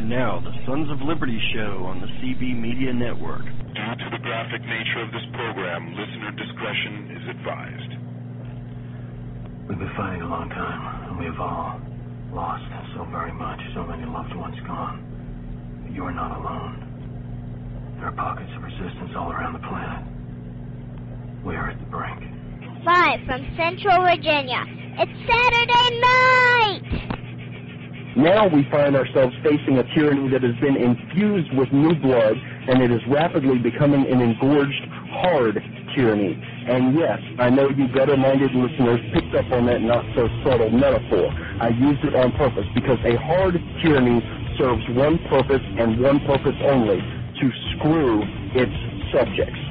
And now, the Sons of Liberty Show on the CB Media Network. Due to the graphic nature of this program, listener discretion is advised. We've been fighting a long time, and we have all lost so very much, so many loved ones gone. But you are not alone. There are pockets of resistance all around the planet. We are at the brink. Live from Central Virginia, it's Saturday night! Now we find ourselves facing a tyranny that has been infused with new blood, and it is rapidly becoming an engorged, hard tyranny. And yes, I know you gutter-minded listeners picked up on that not-so-subtle metaphor. I used it on purpose because a hard tyranny serves one purpose and one purpose only, to screw its subjects.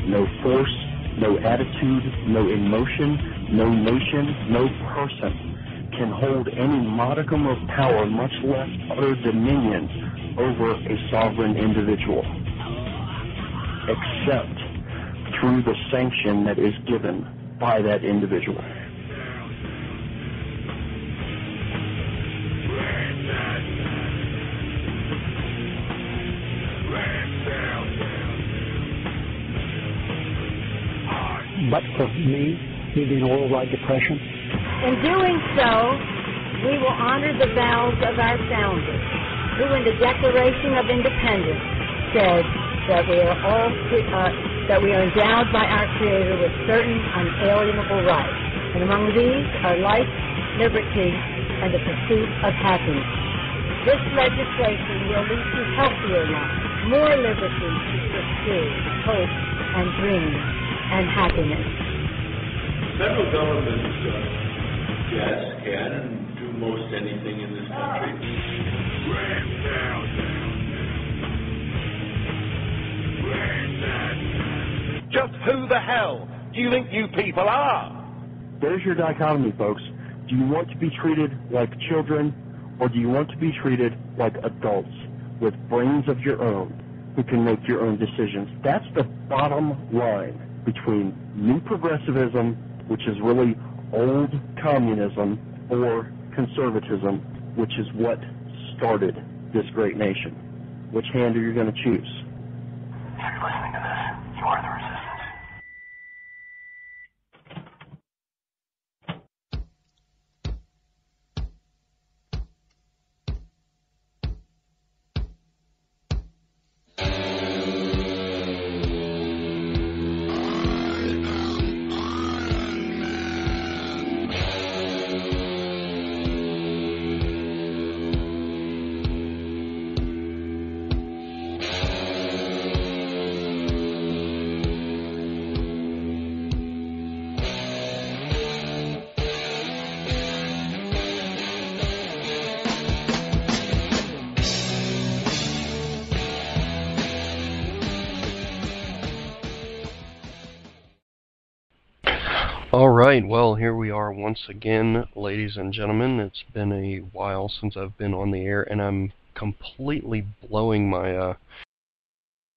No force, no attitude, no emotion, no nation, no person can hold any modicum of power, much less utter dominion over a sovereign individual, except through the sanction that is given by that individual. But for me, needing a worldwide depression. In doing so, we will honor the vows of our founders, who in the Declaration of Independence said that we are endowed by our Creator with certain unalienable rights, and among these are life, liberty, and the pursuit of happiness. This legislation will lead to healthier lives, more liberty to pursue hope and dreams and happiness. Federal government, yes, can and do most anything in this country. Just who the hell do you think you people are? There's your dichotomy, folks. Do you want to be treated like children, or do you want to be treated like adults with brains of your own who can make your own decisions? That's the bottom line between new progressivism, which is really old communism, or conservatism, which is what started this great nation. Which hand are you going to choose? If you're listening to this, you are the resistance. Alright, well, here we are once again, ladies and gentlemen. It's been a while since I've been on the air, and I'm completely blowing my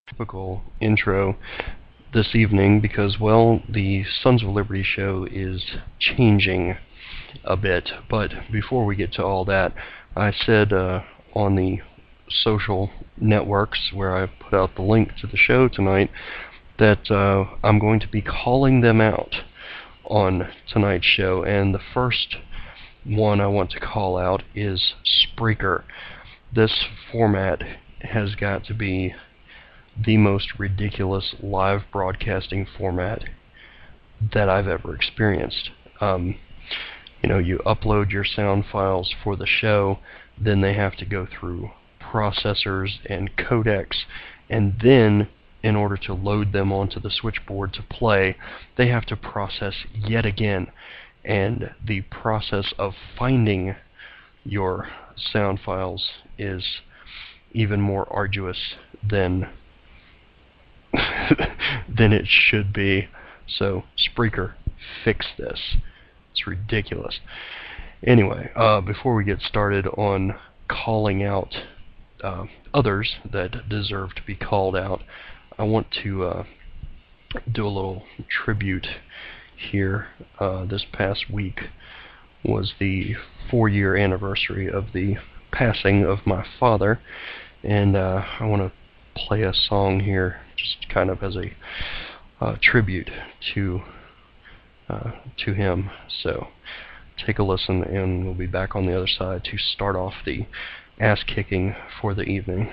typical intro this evening because, well, the Sons of Liberty show is changing a bit. But before we get to all that, I said on the social networks where I put out the link to the show tonight that I'm going to be calling them out on tonight's show, and the first one I want to call out is Spreaker. This format has got to be the most ridiculous live broadcasting format that I've ever experienced. You know, you upload your sound files for the show, then they have to go through processors and codecs, and then in order to load them onto the switchboard to play, they have to process yet again. And the process of finding your sound files is even more arduous than than it should be. So, Spreaker, fix this. It's ridiculous. Anyway, before we get started on calling out others that deserve to be called out, I want to do a little tribute here. This past week was the 4-year anniversary of the passing of my father, and I want to play a song here, just kind of as a tribute to him. So take a listen, and we'll be back on the other side to start off the ass-kicking for the evening.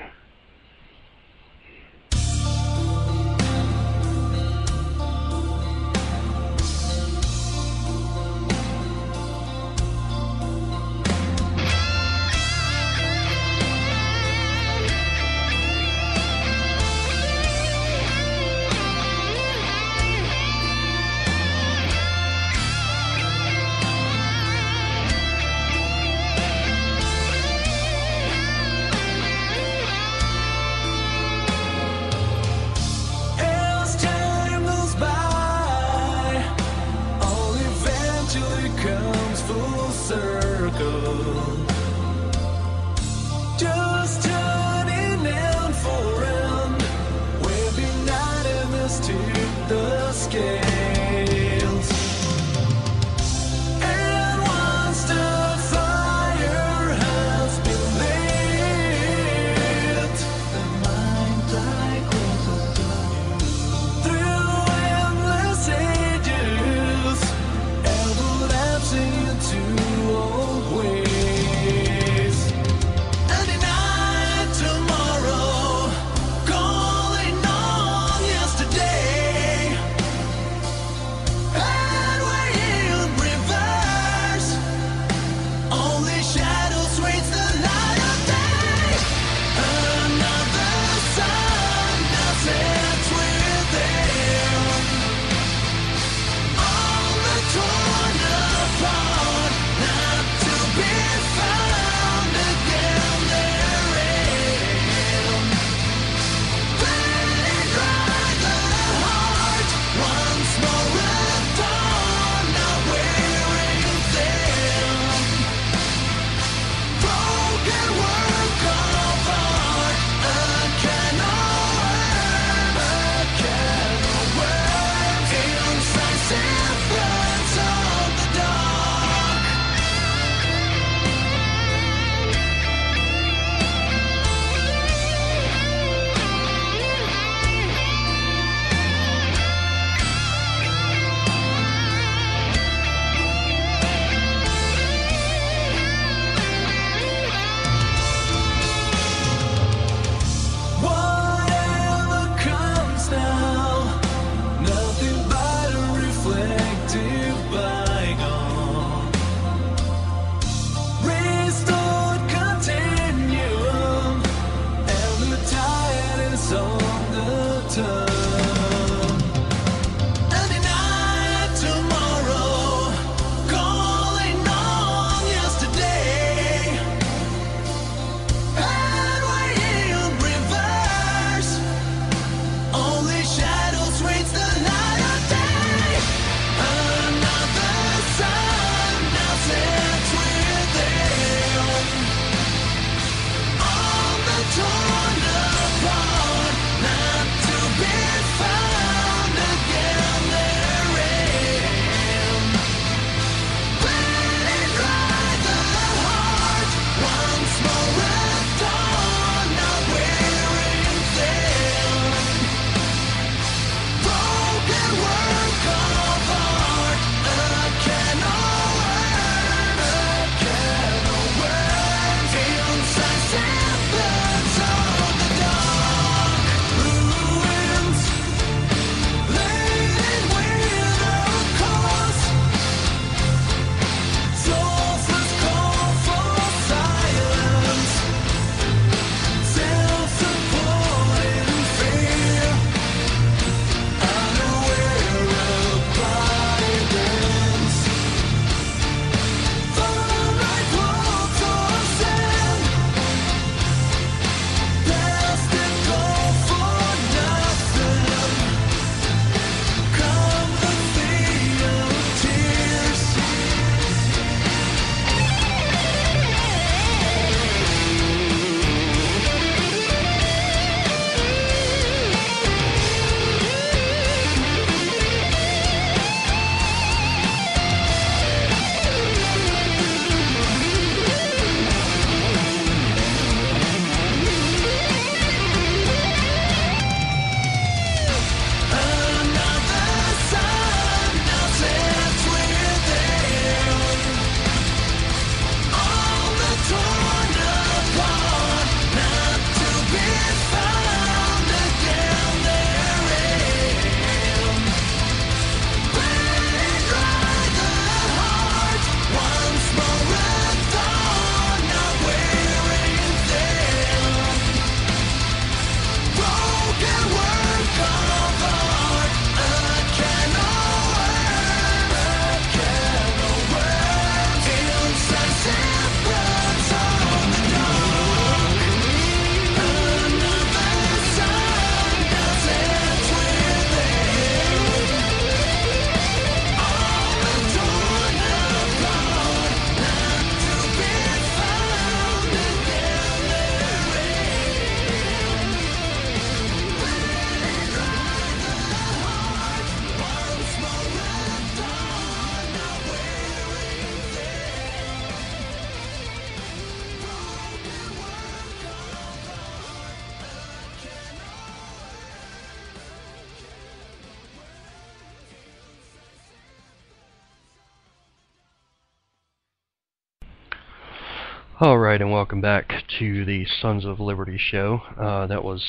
Alright, and welcome back to the Sons of Liberty show. That was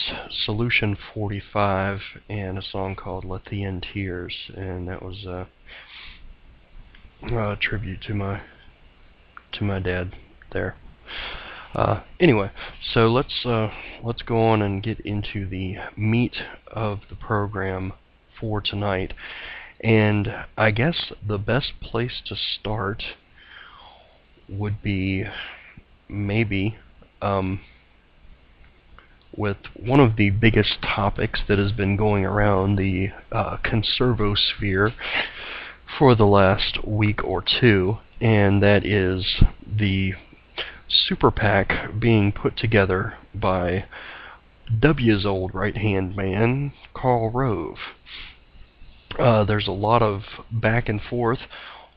Solution 45 and a song called Let the End Tears, and that was a tribute to my dad there. Anyway, so let's go on and get into the meat of the program for tonight. And I guess the best place to start would be maybe with one of the biggest topics that has been going around the conservosphere for the last week or two, and that is the super PAC being put together by W's old right-hand man, Karl Rove. There's a lot of back and forth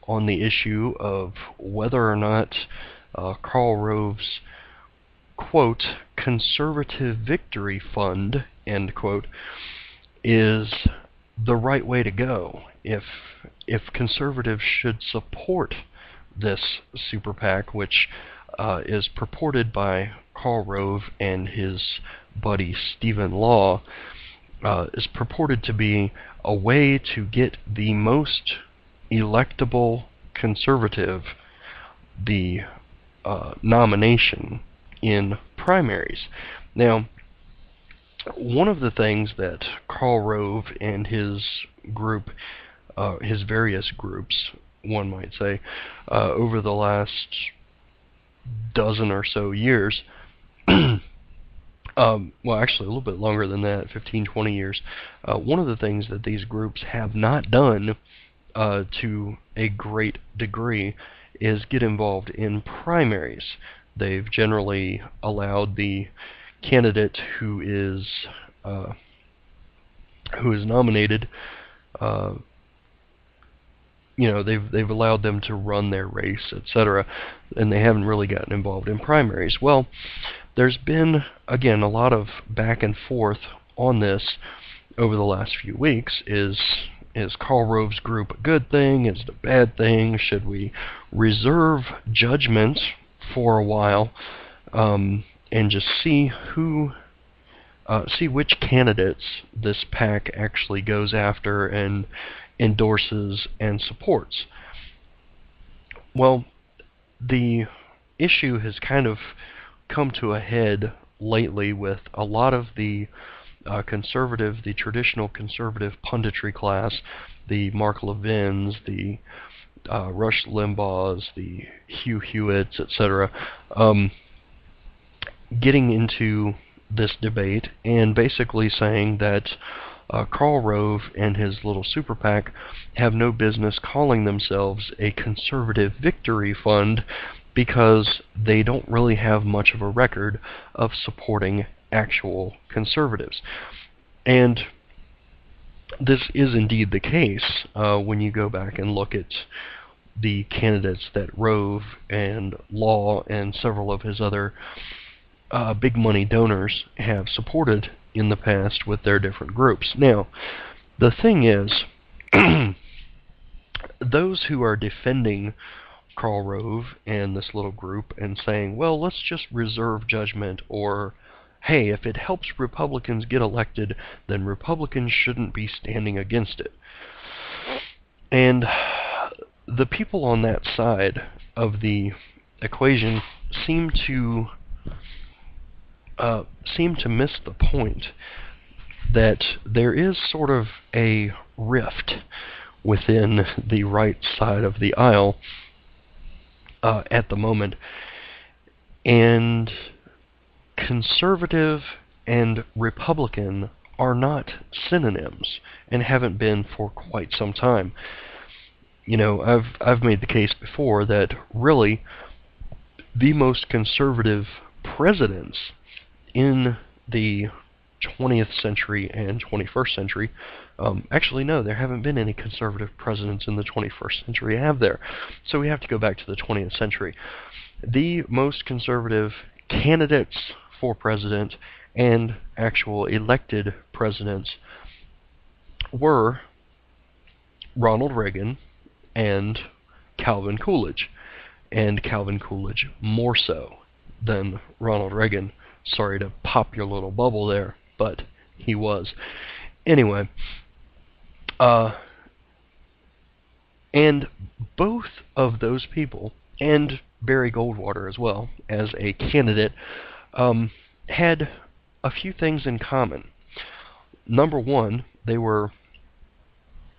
on the issue of whether or not Karl Rove's, quote, conservative victory fund, end quote, is the right way to go. If conservatives should support this super PAC, which is purported by Karl Rove and his buddy Stephen Law, is purported to be a way to get the most electable conservative the nomination in primaries. Now, one of the things that Karl Rove and his group, his various groups, one might say, over the last dozen or so years, well, actually a little bit longer than that, 15, 20 years, one of the things that these groups have not done to a great degree is get involved in primaries. They've generally allowed the candidate who is nominated, they've allowed them to run their race, etc., and they haven't really gotten involved in primaries. Well, there's been, again, a lot of back and forth on this over the last few weeks. Is Karl Rove's group a good thing? Is it a bad thing? Should we reserve judgment for a while and just see which candidates this PAC actually goes after and endorses and supports? Well, the issue has kind of come to a head lately with a lot of the the traditional conservative punditry class, the Mark Levins, the Rush Limbaughs, the Hugh Hewitts, etc., getting into this debate and basically saying that Karl Rove and his little super PAC have no business calling themselves a conservative victory fund because they don't really have much of a record of supporting actual conservatives. And this is indeed the case when you go back and look at the candidates that Rove and Law and several of his other big money donors have supported in the past with their different groups. Now, the thing is, those who are defending Karl Rove and this little group and saying, well, let's just reserve judgment, or hey, if it helps Republicans get elected, then Republicans shouldn't be standing against it. And the people on that side of the equation seem to miss the point that there is sort of a rift within the right side of the aisle at the moment, and conservative and Republican are not synonyms and haven't been for quite some time. You know, I've made the case before that really the most conservative presidents in the 20th century and 21st century, actually no, there haven't been any conservative presidents in the 21st century, have there? So we have to go back to the 20th century. The most conservative candidates for president and actual elected presidents were Ronald Reagan and Calvin Coolidge, and Calvin Coolidge more so. than Ronald Reagan. Sorry to pop your little bubble there, but he was. Anyway, and both of those people, and Barry Goldwater as well, as a candidate, had a few things in common. Number one, they were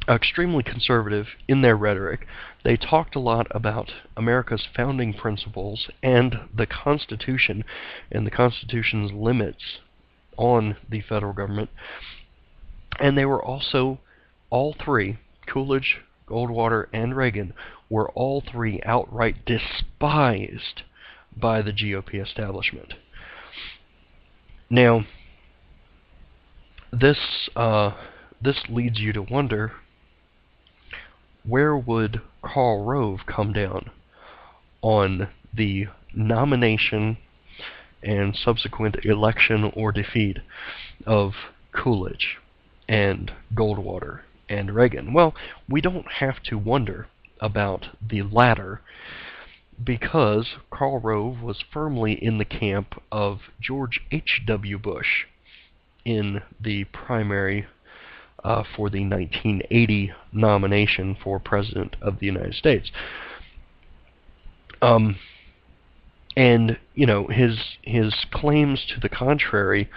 extremely conservative in their rhetoric. They talked a lot about America's founding principles and the Constitution and the Constitution's limits on the federal government. And they were also, all three, Coolidge, Goldwater, and Reagan, were all three outright despised by the GOP establishment. Now, this leads you to wonder, where would Karl Rove come down on the nomination and subsequent election or defeat of Coolidge and Goldwater and Reagan? Well, we don't have to wonder about the latter, because Karl Rove was firmly in the camp of George H.W. Bush in the primary for the 1980 nomination for President of the United States. And, you know, his claims to the contrary,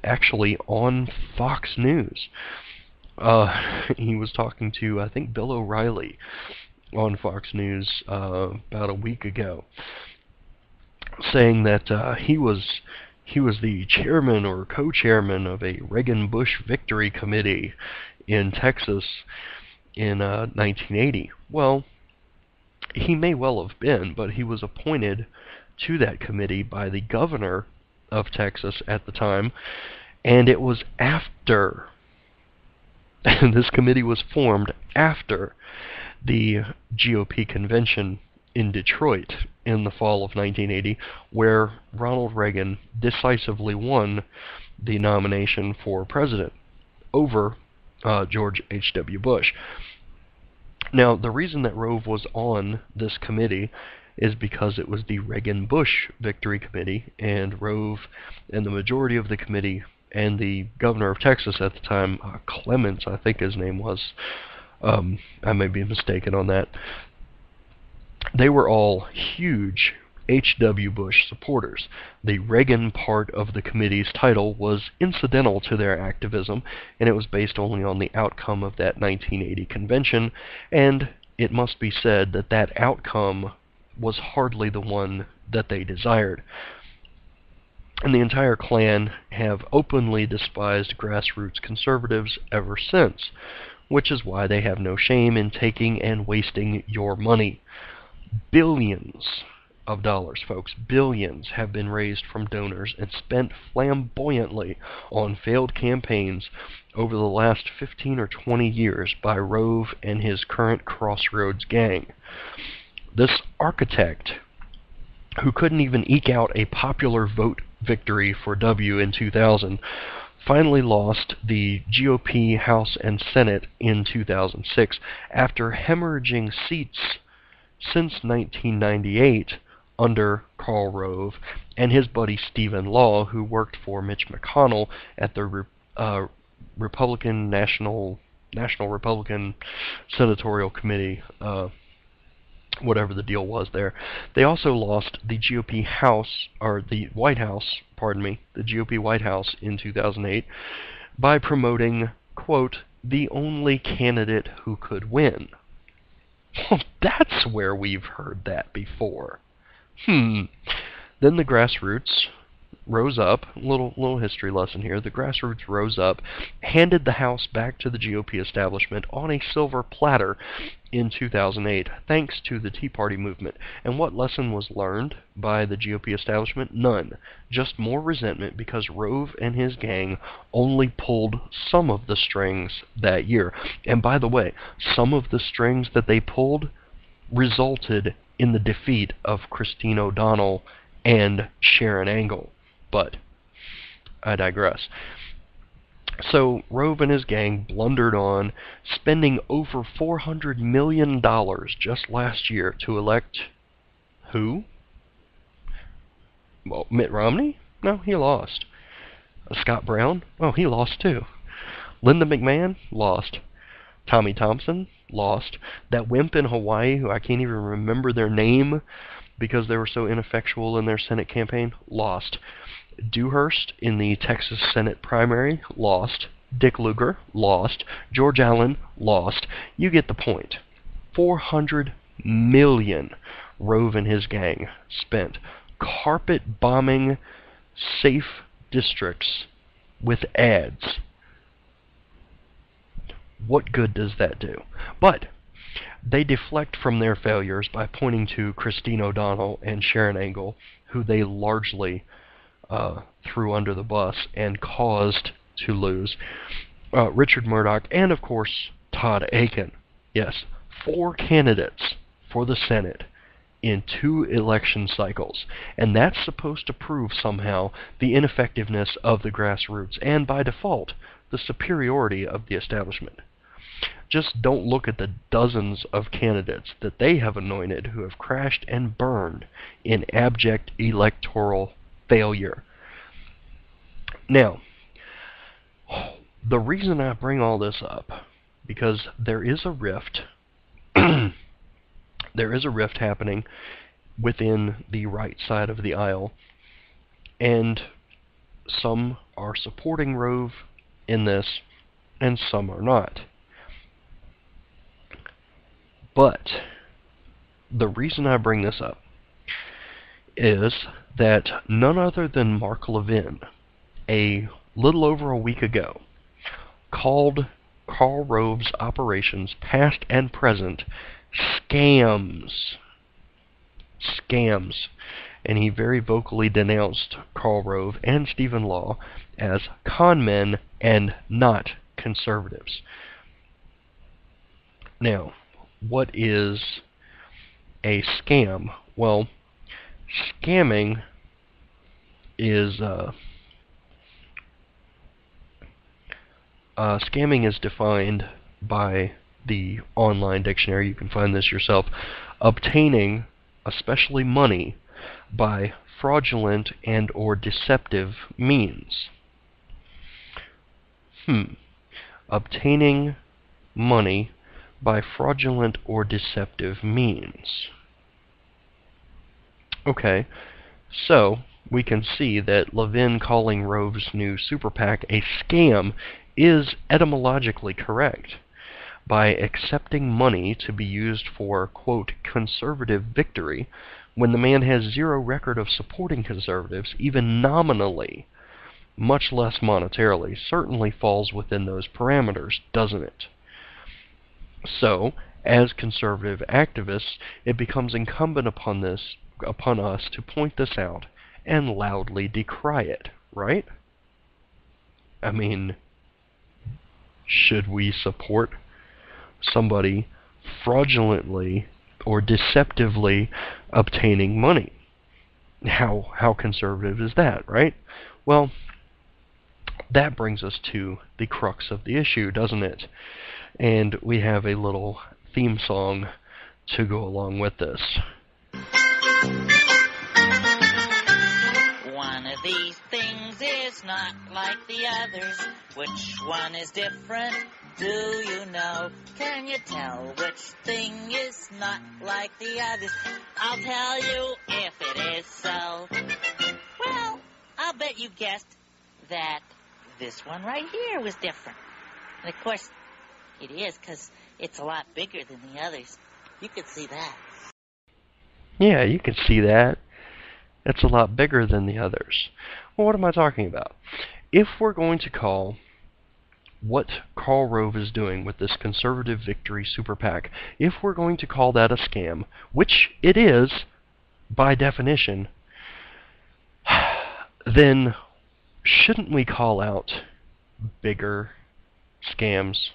actually on Fox News. He was talking to, I think, Bill O'Reilly on Fox News about a week ago, saying that he was the chairman or co-chairman of a Reagan-Bush Victory Committee in Texas in 1980. Well, he may well have been, but he was appointed to that committee by the governor of Texas at the time, and it was after, this committee was formed after the GOP convention in Detroit in the fall of 1980, where Ronald Reagan decisively won the nomination for president over George H.W. Bush. Now, the reason that Rove was on this committee is because it was the Reagan-Bush Victory Committee, and Rove and the majority of the committee and the governor of Texas at the time, Clements, I think his name was, I may be mistaken on that, they were all huge H.W. Bush supporters. The Reagan part of the committee's title was incidental to their activism, and it was based only on the outcome of that 1980 convention, and it must be said that that outcome was hardly the one that they desired. And the entire Klan have openly despised grassroots conservatives ever since, which is why they have no shame in taking and wasting your money. Billions of dollars, folks, billions have been raised from donors and spent flamboyantly on failed campaigns over the last 15 or 20 years by Rove and his current Crossroads gang. This architect, who couldn't even eke out a popular vote victory for W in 2000, finally lost the GOP House and Senate in 2006 after hemorrhaging seats since 1998 under Karl Rove and his buddy Stephen Law, who worked for Mitch McConnell at the Republican National Republican Senatorial Committee, whatever the deal was there. They also lost the GOP House, or the White House, pardon me, the GOP White House in 2008 by promoting, quote, the only candidate who could win. Well, that's where we've heard that before. Then the grassroots rose up, little history lesson here, the grassroots rose up, handed the House back to the GOP establishment on a silver platter in 2008, thanks to the Tea Party movement. And what lesson was learned by the GOP establishment? None. Just more resentment because Rove and his gang only pulled some of the strings that year. And by the way, some of the strings that they pulled resulted in the defeat of Christine O'Donnell and Sharon Angle. But I digress. So Rove and his gang blundered on, spending over $400 million just last year to elect who? Well, Mitt Romney? No, he lost. Scott Brown? Oh, he lost too. Linda McMahon? Lost. Tommy Thompson? Lost. That wimp in Hawaii, who I can't even remember their name because they were so ineffectual in their Senate campaign? Lost. Dewhurst in the Texas Senate primary? Lost. Dick Lugar? Lost. George Allen? Lost. You get the point. $400 million Rove and his gang spent carpet bombing safe districts with ads. What good does that do? But they deflect from their failures by pointing to Christine O'Donnell and Sharon Angle, who they largely threw under the bus and caused to lose. Richard Murdoch, and of course Todd Aiken. Yes, 4 candidates for the Senate in 2 election cycles, and that's supposed to prove somehow the ineffectiveness of the grassroots, and by default, the superiority of the establishment. Just don't look at the dozens of candidates that they have anointed who have crashed and burned in abject electoral failure. Now, the reason I bring all this up, because there is a rift. There is a rift happening within the right side of the aisle, and some are supporting Rove in this, and some are not. But the reason I bring this up is that none other than Mark Levin, a little over a week ago, called Karl Rove's operations, past and present, scams. Scams. And he very vocally denounced Karl Rove and Stephen Law as con men and not conservatives. Now, what is a scam? Well, scamming is defined by the online dictionary. You can find this yourself. Obtaining, especially money, by fraudulent and or deceptive means. Obtaining money by fraudulent or deceptive means. Okay, so we can see that Levin calling Rove's new super PAC a scam is etymologically correct. By accepting money to be used for, quote, conservative victory, when the man has zero record of supporting conservatives, even nominally, much less monetarily, certainly falls within those parameters, doesn't it? So, as conservative activists, it becomes incumbent upon us to point this out and loudly decry it, right? I mean, should we support somebody fraudulently or deceptively obtaining money? How conservative is that, right? Well, that brings us to the crux of the issue, doesn't it? And we have a little theme song to go along with this. One of these things is not like the others. Which one is different? Do you know? Can you tell which thing is not like the others? I'll tell you if it is so. Well, I'll bet you guessed that this one right here was different. And of course, it is, because it's a lot bigger than the others. You can see that. Yeah, you can see that. It's a lot bigger than the others. Well, what am I talking about? If we're going to call what Karl Rove is doing with this Conservative Victory Super PAC, if we're going to call that a scam, which it is, by definition, then shouldn't we call out bigger scams?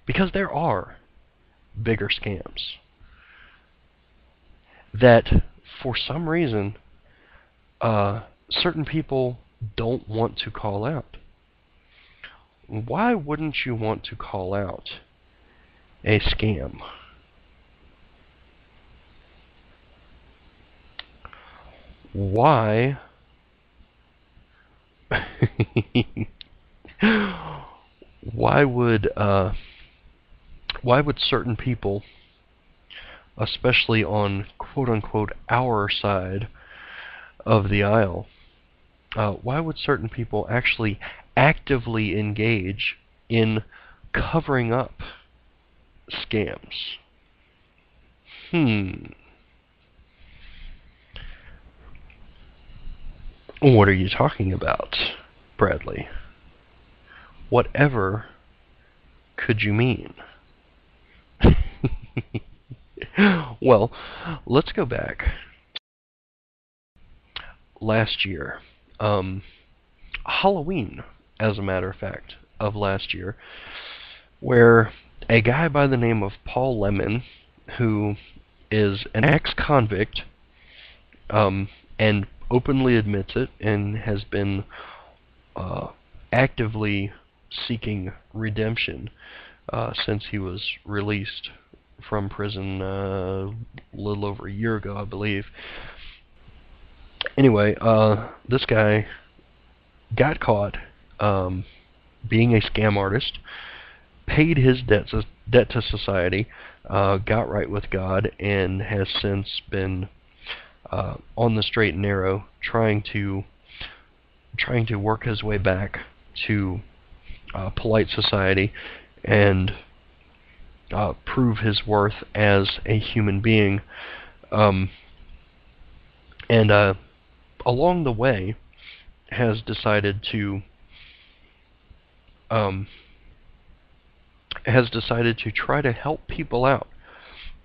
Because there are bigger scams that, for some reason, certain people don't want to call out. Why wouldn't you want to call out a scam? why why would certain people, especially on quote-unquote our side of the aisle, why would certain people actually actively engage in covering up scams? What are you talking about, Bradley? Whatever could you mean? Well, let's go back. Last year, Halloween, as a matter of fact, of last year, where a guy by the name of Paul Lemon, who is an ex-convict, and openly admits it, and has been actively seeking redemption since he was released from prison a little over a year ago, I believe. Anyway, this guy got caught being a scam artist, paid his debt to society, got right with God, and has since been on the straight and narrow, trying to work his way back to polite society and prove his worth as a human being. And along the way, has decided to try to help people out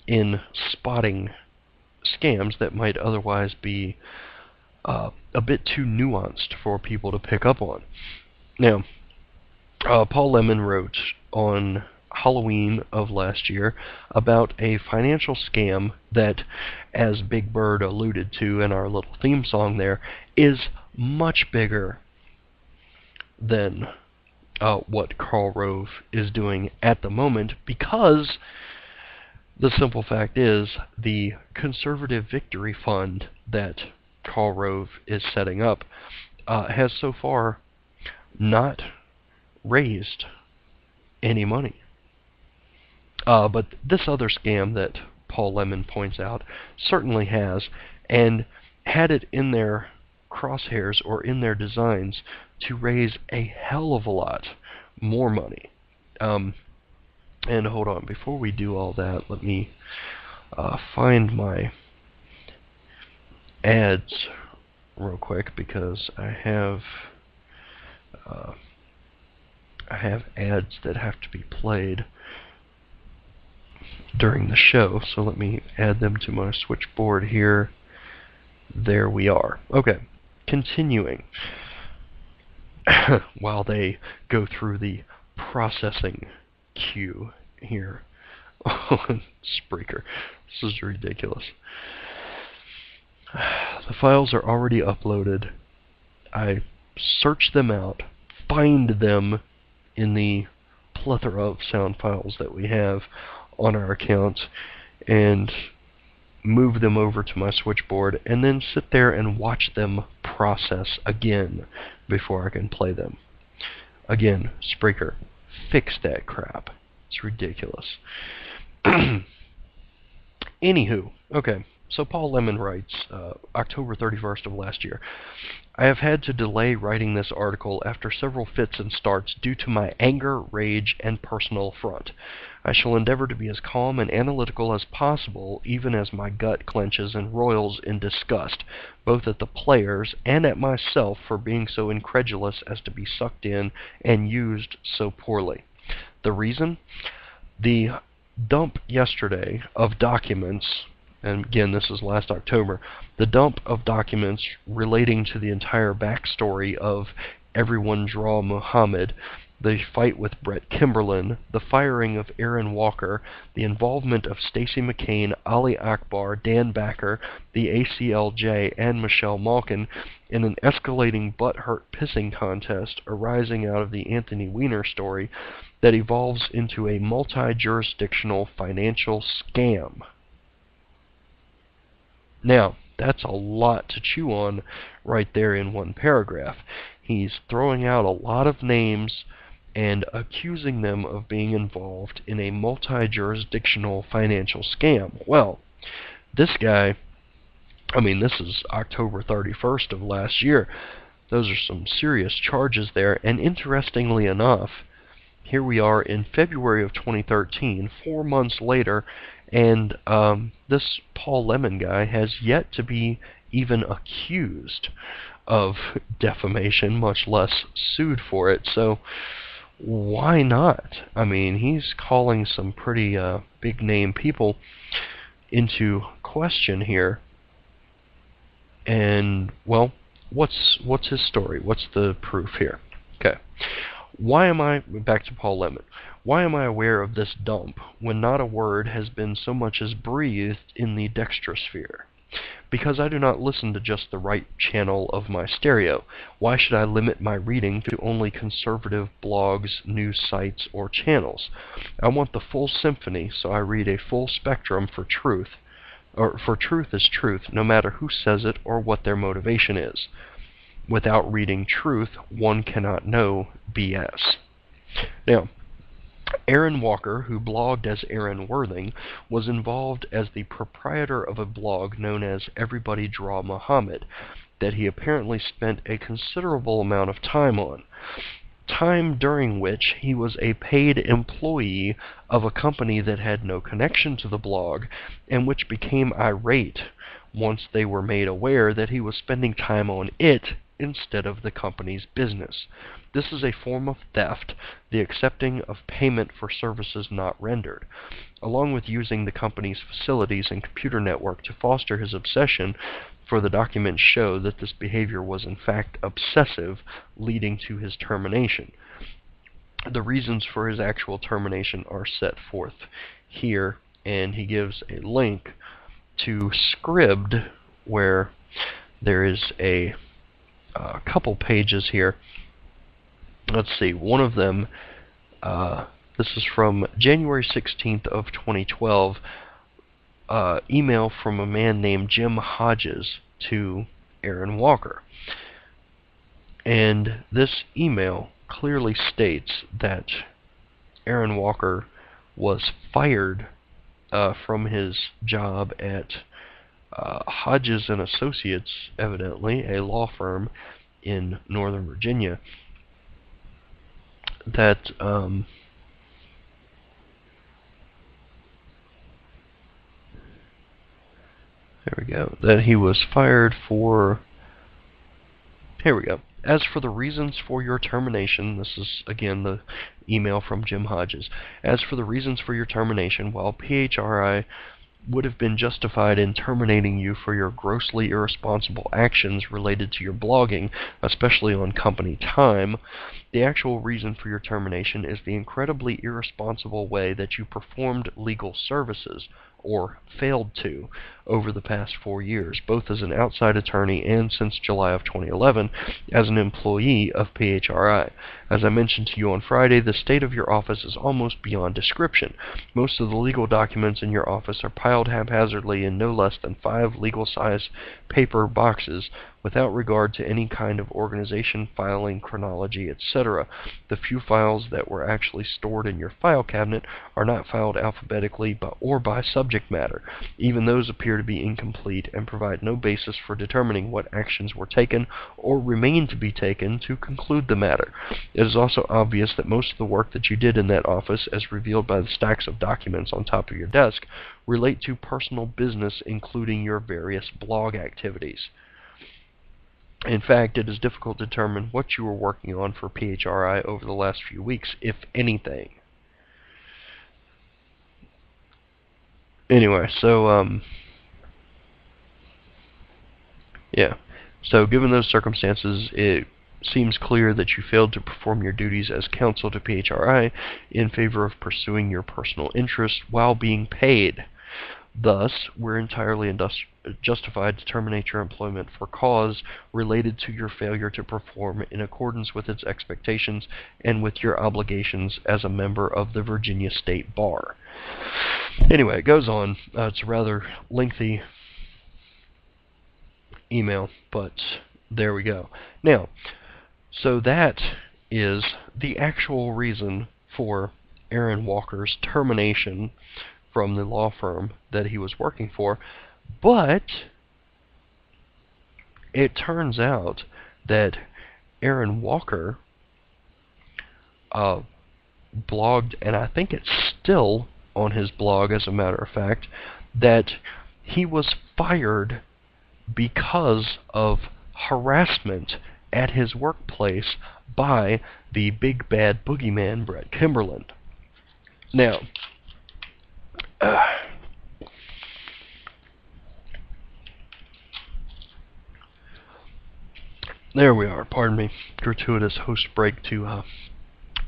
in spotting scams that might otherwise be a bit too nuanced for people to pick up on. Now, Paul Lemon wrote on Halloween of last year about a financial scam that, as Big Bird alluded to in our little theme song there, is much bigger than what Karl Rove is doing at the moment, because the simple fact is the Conservative Victory Fund that Karl Rove is setting up has so far not raised any money. But this other scam that Paul Lemon points out certainly has, and had it in their crosshairs or in their designs to raise a hell of a lot more money. And hold on, before we do all that, let me find my ads real quick, because I have ads that have to be played during the show, so let me add them to my switchboard here. There we are. Okay, continuing. While they go through the processing queue here on Spreaker. This is ridiculous. The files are already uploaded. I search them out, find them in the plethora of sound files that we have on our account, and move them over to my switchboard, and then sit there and watch them process again before I can play them. Again, Spreaker, fix that crap. It's ridiculous. Anywho, okay, so Paul Lemon writes, October 31st of last year, I have had to delay writing this article after several fits and starts due to my anger, rage, and personal affront. I shall endeavor to be as calm and analytical as possible, even as my gut clenches and roils in disgust, both at the players and at myself for being so incredulous as to be sucked in and used so poorly. The reason? The dump yesterday of documents, and again, this is last October, the dump of documents relating to the entire backstory of Everyone Draw Muhammad, the fight with Brett Kimberlin, the firing of Aaron Walker, the involvement of Stacey McCain, Ali Akbar, Dan Backer, the ACLJ, and Michelle Malkin in an escalating butthurt pissing contest arising out of the Anthony Weiner story that evolves into a multi-jurisdictional financial scam. Now, That's a lot to chew on right there in one paragraph. He's throwing out a lot of names and accusing them of being involved in a multi-jurisdictional financial scam. Well, this guy, I mean, this is October 31st of last year. Those are some serious charges there, and interestingly enough, here we are in February of 2013, 4 months later, and this Paul Lemon guy has yet to be even accused of defamation, much less sued for it. So why not? I mean, he's calling some pretty big-name people into question here. And, well, what's his story? What's the proof here? Okay. Why am I, back to Paul Lemon, why am I aware of this dump when not a word has been so much as breathed in the dextrosphere? Because I do not listen to just the right channel of my stereo. Why should I limit my reading to only conservative blogs, news sites, or channels? I want the full symphony, so I read a full spectrum for truth. Or for truth is truth, no matter who says it or what their motivation is. Without reading truth, one cannot know BS. Now, Aaron Walker, who blogged as Aaron Worthing, was involved as the proprietor of a blog known as Everybody Draw Muhammad, that he apparently spent a considerable amount of time on. Time during which he was a paid employee of a company that had no connection to the blog, and which became irate once they were made aware that he was spending time on it instead of the company's business. This is a form of theft, the accepting of payment for services not rendered, along with using the company's facilities and computer network to foster his obsession, for the documents show that this behavior was in fact obsessive, leading to his termination. The reasons for his actual termination are set forth here, and he gives a link to Scribd, where there is a couple pages here. Let's see, one of them, this is from January 16th of 2012, email from a man named Jim Hodges to Aaron Walker. And this email clearly states that Aaron Walker was fired from his job at Hodges and Associates, evidently, a law firm in Northern Virginia, that there we go, that he was fired for, here we go. As for the reasons for your termination, this is again the email from Jim Hodges. As for the reasons for your termination, while PHRI would have been justified in terminating you for your grossly irresponsible actions related to your blogging, especially on company time, the actual reason for your termination is the incredibly irresponsible way that you performed legal services, or failed to, over the past 4 years, both as an outside attorney and since July of 2011 as an employee of PHRI. As I mentioned to you on Friday, the state of your office is almost beyond description. Most of the legal documents in your office are piled haphazardly in no less than 5 legal-size paper boxes, without regard to any kind of organization, filing, chronology, etc. The few files that were actually stored in your file cabinet are not filed alphabetically or by subject matter. Even those appear to be incomplete and provide no basis for determining what actions were taken or remain to be taken to conclude the matter. It is also obvious that most of the work that you did in that office, as revealed by the stacks of documents on top of your desk, relate to personal business, including your various blog activities. In fact, it is difficult to determine what you were working on for PHRI over the last few weeks, if anything. Anyway, so, yeah. So, given those circumstances, it seems clear that you failed to perform your duties as counsel to PHRI in favor of pursuing your personal interests while being paid. Thus, we're entirely justified to terminate your employment for cause related to your failure to perform in accordance with its expectations and with your obligations as a member of the Virginia State Bar. Anyway, it goes on. It's a rather lengthy email, but there we go. Now, so that is the actual reason for Aaron Walker's termination from the law firm that he was working for, but it turns out that Aaron Walker blogged, and I think it's still on his blog as a matter of fact, that he was fired because of harassment at his workplace by the big bad boogeyman Brett Kimberlin. Now, there we are. Pardon me. Gratuitous host break to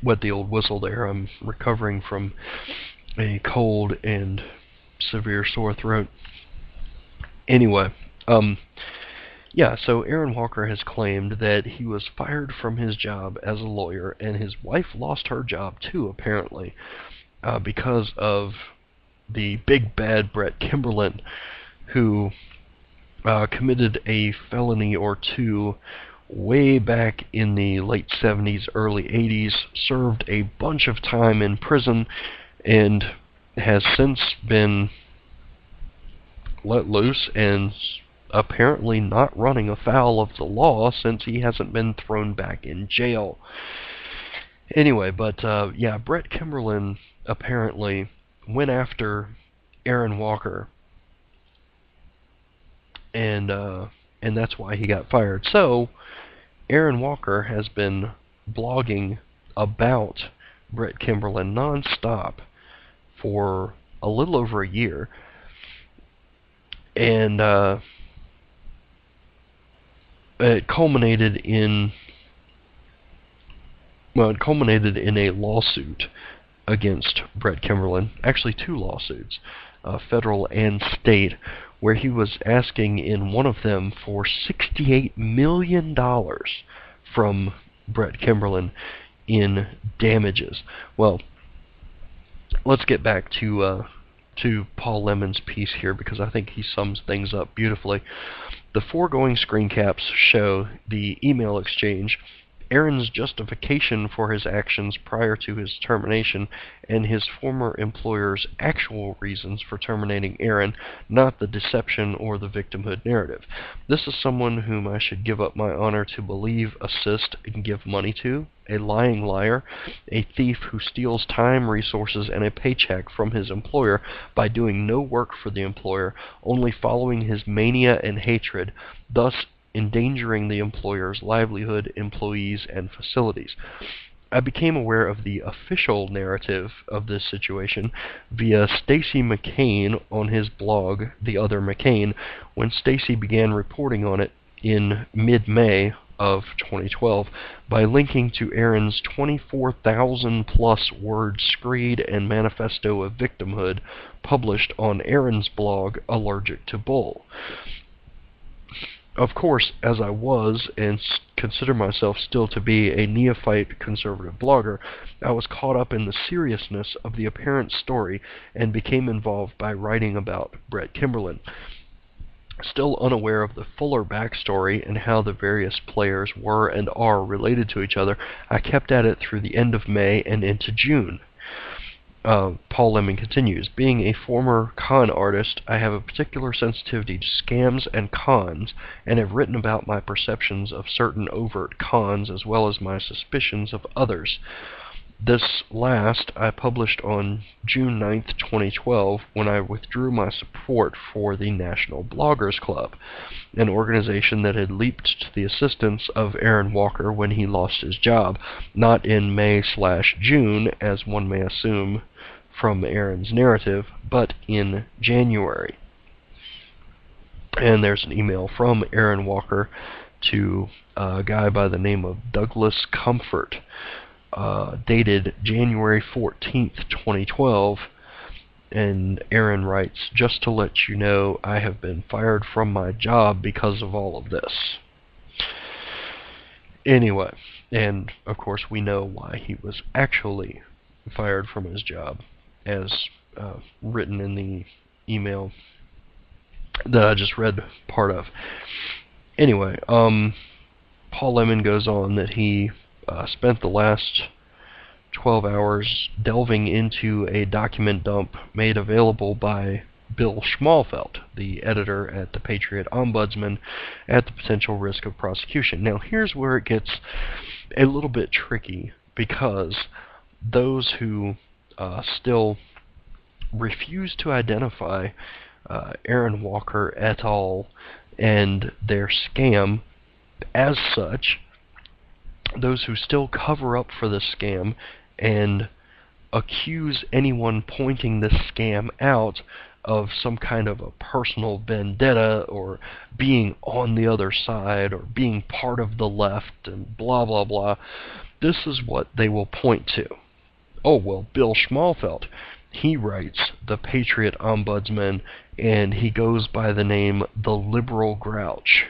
wet the old whistle there. I'm recovering from a cold and severe sore throat. Anyway, yeah, so Aaron Walker has claimed that he was fired from his job as a lawyer, and his wife lost her job too, apparently, because of the big bad Brett Kimberlin, who committed a felony or two way back in the late 70s, early 80s, served a bunch of time in prison, and has since been let loose and apparently not running afoul of the law since he hasn't been thrown back in jail. Anyway, but yeah, Brett Kimberlin apparently went after Aaron Walker, and that's why he got fired. So Aaron Walker has been blogging about Brett Kimberlin nonstop for a little over a year, and it culminated in a lawsuit against Brett Kimberlin, actually two lawsuits, federal and state, where he was asking in one of them for $68 million from Brett Kimberlin in damages. Well, let's get back to Paul Lemon's piece here, because I think he sums things up beautifully. The foregoing screen caps show the email exchange, Aaron's justification for his actions prior to his termination, and his former employer's actual reasons for terminating Aaron, not the deception or the victimhood narrative. This is someone whom I should give up my honor to believe, assist, and give money to, a lying liar, a thief who steals time, resources, and a paycheck from his employer by doing no work for the employer, only following his mania and hatred, thus endangering the employer's livelihood, employees, and facilities. I became aware of the official narrative of this situation via Stacy McCain on his blog, The Other McCain, when Stacy began reporting on it in mid-May of 2012 by linking to Aaron's 24,000-plus word screed and manifesto of victimhood published on Aaron's blog, Allergic to Bull. Of course, as I was, and consider myself still to be, a neophyte conservative blogger, I was caught up in the seriousness of the apparent story and became involved by writing about Brett Kimberlin. Still unaware of the fuller backstory and how the various players were and are related to each other, I kept at it through the end of May and into June. Paul Lemon continues, being a former con artist, I have a particular sensitivity to scams and cons, and have written about my perceptions of certain overt cons as well as my suspicions of others. This last I published on June 9th, 2012, when I withdrew my support for the National Bloggers Club, an organization that had leaped to the assistance of Aaron Walker when he lost his job, not in May/June, as one may assume from Aaron's narrative, but in January. And there's an email from Aaron Walker to a guy by the name of Douglas Comfort, dated January 14th, 2012, and Aaron writes, just to let you know, I have been fired from my job because of all of this. Anyway, and of course we know why he was actually fired from his job, as written in the email that I just read part of. Anyway, Paul Lemon goes on that he spent the last 12 hours delving into a document dump made available by Bill Schmalfeld, the editor at the Patriot Ombudsman, at the potential risk of prosecution. Now, here's where it gets a little bit tricky, because those who still refuse to identify Aaron Walker et al. And their scam as such, those who still cover up for the scam and accuse anyone pointing this scam out of some kind of a personal vendetta or being on the other side or being part of the left and blah blah blah, this is what they will point to. Oh, well, Bill Schmalfeld, he writes the Patriot Ombudsman, and he goes by the name the Liberal Grouch.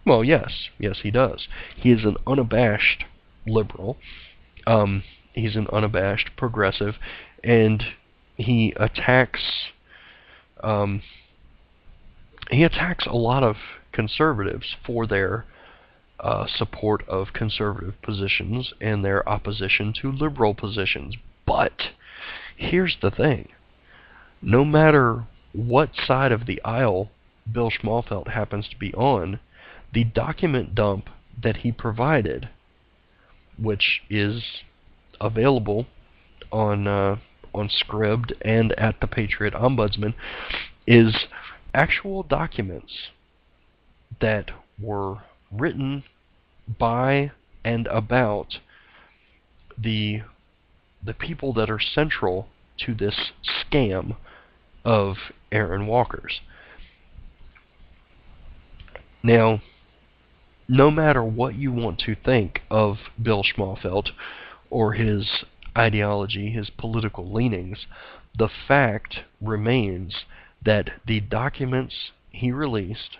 Well, yes, he does. He is an unabashed liberal. He's an unabashed progressive, and he attacks a lot of conservatives for their support of conservative positions and their opposition to liberal positions. But here's the thing. No matter what side of the aisle Bill Schmalfeld happens to be on, the document dump that he provided, which is available on Scribd and at the Patriot Ombudsman, is actual documents that were written by and about the people that are central to this scam of Aaron Walker's. Now, no matter what you want to think of Bill Schmalfeld or his ideology, his political leanings, the fact remains that the documents he released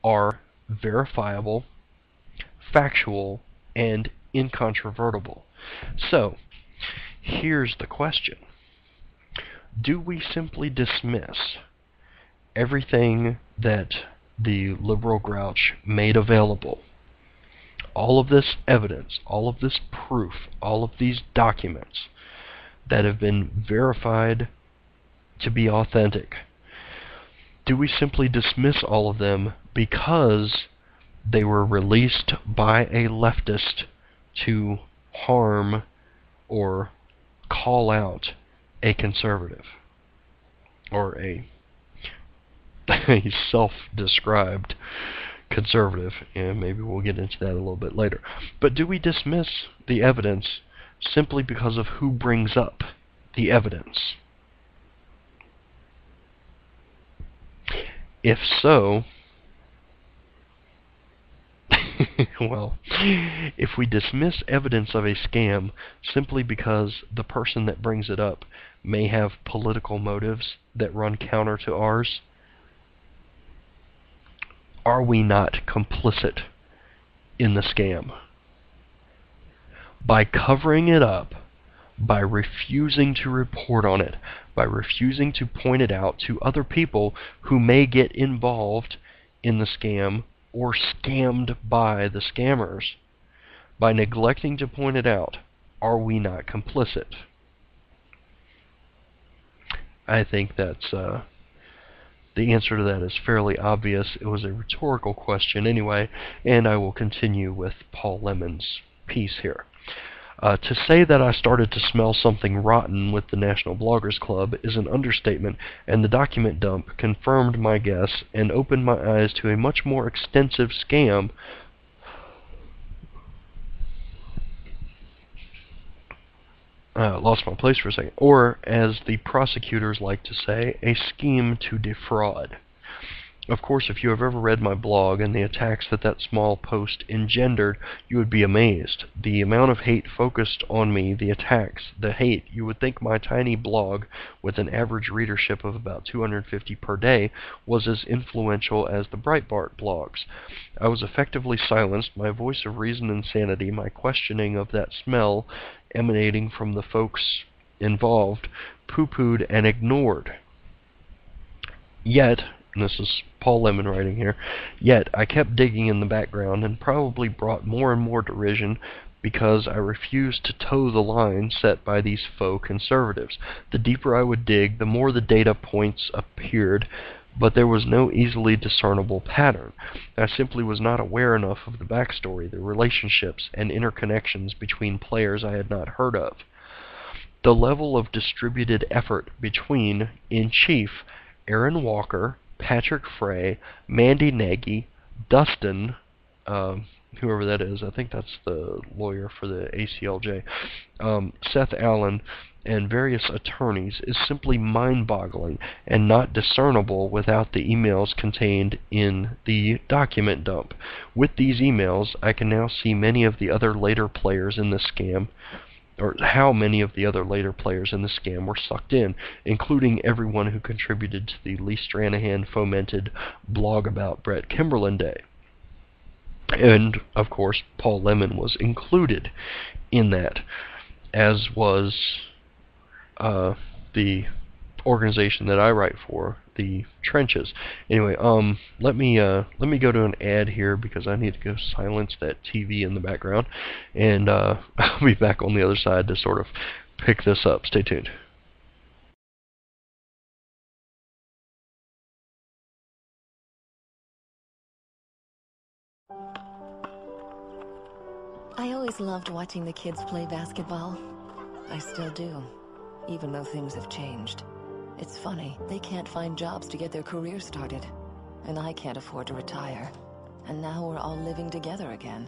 are verifiable, factual, and incontrovertible. So, here's the question. Do we simply dismiss everything that the Liberal Grouch made available, all of this evidence, all of this proof, all of these documents that have been verified to be authentic? Do we simply dismiss all of them because they were released by a leftist to harm or call out a conservative or a self-described conservative? And maybe we'll get into that a little bit later. But do we dismiss the evidence simply because of who brings up the evidence? If so, well, if we dismiss evidence of a scam simply because the person that brings it up may have political motives that run counter to ours, are we not complicit in the scam? By covering it up, by refusing to report on it, by refusing to point it out to other people who may get involved in the scam or scammed by the scammers, by neglecting to point it out, are we not complicit? I think that's the answer to that is fairly obvious. It was a rhetorical question anyway, and I will continue with Paul Lemon's piece here. To say that I started to smell something rotten with the National Bloggers Club is an understatement, and the document dump confirmed my guess and opened my eyes to a much more extensive scam lost my place for a second. Or, as the prosecutors like to say, a scheme to defraud. Of course, if you have ever read my blog and the attacks that that small post engendered, you would be amazed. The amount of hate focused on me, the attacks, the hate, you would think my tiny blog, with an average readership of about 250 per day, was as influential as the Breitbart blogs. I was effectively silenced, my voice of reason and sanity, my questioning of that smell emanating from the folks involved, poo-pooed and ignored. Yet, and this is Paul Lemon writing here, yet I kept digging in the background and probably brought more and more derision because I refused to toe the line set by these faux conservatives. The deeper I would dig, the more the data points appeared, but there was no easily discernible pattern. I simply was not aware enough of the backstory, the relationships, and interconnections between players I had not heard of. The level of distributed effort between, in chief, Aaron Walker, Patrick Frey, Mandy Nagy, Dustin, whoever that is, I think that's the lawyer for the ACLJ, Seth Allen, and various attorneys is simply mind-boggling and not discernible without the emails contained in the document dump. With these emails, I can now see many of the other later players in the scam, or how many of the other later players in the scam were sucked in, including everyone who contributed to the Lee Stranahan-fomented blog about Brett Kimberlin Day. And, of course, Paul Lemon was included in that, as was the organization that I write for, the Trenches. Anyway, let me go to an ad here because I need to go silence that TV in the background, and I'll be back on the other side to sort of pick this up. Stay tuned. I always loved watching the kids play basketball. I still do, even though things have changed. It's funny, they can't find jobs to get their careers started. And I can't afford to retire. And now we're all living together again.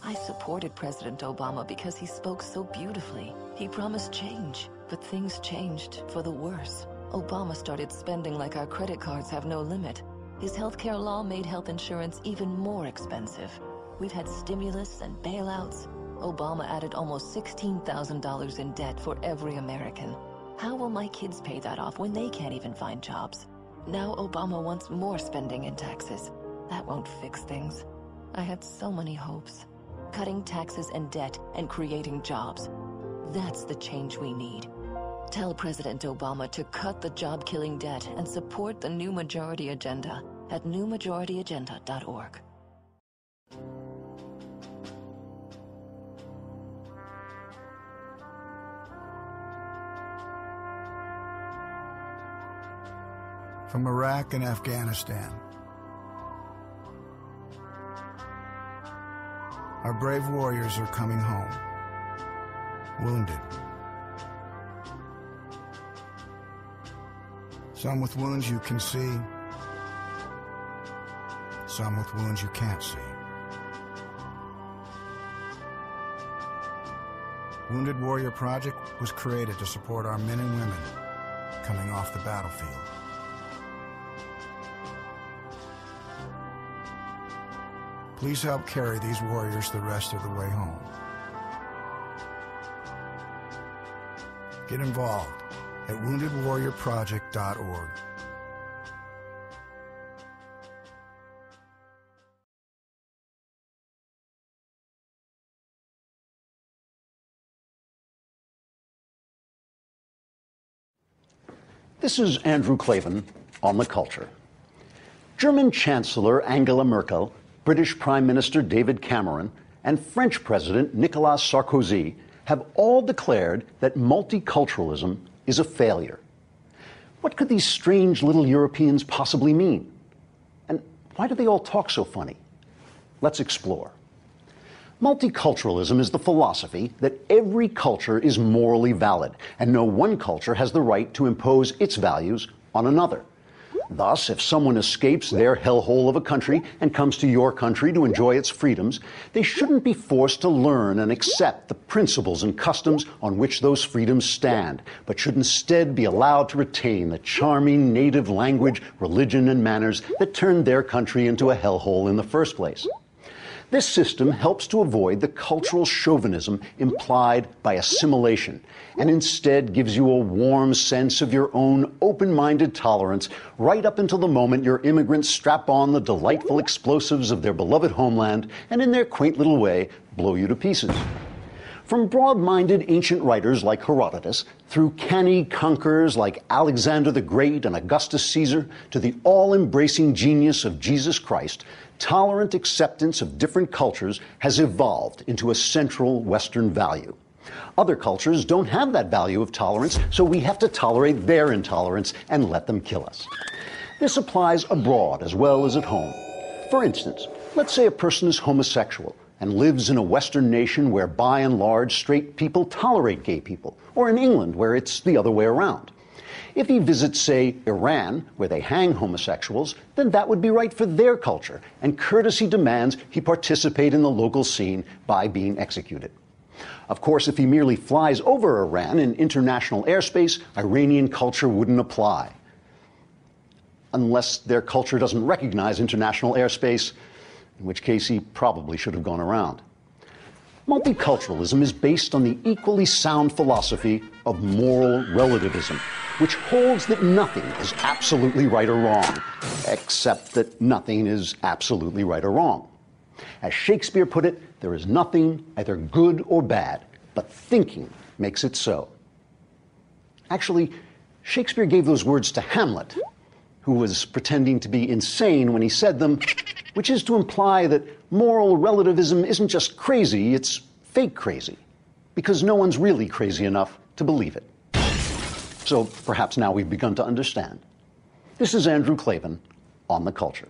I supported President Obama because he spoke so beautifully. He promised change, but things changed for the worse. Obama started spending like our credit cards have no limit. His healthcare law made health insurance even more expensive. We've had stimulus and bailouts. Obama added almost $16,000 in debt for every American. How will my kids pay that off when they can't even find jobs? Now Obama wants more spending and taxes. That won't fix things. I had so many hopes. Cutting taxes and debt and creating jobs. That's the change we need. Tell President Obama to cut the job-killing debt and support the New Majority Agenda at newmajorityagenda.org. From Iraq and Afghanistan. Our brave warriors are coming home, wounded. Some with wounds you can see, some with wounds you can't see. Wounded Warrior Project was created to support our men and women coming off the battlefield. Please help carry these warriors the rest of the way home. Get involved at woundedwarriorproject.org. This is Andrew Klavan on The Culture. German Chancellor Angela Merkel, British Prime Minister David Cameron, and French President Nicolas Sarkozy have all declared that multiculturalism is a failure. What could these strange little Europeans possibly mean? And why do they all talk so funny? Let's explore. Multiculturalism is the philosophy that every culture is morally valid, and no one culture has the right to impose its values on another. Thus, if someone escapes their hellhole of a country and comes to your country to enjoy its freedoms, they shouldn't be forced to learn and accept the principles and customs on which those freedoms stand, but should instead be allowed to retain the charming native language, religion, and manners that turned their country into a hellhole in the first place. This system helps to avoid the cultural chauvinism implied by assimilation, and instead gives you a warm sense of your own open-minded tolerance right up until the moment your immigrants strap on the delightful explosives of their beloved homeland and in their quaint little way blow you to pieces. From broad-minded ancient writers like Herodotus, through canny conquerors like Alexander the Great and Augustus Caesar, to the all-embracing genius of Jesus Christ, tolerant acceptance of different cultures has evolved into a central Western value. Other cultures don't have that value of tolerance, so we have to tolerate their intolerance and let them kill us. This applies abroad as well as at home. For instance, let's say a person is homosexual and lives in a Western nation where, by and large, straight people tolerate gay people, or in England, where it's the other way around. If he visits, say, Iran, where they hang homosexuals, then that would be right for their culture, and courtesy demands he participate in the local scene by being executed. Of course, if he merely flies over Iran in international airspace, Iranian culture wouldn't apply. Unless their culture doesn't recognize international airspace, in which case he probably should have gone around. Multiculturalism is based on the equally sound philosophy of moral relativism, which holds that nothing is absolutely right or wrong, except that nothing is absolutely right or wrong. As Shakespeare put it, there is nothing either good or bad, but thinking makes it so. Actually, Shakespeare gave those words to Hamlet, who was pretending to be insane when he said them, which is to imply that moral relativism isn't just crazy, it's fake crazy, because no one's really crazy enough to believe it. So perhaps now we've begun to understand. This is Andrew Klavan on The Culture.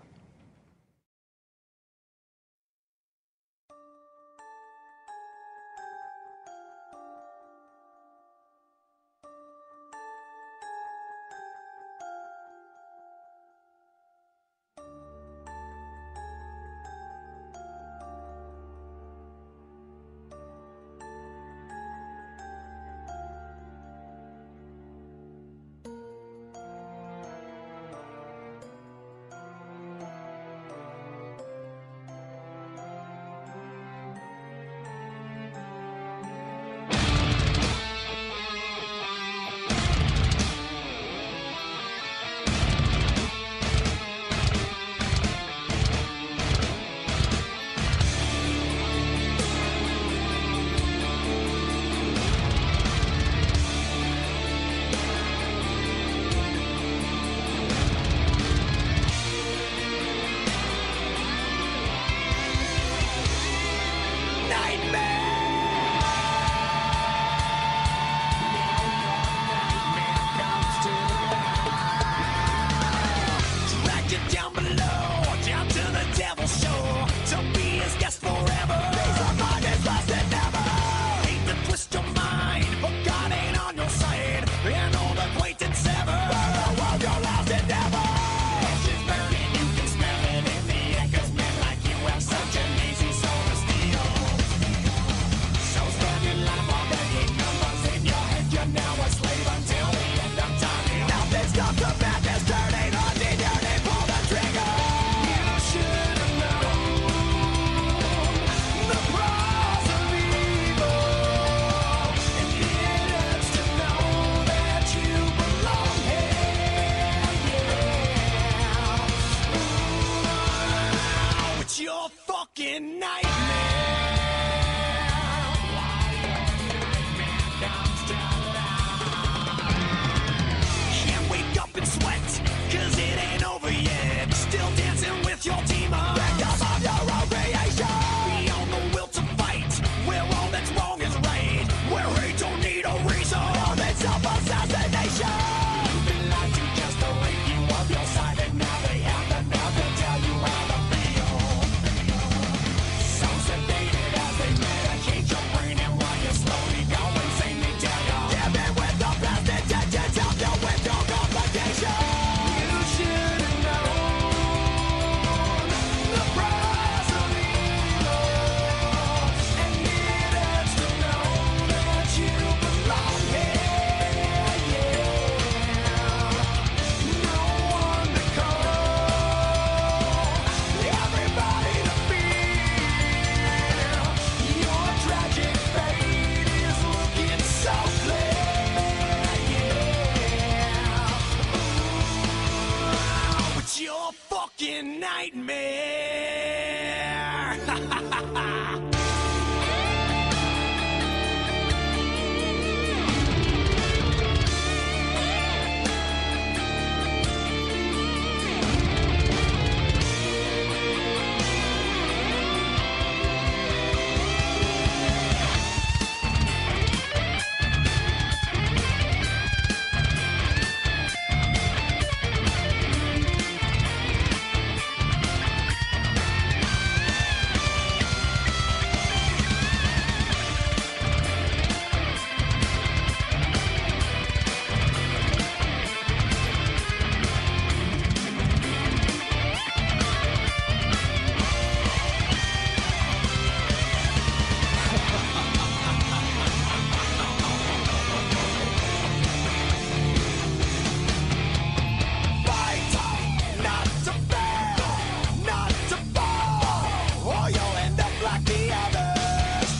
the others.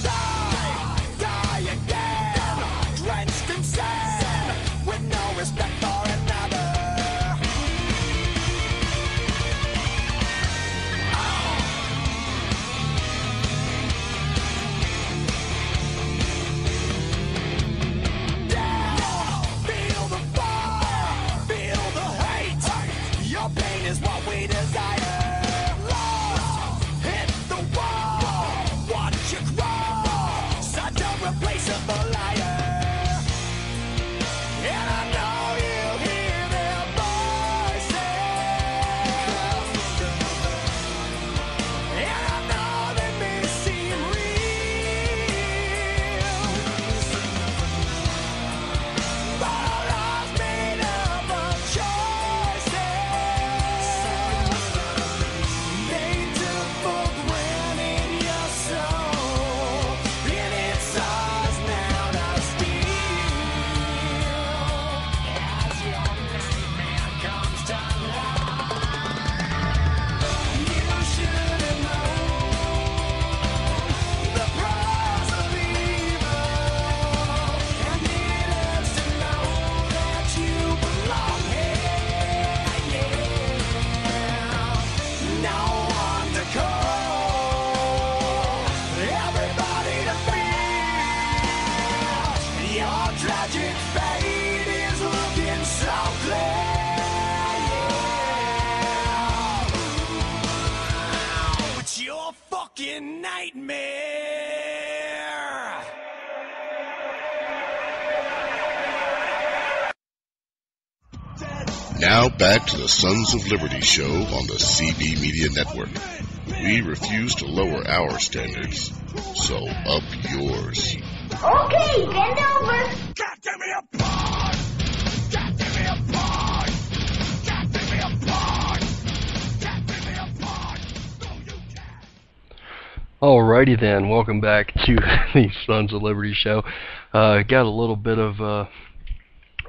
Die again, drenched in sin, with no respect for another. Feel the fire, feel the hate. Your pain is what we desire. Lost, hit the wall, watch you crawl. Such a replaceable liar. And I know you hear their voices. And I know they may seem real, but our lives made up of choices. They took for granted your soul, and it's ours now to steal. As your nightmare comes to life, you should have known the price of evil, and it hurts to know that you belong here. No one to call, everybody to feel. Your tragic fate is looking so clear. It's your fucking nightmare. Now back to the Sons of Liberty show on the CB Media Network. We refuse to lower our standards, so up yours. Okay, bend over. God damn me apart! God damn me apart! God damn me apart! God damn me apart! No, you can't! Alrighty then, welcome back to the Sons of Liberty show. Got a little bit of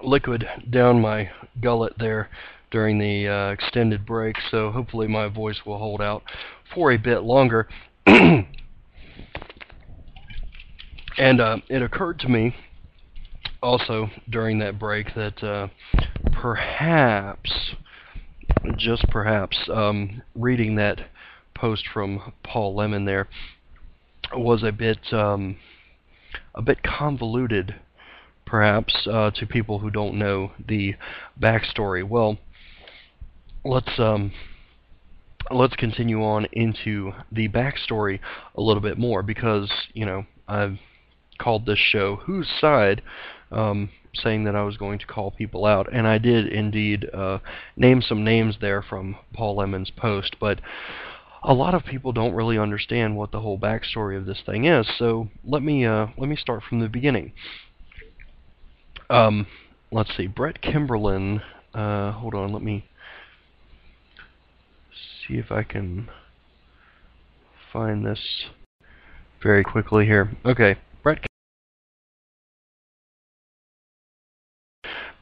liquid down my gullet there during the extended break, so hopefully my voice will hold out for a bit longer. And it occurred to me also during that break that perhaps, just perhaps, reading that post from Paul Lemon there was a bit convoluted, perhaps, to people who don't know the backstory. Well, let's continue on into the backstory a little bit more, because, you know, I've called this show Whose Side, saying that I was going to call people out, and I did indeed name some names there from Paul Lemon's post, but a lot of people don't really understand what the whole backstory of this thing is, so let me start from the beginning. Let's see, Brett Kimberlin, hold on, let me see if I can find this very quickly here. Okay, Brett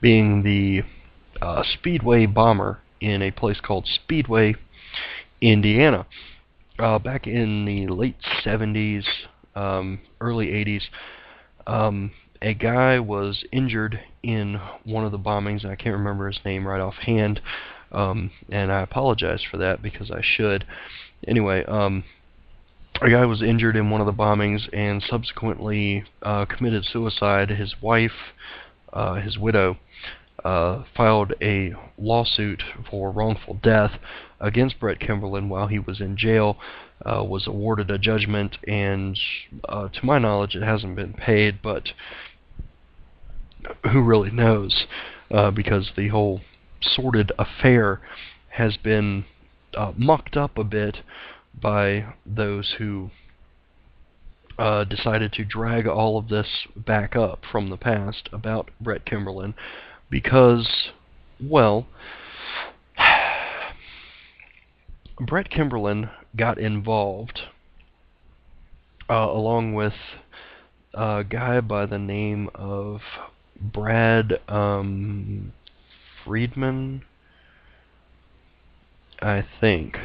being the Speedway bomber in a place called Speedway, Indiana. Back in the late 70s, early 80s, a guy was injured in one of the bombings. I can't remember his name right offhand, and I apologize for that because I should. Anyway, a guy was injured in one of the bombings and subsequently committed suicide. His wife, his widow, filed a lawsuit for wrongful death against Brett Kimberlin while he was in jail, was awarded a judgment, and to my knowledge it hasn't been paid, but who really knows, because the whole sordid affair has been mucked up a bit by those who decided to drag all of this back up from the past about Brett Kimberlin, because, well, Brett Kimberlin got involved along with a guy by the name of Brad Friedman, I think.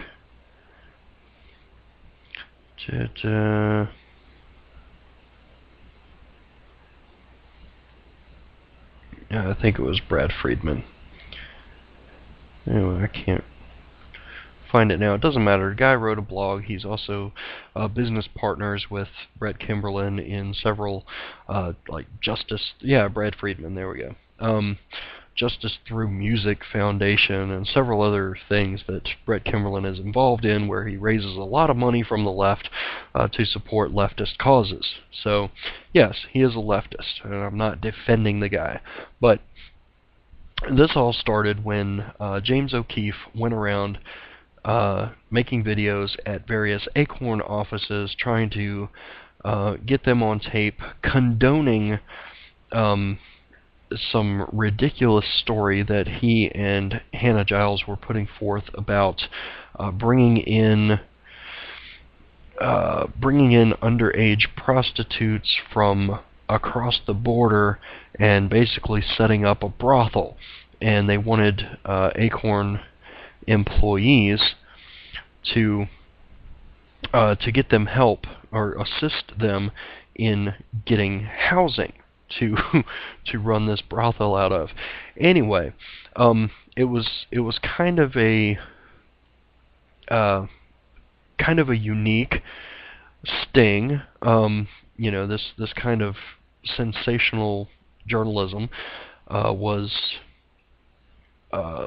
Yeah, I think it was Brad Friedman. Anyway, I can't find it now. It doesn't matter. The guy wrote a blog. He's also business partners with Brett Kimberlin in several, like Justice. Yeah, Brad Friedman. There we go. Justice Through Music Foundation and several other things that Brett Kimberlin is involved in, where he raises a lot of money from the left to support leftist causes. So, yes, he is a leftist, and I'm not defending the guy. But this all started when James O'Keefe went around making videos at various Acorn offices, trying to get them on tape, condoning some ridiculous story that he and Hannah Giles were putting forth about bringing in underage prostitutes from across the border and basically setting up a brothel. And they wanted Acorn employees to get them help or assist them in getting housing to run this brothel out of. Anyway, it was kind of a unique sting. This kind of sensational journalism was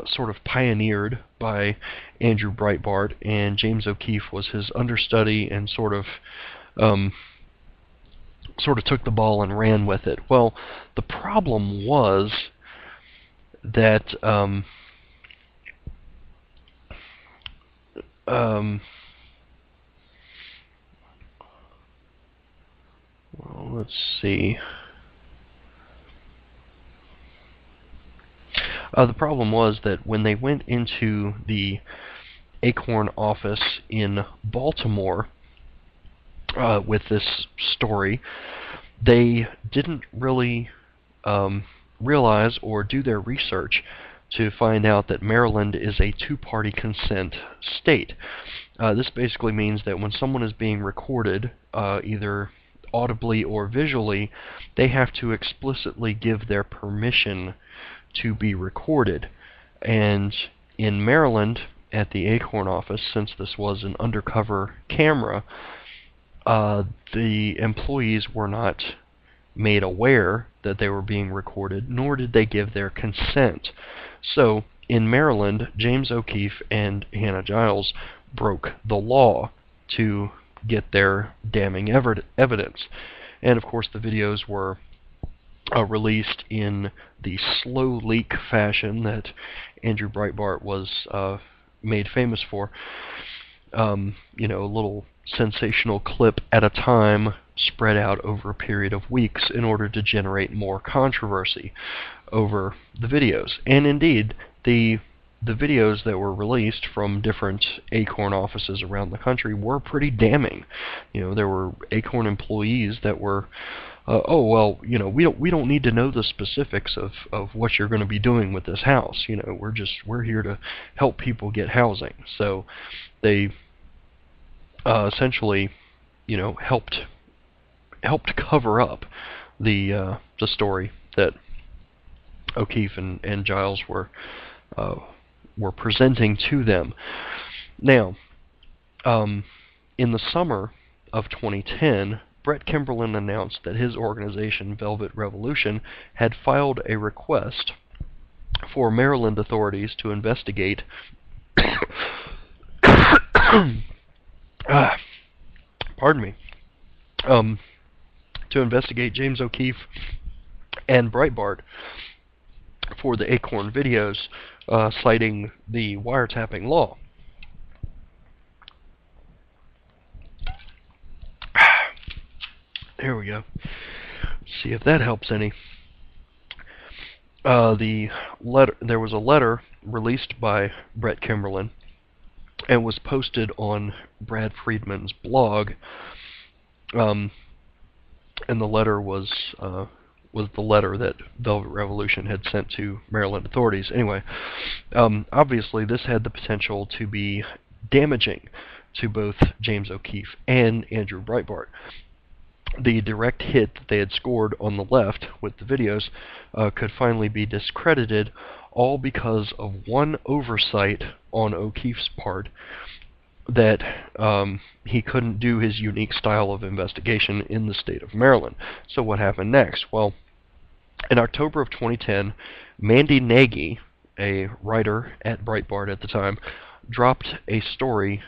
sort of pioneered by Andrew Breitbart, and James O'Keefe was his understudy and sort of took the ball and ran with it. Well, the problem was that well, let's see. The problem was that when they went into the Acorn office in Baltimore with this story, they didn't really realize or do their research to find out that Maryland is a two-party consent state. This basically means that when someone is being recorded, either audibly or visually, they have to explicitly give their permission to be recorded. And in Maryland, at the Acorn office, since this was an undercover camera, the employees were not made aware that they were being recorded, nor did they give their consent. So, in Maryland, James O'Keefe and Hannah Giles broke the law to get their damning evidence. And of course, the videos were released in the slow leak fashion that Andrew Breitbart was made famous for. A little sensational clip at a time, spread out over a period of weeks in order to generate more controversy over the videos. And indeed, the videos that were released from different Acorn offices around the country were pretty damning. There were Acorn employees that were, we don't need to know the specifics of what you're going to be doing with this house. We're here to help people get housing. So they essentially, helped cover up the story that O'Keefe and Giles were presenting to them. Now, in the summer of 2010, Brett Kimberlin announced that his organization, Velvet Revolution, had filed a request for Maryland authorities to investigate pardon me, to investigate James O'Keefe and Breitbart for the Acorn videos, citing the wiretapping law. Here we go. See if that helps any. There was a letter released by Brett Kimberlin and was posted on Brad Friedman's blog. And the letter was the letter that Velvet Revolution had sent to Maryland authorities. Anyway, obviously this had the potential to be damaging to both James O'Keefe and Andrew Breitbart. The direct hit that they had scored on the left with the videos could finally be discredited, all because of one oversight on O'Keefe's part, that he couldn't do his unique style of investigation in the state of Maryland. So what happened next? Well, in October of 2010, Mandy Nagy, a writer at Breitbart at the time, dropped a story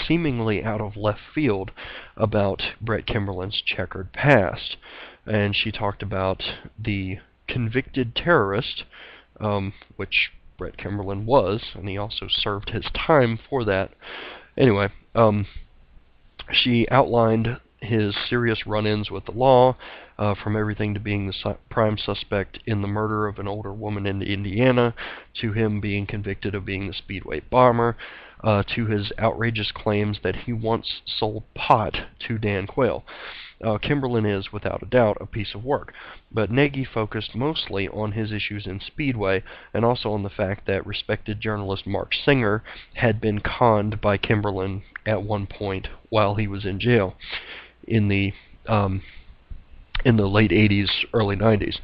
seemingly out of left field about Brett Kimberlin's checkered past. And she talked about the convicted terrorist, which Brett Kimberlin was, and he also served his time for that. Anyway, she outlined his serious run-ins with the law, from everything to being the prime suspect in the murder of an older woman in Indiana, to him being convicted of being the Speedway bomber, to his outrageous claims that he once sold pot to Dan Quayle. Kimberlin is, without a doubt, a piece of work, but Nagy focused mostly on his issues in Speedway, and also on the fact that respected journalist Mark Singer had been conned by Kimberlin at one point while he was in jail in the late 80s, early 90s.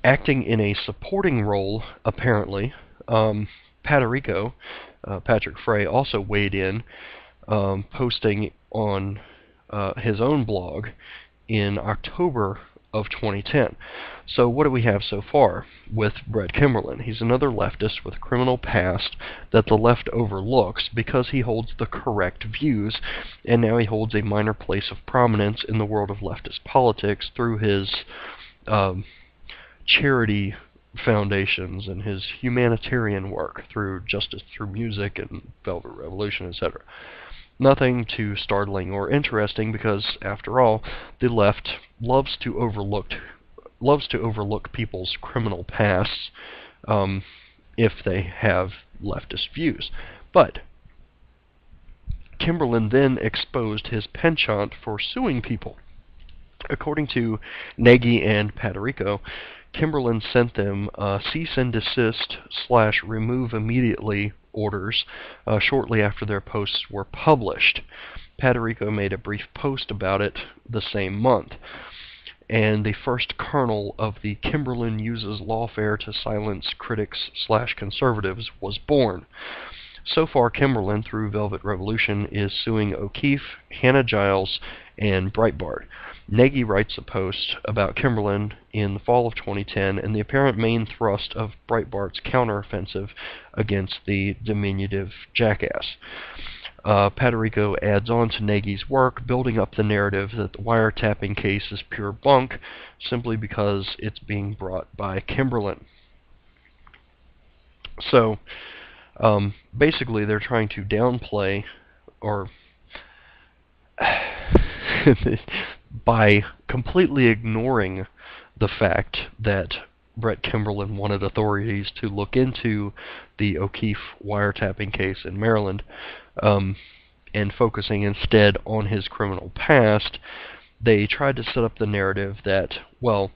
Acting in a supporting role, apparently, Patrick Frey also weighed in, posting on his own blog in October of 2010. So what do we have so far with Brett Kimberlin? He's another leftist with a criminal past that the left overlooks because he holds the correct views, and now he holds a minor place of prominence in the world of leftist politics through his charity foundations and his humanitarian work through Justice Through Music and Velvet Revolution, etc. Nothing too startling or interesting because, after all, the left loves to overlook people's criminal pasts if they have leftist views. But Kimberlin then exposed his penchant for suing people. According to Nagy and Patrico, Kimberlin sent them cease and desist / remove immediately orders shortly after their posts were published. Patrico made a brief post about it the same month, and the first kernel of the Kimberlin uses lawfare to silence critics / conservatives was born. So far, Kimberlin, through Velvet Revolution, is suing O'Keefe, Hannah Giles, and Breitbart. Nagy writes a post about Kimberlin in the fall of 2010 and the apparent main thrust of Breitbart's counteroffensive against the diminutive jackass. Patrico adds on to Nagy's work, building up the narrative that the wiretapping case is pure bunk simply because it's being brought by Kimberlin. So, basically they're trying to downplay, or by completely ignoring the fact that Brett Kimberlin wanted authorities to look into the O'Keefe wiretapping case in Maryland, and focusing instead on his criminal past, they tried to set up the narrative that, well,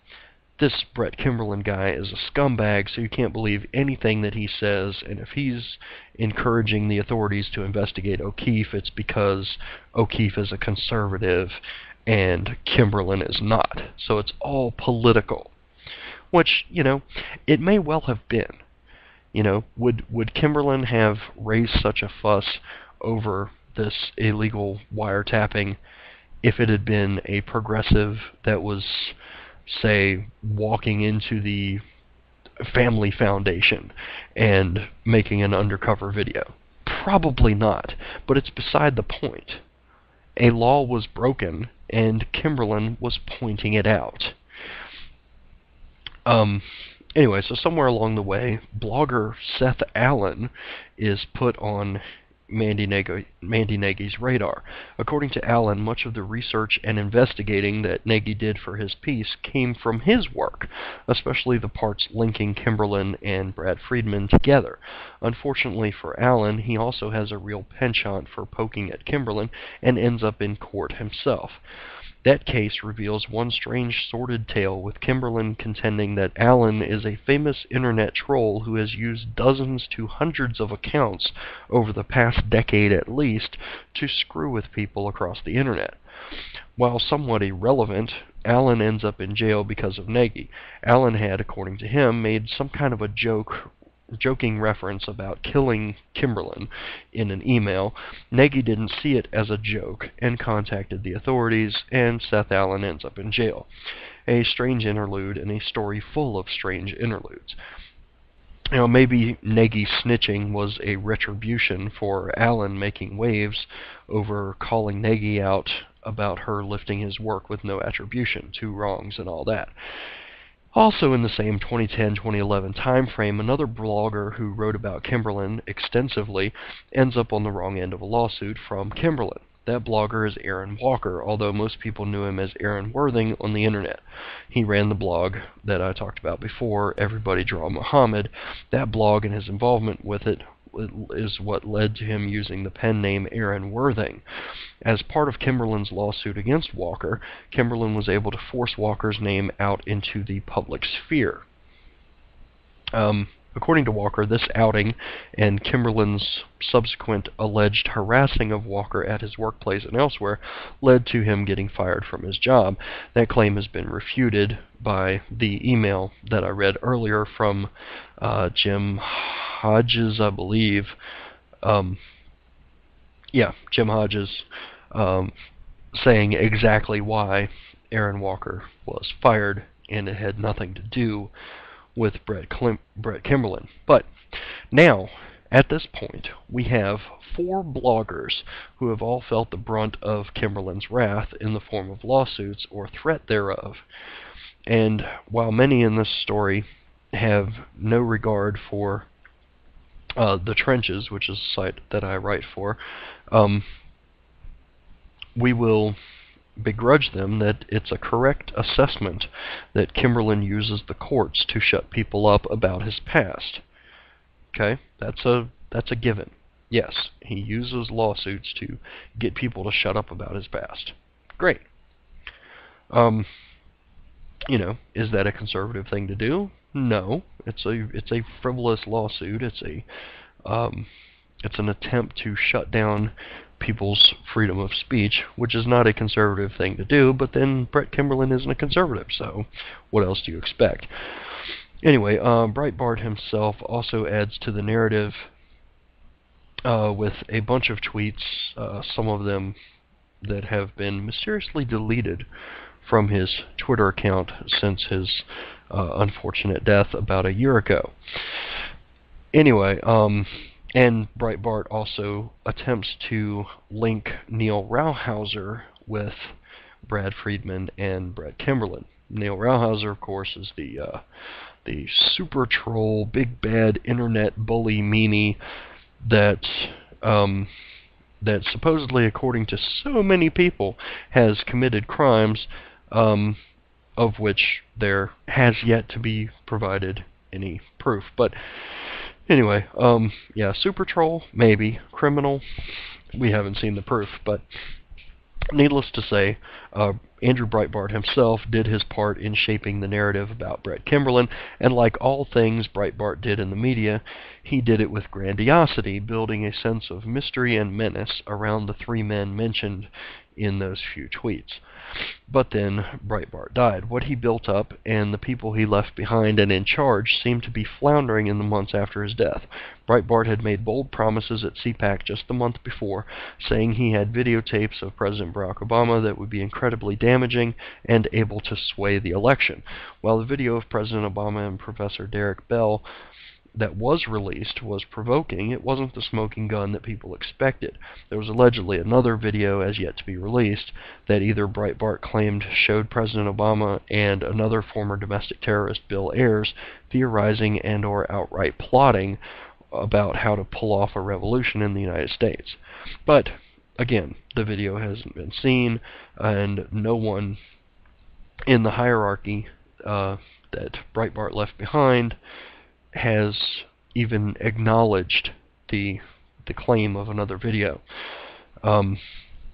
this Brett Kimberlin guy is a scumbag, so you can't believe anything that he says, and if he's encouraging the authorities to investigate O'Keefe, it's because O'Keefe is a conservative and Kimberlin is not. So it's all political. Which, it may well have been. Would Kimberlin have raised such a fuss over this illegal wiretapping if it had been a progressive that was, say, walking into the Family Foundation and making an undercover video? Probably not, but it's beside the point. A law was broken, and Kimberlin was pointing it out. Anyway, so somewhere along the way, blogger Seth Allen is put on Mandy Nagy's radar. According to Allen, much of the research and investigating that Nagy did for his piece came from his work, especially the parts linking Kimberlin and Brad Friedman together. Unfortunately for Allen, he also has a real penchant for poking at Kimberlin and ends up in court himself. That case reveals one strange sordid tale, with Kimberlin contending that Alan is a famous internet troll who has used dozens to hundreds of accounts over the past decade at least to screw with people across the internet. While somewhat irrelevant, Alan ends up in jail because of Nagy. Alan had, according to him, made some kind of a joking reference about killing Kimberlin in an email. Nagy didn't see it as a joke and contacted the authorities, and Seth Allen ends up in jail. A strange interlude and a story full of strange interludes. You know, maybe Nagy snitching was a retribution for Alan making waves over calling Nagy out about her lifting his work with no attribution, 2 wrongs and all that. Also in the same 2010-2011 time frame, another blogger who wrote about Kimberlin extensively ends up on the wrong end of a lawsuit from Kimberlin. That blogger is Aaron Walker, although most people knew him as Aaron Worthing on the internet. He ran the blog that I talked about before, Everybody Draw Muhammad. That blog and his involvement with it is what led to him using the pen name Aaron Worthing. As part of Kimberlin's lawsuit against Walker, Kimberlin was able to force Walker's name out into the public sphere. According to Walker, this outing and Kimberlin's subsequent alleged harassing of Walker at his workplace and elsewhere led to him getting fired from his job. That claim has been refuted by the email that I read earlier from Jim Hodges, I believe. Jim Hodges saying exactly why Aaron Walker was fired, and it had nothing to do with Brett Kimberlin. But now, at this point, we have 4 bloggers who have all felt the brunt of Kimberlin's wrath in the form of lawsuits or threat thereof. And while many in this story have no regard for The Trenches, which is a site that I write for, we will begrudge them that it's a correct assessment that Kimberlin uses the courts to shut people up about his past. Okay? That's a given. Yes, he uses lawsuits to get people to shut up about his past. Great. Is that a conservative thing to do? No. It's a frivolous lawsuit. It's an attempt to shut down people's freedom of speech, which is not a conservative thing to do, but then Brett Kimberlin isn't a conservative, so what else do you expect? Anyway, Breitbart himself also adds to the narrative with a bunch of tweets, some of them that have been mysteriously deleted from his Twitter account since his unfortunate death about a year ago. Anyway, and Breitbart also attempts to link Neil Rauhauser with Brad Friedman and Brett Kimberlin. Neil Rauhauser, of course, is the super troll, big bad internet bully meanie that supposedly, according to so many people, has committed crimes of which there has yet to be provided any proof. But anyway, super troll, maybe. Criminal, we haven't seen the proof. But needless to say, Andrew Breitbart himself did his part in shaping the narrative about Brett Kimberlin, and like all things Breitbart did in the media, he did it with grandiosity, building a sense of mystery and menace around the 3 men mentioned in those few tweets. But then Breitbart died. What he built up and the people he left behind and in charge seemed to be floundering in the months after his death. Breitbart had made bold promises at CPAC just the month before, saying he had videotapes of President Barack Obama that would be incredibly damaging and able to sway the election. While the video of President Obama and Professor Derek Bell that was released was provoking, it wasn't the smoking gun that people expected. There was allegedly another video as yet to be released that either Breitbart claimed showed President Obama and another former domestic terrorist, Bill Ayers, theorizing and or outright plotting about how to pull off a revolution in the United States. But again, the video hasn't been seen, and no one in the hierarchy that Breitbart left behind has even acknowledged the claim of another video.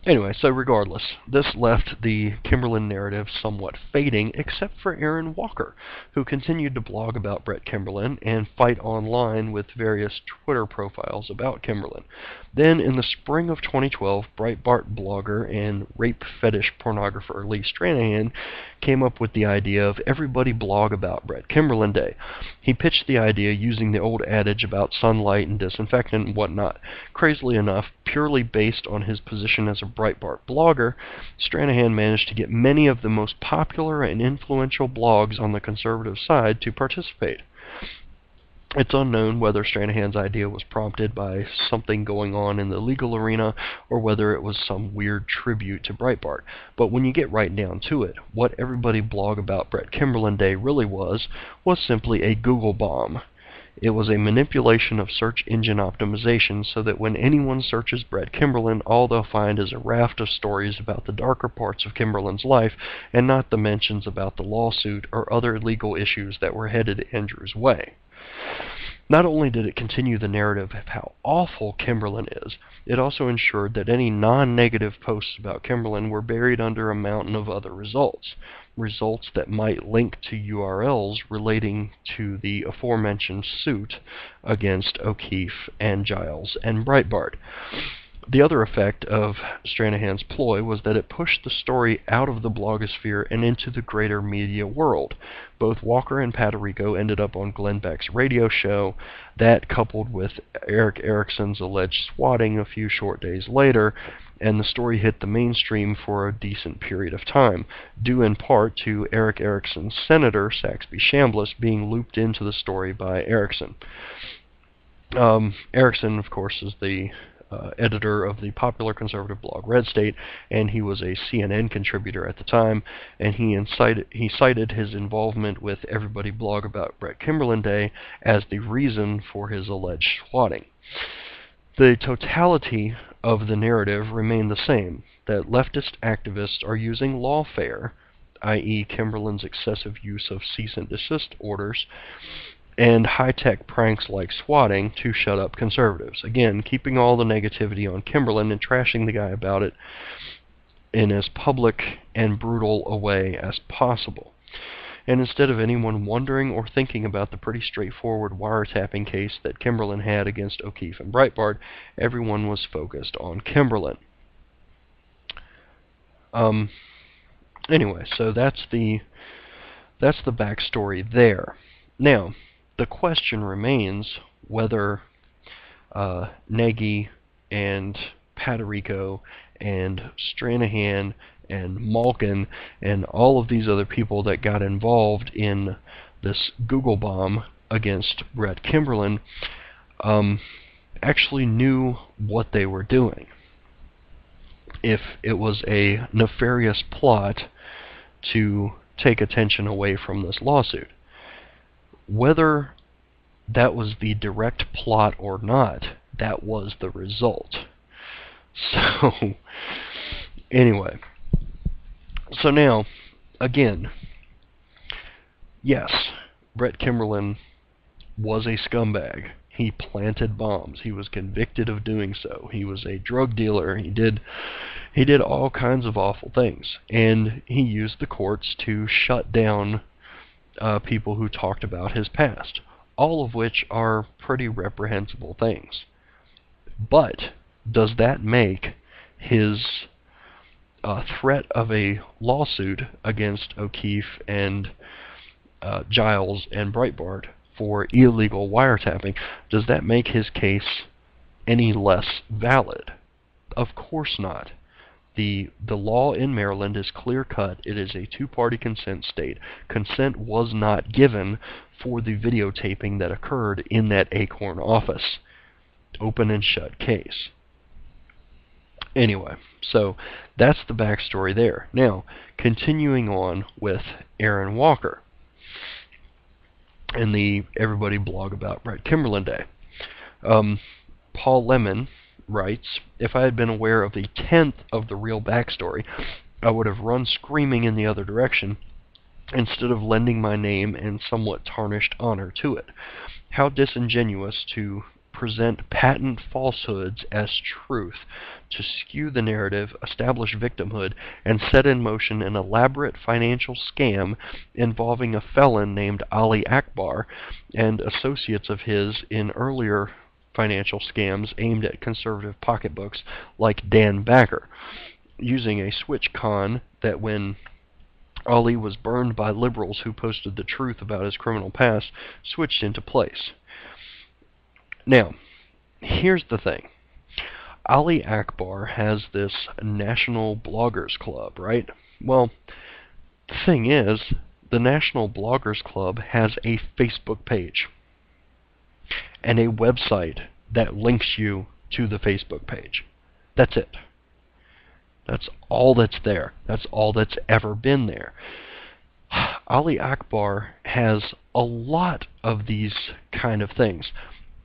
Anyway, so regardless, this left the Kimberlin narrative somewhat fading, except for Aaron Walker, who continued to blog about Brett Kimberlin and fight online with various Twitter profiles about Kimberlin. Then, in the spring of 2012, Breitbart blogger and rape fetish pornographer Lee Stranahan came up with the idea of everybody blog about Brett Kimberlin Day. He pitched the idea using the old adage about sunlight and disinfectant and whatnot. Crazily enough, purely based on his position as a Breitbart blogger, Stranahan managed to get many of the most popular and influential blogs on the conservative side to participate. It's unknown whether Stranahan's idea was prompted by something going on in the legal arena or whether it was some weird tribute to Breitbart. But when you get right down to it, what everybody blog about Brett Kimberlin Day really was simply a Google bomb. It was a manipulation of search engine optimization so that when anyone searches Brett Kimberlin, all they'll find is a raft of stories about the darker parts of Kimberlin's life and not the mentions about the lawsuit or other legal issues that were headed Andrew's way. Not only did it continue the narrative of how awful Kimberlin is, it also ensured that any non-negative posts about Kimberlin were buried under a mountain of other results that might link to URLs relating to the aforementioned suit against O'Keefe and Giles and Breitbart. The other effect of Stranahan's ploy was that it pushed the story out of the blogosphere and into the greater media world. Both Walker and Paterico ended up on Glenn Beck's radio show. That, coupled with Eric Erickson's alleged swatting a few short days later, and the story hit the mainstream for a decent period of time, due in part to Eric Erickson's senator, Saxby Chambliss, being looped into the story by Erickson. Erickson, of course, is the editor of the popular conservative blog Red State, and he was a CNN contributor at the time, and he cited his involvement with Everybody Blog about Brett Kimberlin Day as the reason for his alleged swatting. The totality of the narrative remained the same, that leftist activists are using lawfare, i.e. Kimberlin's excessive use of cease and desist orders, and high-tech pranks like swatting to shut up conservatives. Again, keeping all the negativity on Kimberlin and trashing the guy about it in as public and brutal a way as possible. And instead of anyone wondering or thinking about the pretty straightforward wiretapping case that Kimberlin had against O'Keefe and Breitbart, everyone was focused on Kimberlin. Anyway, so that's the backstory there. Now, the question remains whether Nagy and Paterico and Stranahan and Malkin and all of these other people that got involved in this Google bomb against Brett Kimberlin actually knew what they were doing. If it was a nefarious plot to take attention away from this lawsuit. Whether that was the direct plot or not, that was the result. So, anyway. So now, again, yes, Brett Kimberlin was a scumbag. He planted bombs. He was convicted of doing so. He was a drug dealer. He did all kinds of awful things. And he used the courts to shut down people who talked about his past, all of which are pretty reprehensible things. But does that make his threat of a lawsuit against O'Keefe and Giles and Breitbart for illegal wiretapping, does that make his case any less valid? Of course not. The law in Maryland is clear-cut. It is a two-party consent state. Consent was not given for the videotaping that occurred in that Acorn office. Open and shut case. Anyway, so that's the backstory there. Now, continuing on with Aaron Walker and the Everybody blog about Brett Kimberlin Day. Paul Lemon writes, if I had been aware of the 10th of the real backstory, I would have run screaming in the other direction instead of lending my name and somewhat tarnished honor to it. How disingenuous to present patent falsehoods as truth, to skew the narrative, establish victimhood, and set in motion an elaborate financial scam involving a felon named Ali Akbar and associates of his in earlier financial scams aimed at conservative pocketbooks like Dan Backer, using a switch con that when Ali was burned by liberals who posted the truth about his criminal past switched into place. Now, here's the thing. Ali Akbar has this National Bloggers Club, right? Well, the thing is, the National Bloggers Club has a Facebook page and a website that links you to the Facebook page. That's it. That's all that's there. That's all that's ever been there. Ali Akbar has a lot of these kind of things.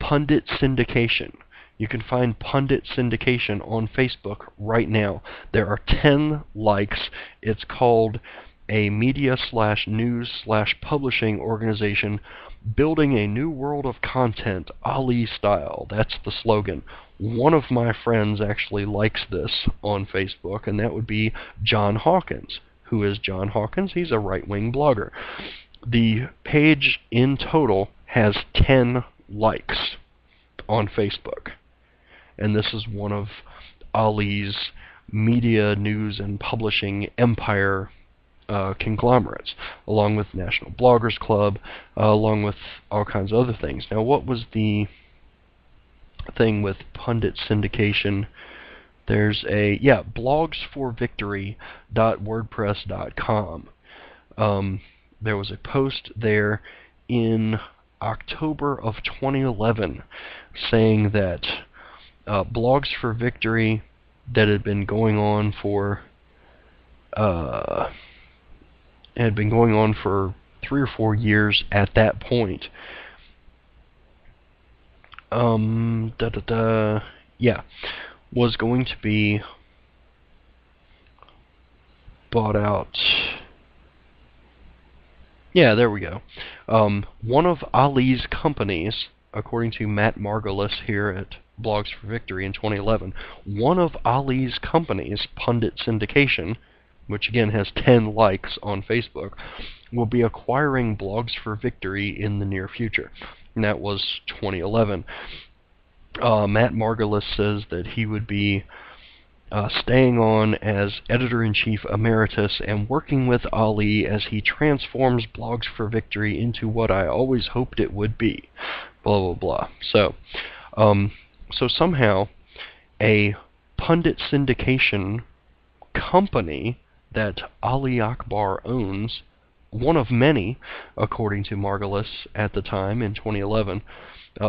Pundit syndication. You can find pundit syndication on Facebook right now. There are 10 likes. It's called a media/news/publishing organization building a new world of content, Ali style. That's the slogan. One of my friends actually likes this on Facebook, and that would be John Hawkins. Who is John Hawkins? He's a right-wing blogger. The page in total has 10 likes on Facebook. And this is one of Ali's media, news, and publishing empire conglomerates, along with National Bloggers Club, along with all kinds of other things. Now, what was the thing with pundit syndication? There's a, blogsforvictory.wordpress.com. There was a post there in October of 2011 saying that Blogs for Victory that had been going on for 3 or 4 years at that point. Was going to be bought out. Yeah, there we go. One of Ali's companies, according to Matt Margolis here at Blogs for Victory in 2011, one of Ali's companies, Pundit Syndication, which again has 10 likes on Facebook, will be acquiring Blogs for Victory in the near future. And that was 2011. Matt Margolis says that he would be staying on as Editor-in-Chief Emeritus and working with Ali as he transforms Blogs for Victory into what I always hoped it would be. Blah, blah, blah. So somehow a pundit syndication company that Ali Akbar owns, one of many, according to Margolis at the time in 2011,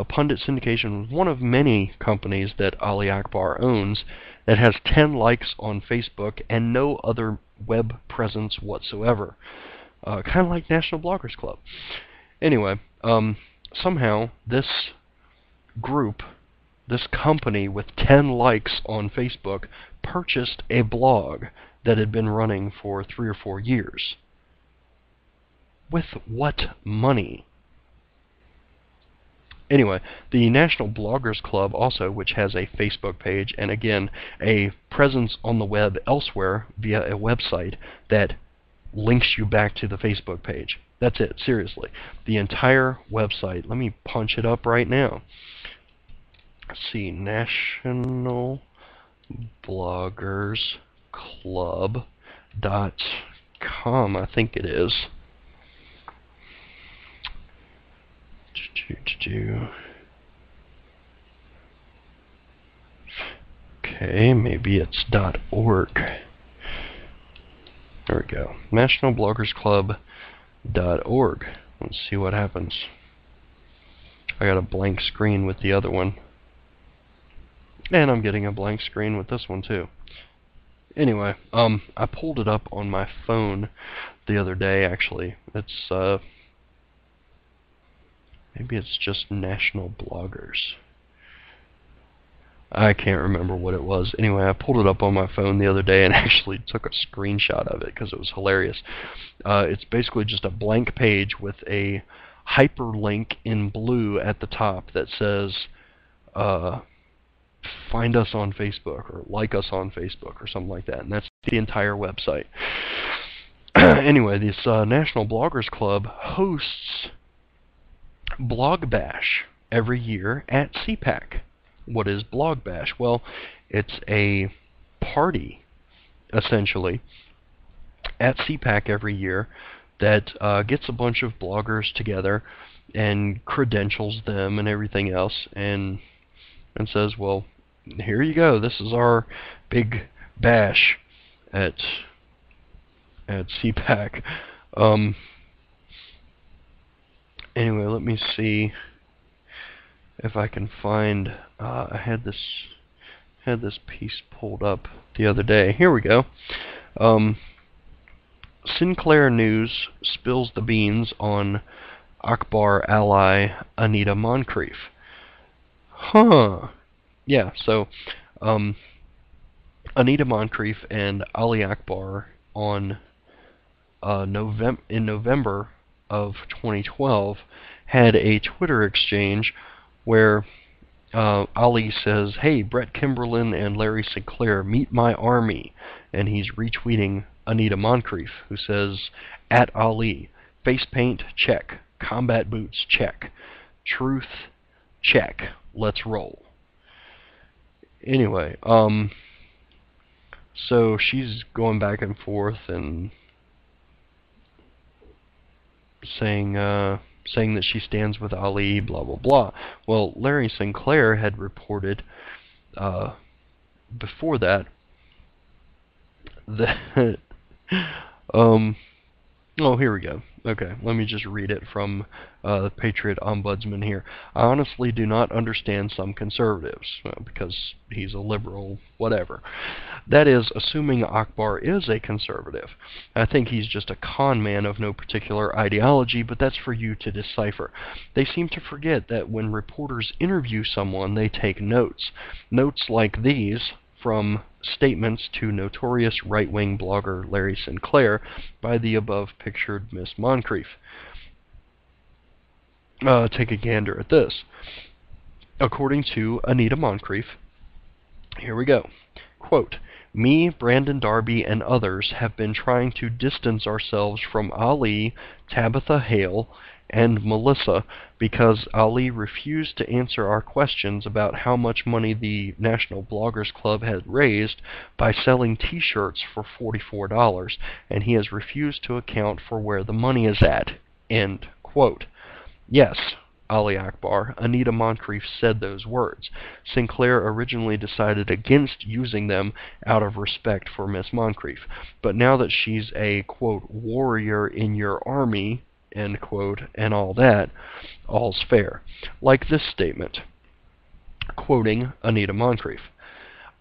Pundit Syndication was one of many companies that Ali Akbar owns that has 10 likes on Facebook and no other web presence whatsoever. Kind of like National Bloggers Club. Anyway, somehow this group, this company with 10 likes on Facebook, purchased a blog that had been running for 3 or 4 years. With what money? Anyway, the National Bloggers Club also, which has a Facebook page and again a presence on the web elsewhere via a website that links you back to the Facebook page. That's it, seriously. The entire website. Let me punch it up right now. Let's see, National Bloggers Club.com, I think it is. Okay, maybe it's .org. There we go. NationalBloggersClub.org. Let's see what happens. I got a blank screen with the other one. And I'm getting a blank screen with this one too. Anyway, I pulled it up on my phone the other day, actually. It's, maybe it's just National Bloggers. I can't remember what it was. Anyway, I pulled it up on my phone the other day and actually took a screenshot of it because it was hilarious. It's basically just a blank page with a hyperlink in blue at the top that says find us on Facebook or like us on Facebook or something like that. And that's the entire website. Anyway, this National Bloggers Club hosts Blog Bash every year at CPAC. What is Blog Bash? Well, it's a party, essentially, at CPAC every year that gets a bunch of bloggers together and credentials them and everything else, and says, well, here you go. This is our big bash at CPAC. Anyway, let me see if I can find. I had this piece pulled up the other day. Here we go. Sinclair News spills the beans on Akbar ally Anita Moncrief. Huh. Yeah, so Anita Moncrief and Ali Akbar in November of 2012 had a Twitter exchange where Ali says, "Hey, Brett Kimberlin and Larry Sinclair, meet my army," and he's retweeting Anita Moncrief, who says, "At Ali, face paint, check. Combat boots, check. Truth, check. Let's roll." Anyway, so she's going back and forth and saying that she stands with Ali, blah blah blah. Well, Larry Sinclair had reported before that oh, here we go. Okay, let me just read it from the Patriot Ombudsman here. "I honestly do not understand some conservatives," because he's a liberal, whatever. "That is, assuming Akbar is a conservative. I think he's just a con man of no particular ideology, but that's for you to decipher. They seem to forget that when reporters interview someone, they take notes. Notes like these from statements to notorious right-wing blogger Larry Sinclair by the above-pictured Miss Moncrief. Take a gander at this. According to Anita Moncrief, here we go. Quote, "Me, Brandon Darby, and others have been trying to distance ourselves from Ali, Tabitha Hale, and Melissa because Ali refused to answer our questions about how much money the National Bloggers Club had raised by selling t-shirts for $44, and he has refused to account for where the money is at." End quote. Yes, Ali Akbar, Anita Moncrief said those words. Sinclair originally decided against using them out of respect for Miss Moncrief, but now that she's a, quote, warrior in your army, end quote, and all that, all's fair. Like this statement, quoting Anita Moncrief,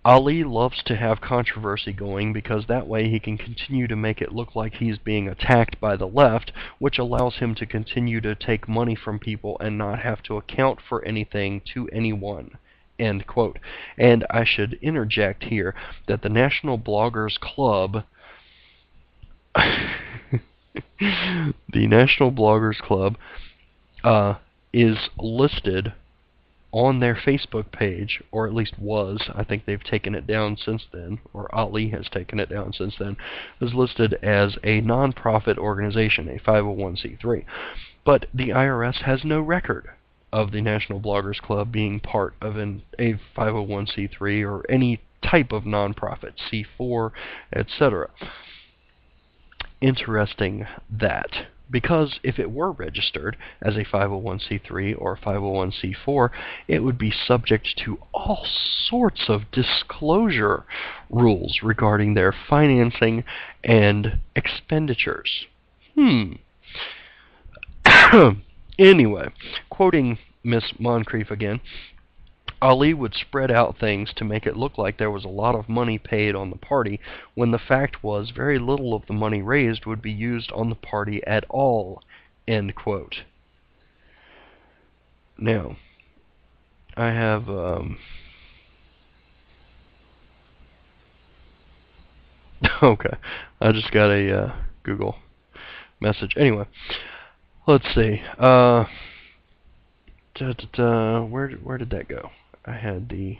"Ali loves to have controversy going because that way he can continue to make it look like he's being attacked by the left, which allows him to continue to take money from people and not have to account for anything to anyone." End quote. And I should interject here that the National Bloggers Club the National Bloggers Club is listed on their Facebook page, or at least was. I think they've taken it down since then, or Ali has taken it down since then, is listed as a non-profit organization, a 501c3. But the IRS has no record of the National Bloggers Club being part of a 501c3 or any type of non-profit, C4, etc. Interesting that, because if it were registered as a 501c3 or 501c4, it would be subject to all sorts of disclosure rules regarding their financing and expenditures. Anyway, quoting Miss Moncrief again, Ali would spread out things to make it look like there was a lot of money paid on the party, when the fact was very little of the money raised would be used on the party at all. End quote. Now, I have okay, I just got a Google message. Anyway, let's see. Where did that go? I had the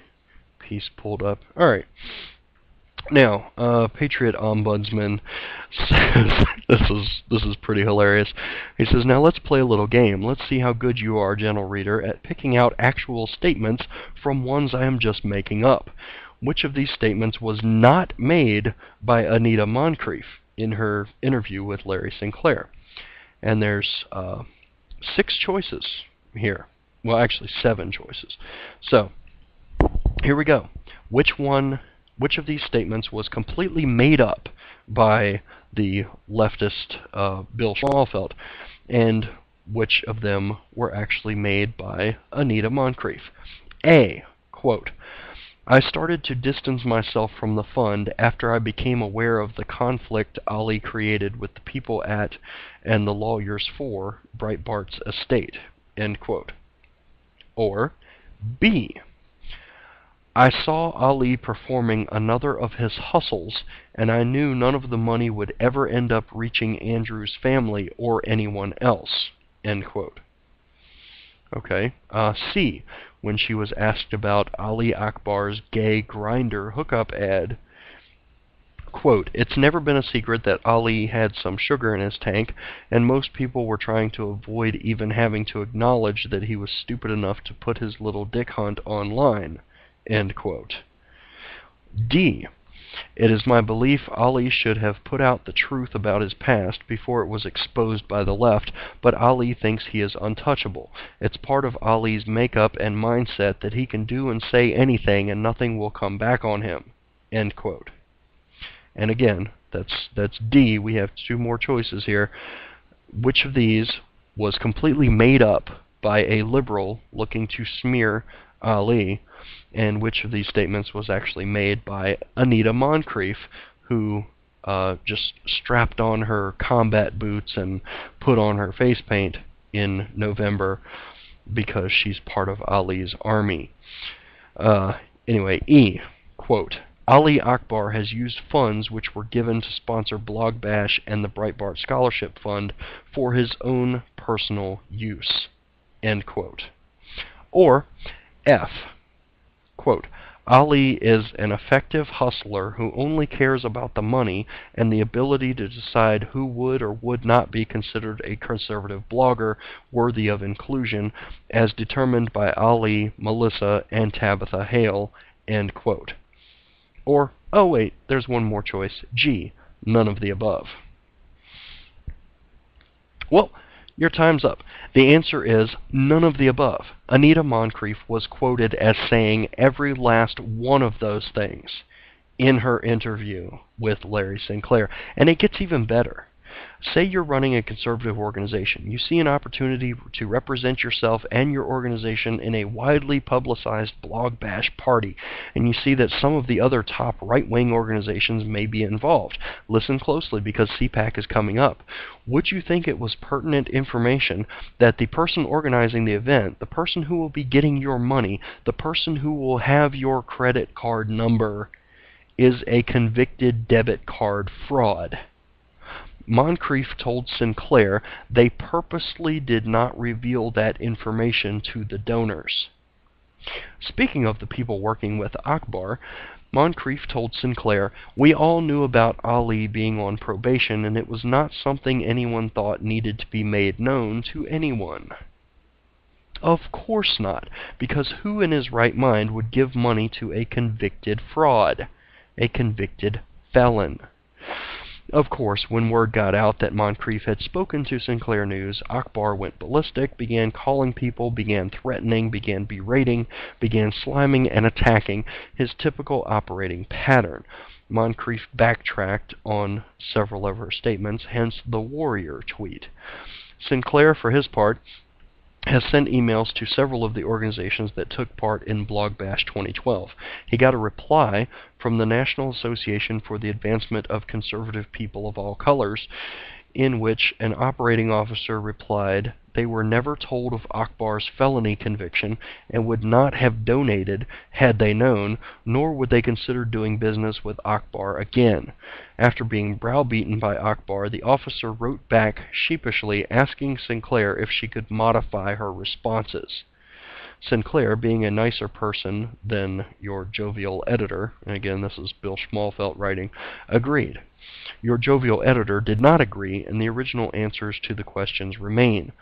piece pulled up. All right. Now, Patriot Ombudsman says, this is pretty hilarious. He says, now let's play a little game. Let's see how good you are, gentle reader, at picking out actual statements from ones I am just making up. Which of these statements was not made by Anita Moncrief in her interview with Larry Sinclair? And there's 6 choices here. Well, actually 7 choices. So, here we go. Which of these statements was completely made up by the leftist Bill Schmalfeld, and which of them were actually made by Anita Moncrief? A, quote, I started to distance myself from the fund after I became aware of the conflict Ali created with the people at and the lawyers for Breitbart's estate, end quote. Or B, I saw Ali performing another of his hustles, and I knew none of the money would ever end up reaching Andrew's family or anyone else, end quote. Okay. C, when she was asked about Ali Akbar's gay grinder hookup ad, quote, it's never been a secret that Ali had some sugar in his tank, and most people were trying to avoid even having to acknowledge that he was stupid enough to put his little dick hunt online, end quote. D, it is my belief Ali should have put out the truth about his past before it was exposed by the left, but Ali thinks he is untouchable. It's part of Ali's makeup and mindset that he can do and say anything and nothing will come back on him, end quote. And again, that's D. We have 2 more choices here. Which of these was completely made up by a liberal looking to smear Ali, and which of these statements was actually made by Anita Moncrief, who just strapped on her combat boots and put on her face paint in November because she's part of Ali's army. Anyway, E, quote, Ali Akbar has used funds which were given to sponsor Blog Bash and the Breitbart Scholarship Fund for his own personal use, end quote. Or F, quote, Ali is an effective hustler who only cares about the money and the ability to decide who would or would not be considered a conservative blogger worthy of inclusion as determined by Ali, Melissa, and Tabitha Hale, end quote. Or, oh wait, there's one more choice. G, none of the above. Well, your time's up. The answer is none of the above. Anita Moncrief was quoted as saying every last one of those things in her interview with Larry Sinclair. And it gets even better. Say you're running a conservative organization. You see an opportunity to represent yourself and your organization in a widely publicized blog bash party, and you see that some of the other top right-wing organizations may be involved. Listen closely because CPAC is coming up. Would you think it was pertinent information that the person organizing the event, the person who will be getting your money, the person who will have your credit card number, is a convicted debit card fraud? Moncrief told Sinclair they purposely did not reveal that information to the donors. Speaking of the people working with Akbar, Moncrief told Sinclair, we all knew about Ali being on probation and it was not something anyone thought needed to be made known to anyone. Of course not, because who in his right mind would give money to a convicted fraud, a convicted felon? Of course, when word got out that Moncrief had spoken to Sinclair News, Akbar went ballistic, began calling people, began threatening, began berating, began sliming and attacking, his typical operating pattern. Moncrief backtracked on several of her statements, hence the Warrior tweet. Sinclair, for his part, has sent emails to several of the organizations that took part in Blog Bash 2012. He got a reply from the National Association for the Advancement of Conservative People of All Colors, in which an operating officer replied they were never told of Akbar's felony conviction and would not have donated had they known, nor would they consider doing business with Akbar again. After being browbeaten by Akbar, the officer wrote back sheepishly asking Sinclair if she could modify her responses. Sinclair, being a nicer person than your jovial editor, and again this is Bill Schmalfelt writing, agreed. Your jovial editor did not agree, and the original answers to the questions remain.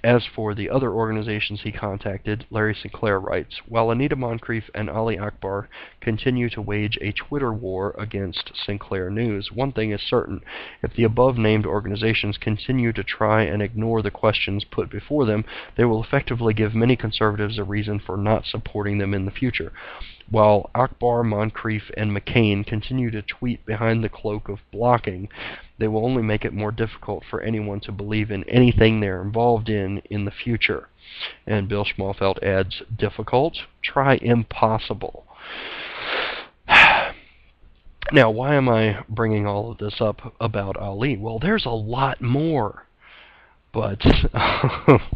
As for the other organizations he contacted, Larry Sinclair writes, while Anita Moncrief and Ali Akbar continue to wage a Twitter war against Sinclair News, one thing is certain. If the above-named organizations continue to try and ignore the questions put before them, they will effectively give many conservatives a reason for not supporting them in the future. While Akbar, Moncrief, and McCain continue to tweet behind the cloak of blocking, they will only make it more difficult for anyone to believe in anything they're involved in the future. And Bill Schmalfelt adds, difficult? Try impossible. Now, why am I bringing all of this up about Ali? Well, there's a lot more. But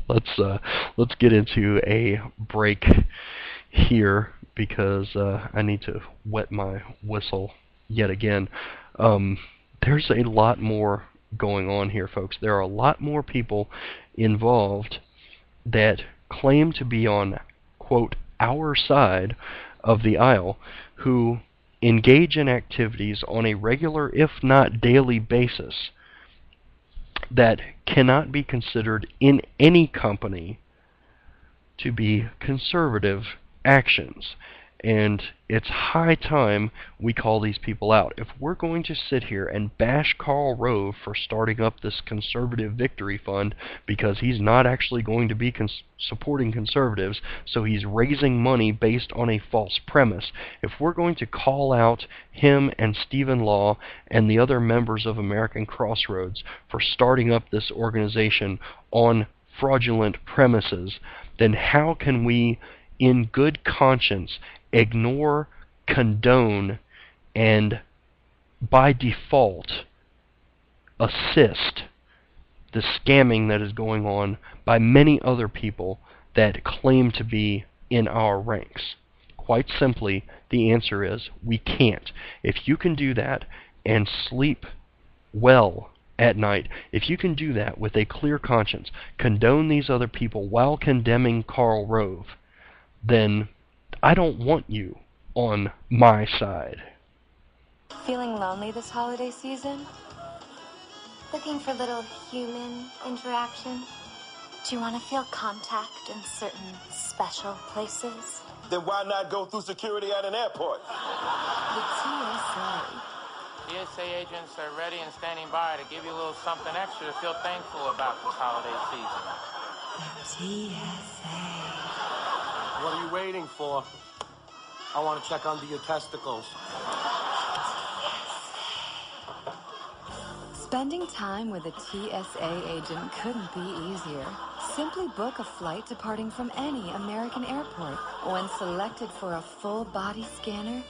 let's get into a break here, because I need to wet my whistle yet again. There's a lot more going on here, folks. There are a lot more people involved that claim to be on, quote, our side of the aisle, who engage in activities on a regular, if not daily basis, that cannot be considered in any company to be conservative actions. And it's high time we call these people out. If we're going to sit here and bash Karl Rove for starting up this conservative victory fund because he's not actually going to be supporting conservatives, so he's raising money based on a false premise, if we're going to call out him and Stephen Law and the other members of American Crossroads for starting up this organization on fraudulent premises, then how can we, in good conscience, ignore, condone, and by default assist the scamming that is going on by many other people that claim to be in our ranks? Quite simply, the answer is we can't. If you can do that and sleep well at night, if you can do that with a clear conscience, condone these other people while condemning Karl Rove, then I don't want you on my side. Feeling lonely this holiday season? Looking for little human interaction? Do you want to feel contact in certain special places? Then why not go through security at an airport? The TSA. TSA agents are ready and standing by to give you a little something extra to feel thankful about this holiday season. The TSA. What are you waiting for? I want to check under your testicles. Spending time with a TSA agent couldn't be easier. Simply book a flight departing from any American airport. When selected for a full body scanner,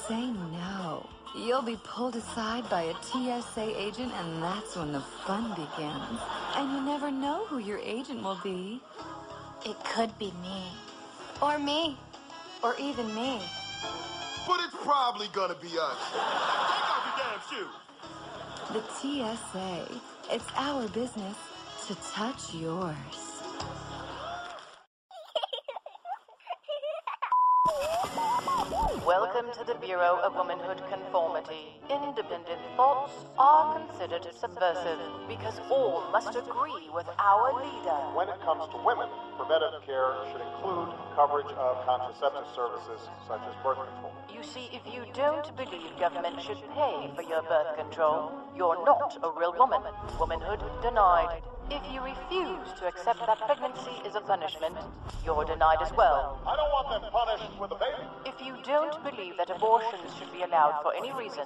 say no. You'll be pulled aside by a TSA agent, and that's when the fun begins. And you never know who your agent will be. It could be me. Or me. Or even me. But it's probably gonna be us. Take off your damn shoes. The TSA. It's our business to touch yours. Welcome to the Bureau of Womanhood Conformity. Independent thoughts are considered subversive because all must agree with our leader. When it comes to women, preventative care should include coverage of contraceptive services such as birth control. You see, if you don't believe government should pay for your birth control, you're not a real woman. Womanhood denied. If you refuse to accept that pregnancy is a punishment, you're denied as well. I don't want them punished with a baby. If you don't believe that abortions should be allowed for any reason,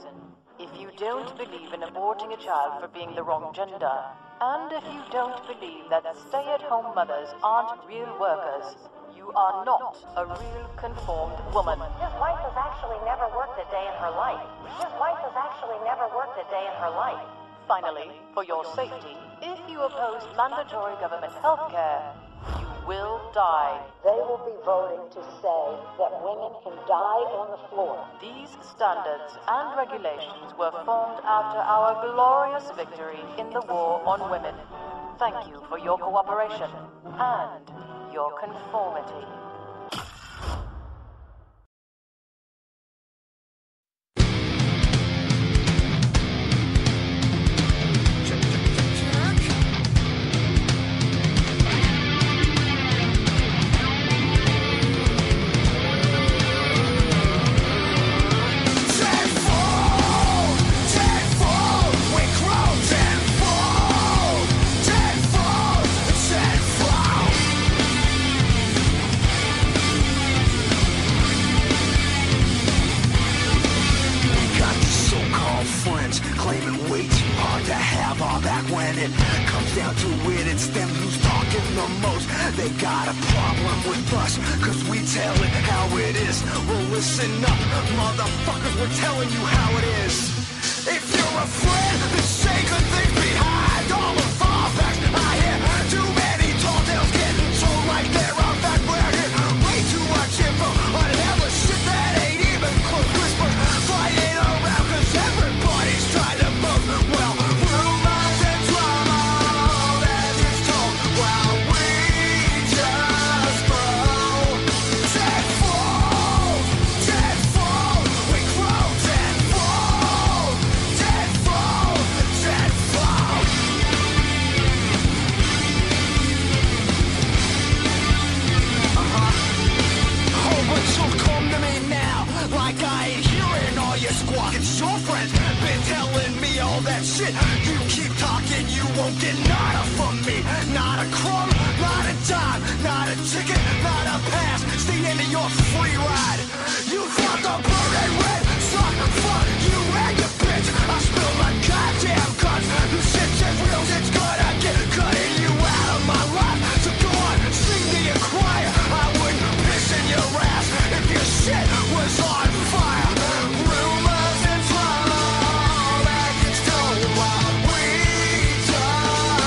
if you don't believe in aborting a child for being the wrong gender, and if you don't believe that stay-at-home mothers aren't real workers, you are not a real conformed woman. His wife has actually never worked a day in her life. His wife has actually never worked a day in her life. Finally, for your safety, if you oppose mandatory government health care, you will die. They will be voting to say that women can die on the floor. These standards and regulations were formed after our glorious victory in the war on women. Thank you for your cooperation. And your conformity. Claiming way too hard to have our back when it comes down to it, it's them who's talking the most. They got a problem with us, cause we tell it how it is. Well, listen up, motherfuckers, we're telling you how it is. If you're a friend, then say good things behind all of our backs. I hear too many tall tales getting told like they're our back. We're here way too much info on hella shit that ain't even close whispers flying around, cause everybody's trying to move. Well, rumors and drama, all as it's told, while we just grow. Tenfold, tenfold, we grow tenfold, tenfold, tenfold. Oh, but you'll come to me now, like I ain't hearing all your squawk. It's your friends been telling me all that shit. You keep talking, you won't get nada from me. Not a crumb, not a dime, not a ticket, not a pass. Stay into your free ride. You thought the bird and red suck, fuck you and your bitch. I spill my goddamn guts. This shit's as real as it's gonna get. Cutting you out of my life. So go on, sing to your choir. I wouldn't piss in your ass if your shit was on fire. Rumors and drama, all that gets told while we just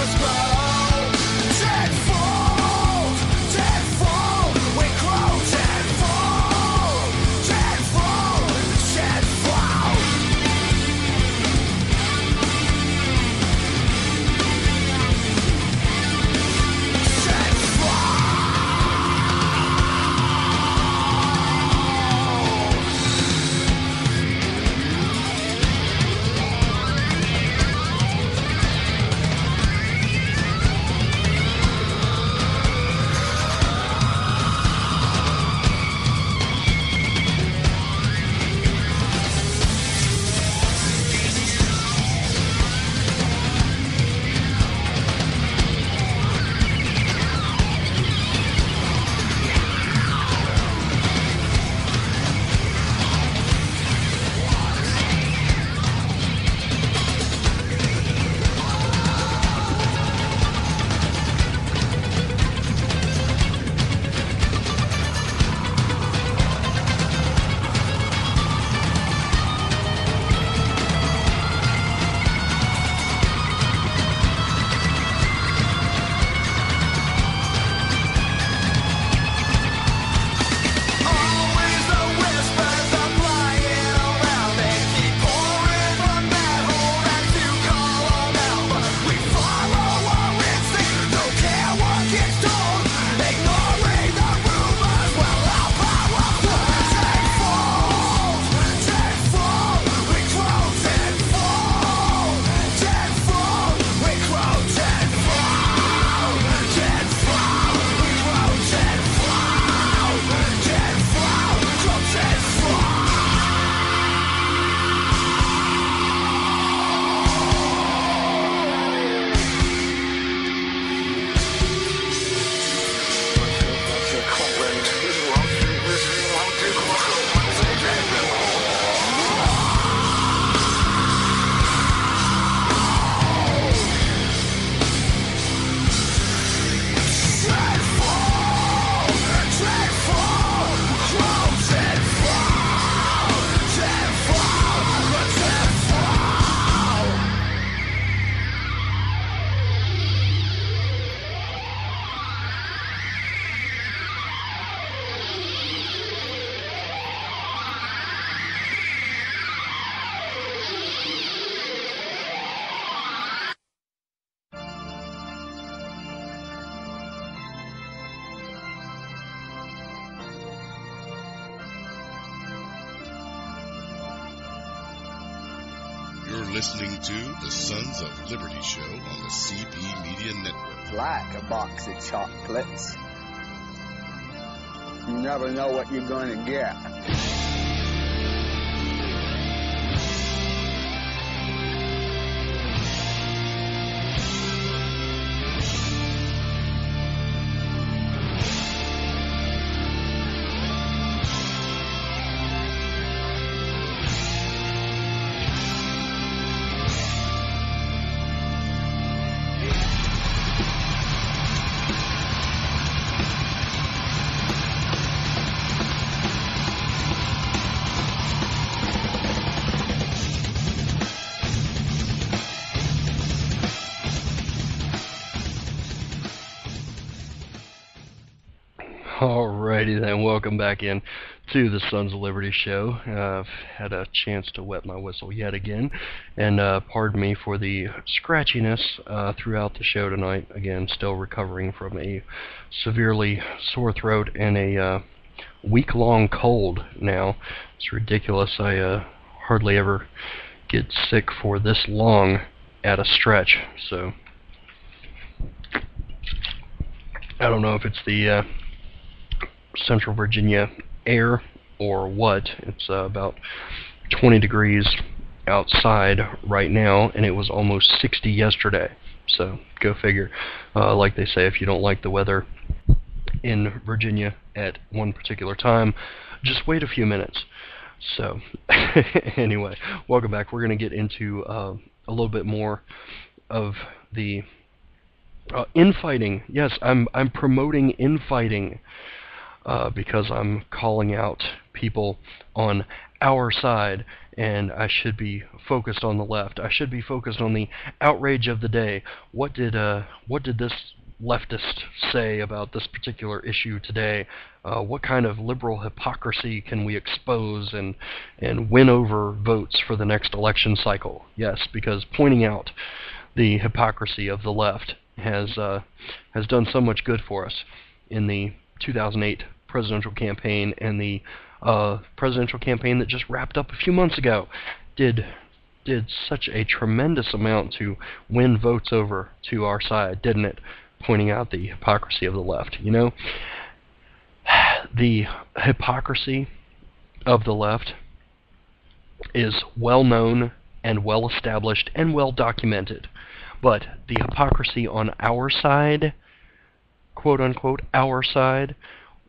listening to the Sons of Liberty show on the CB Media Network. Like a box of chocolates. You never know what you're going to get. Alrighty then, welcome back in to the Sons of Liberty show. I've had a chance to wet my whistle yet again, and pardon me for the scratchiness throughout the show tonight. Again, still recovering from a severely sore throat and a week-long cold now. It's ridiculous. I hardly ever get sick for this long at a stretch, so I don't know if it's the Central Virginia air or what. It's about 20 degrees outside right now, and it was almost 60 yesterday, so go figure. Like they say, if you don't like the weather in Virginia at one particular time, just wait a few minutes. So anyway, welcome back. We're going to get into a little bit more of the infighting. Yes, I'm promoting infighting. Because I'm calling out people on our side, and I should be focused on the left. I should be focused on the outrage of the day. What did this leftist say about this particular issue today? What kind of liberal hypocrisy can we expose and win over votes for the next election cycle? Yes, because pointing out the hypocrisy of the left has done so much good for us in the 2008 presidential campaign, and the presidential campaign that just wrapped up a few months ago did such a tremendous amount to win votes over to our side, didn't it? Pointing out the hypocrisy of the left. You know, the hypocrisy of the left is well known and well established and well documented, but the hypocrisy on our side, quote unquote, our side,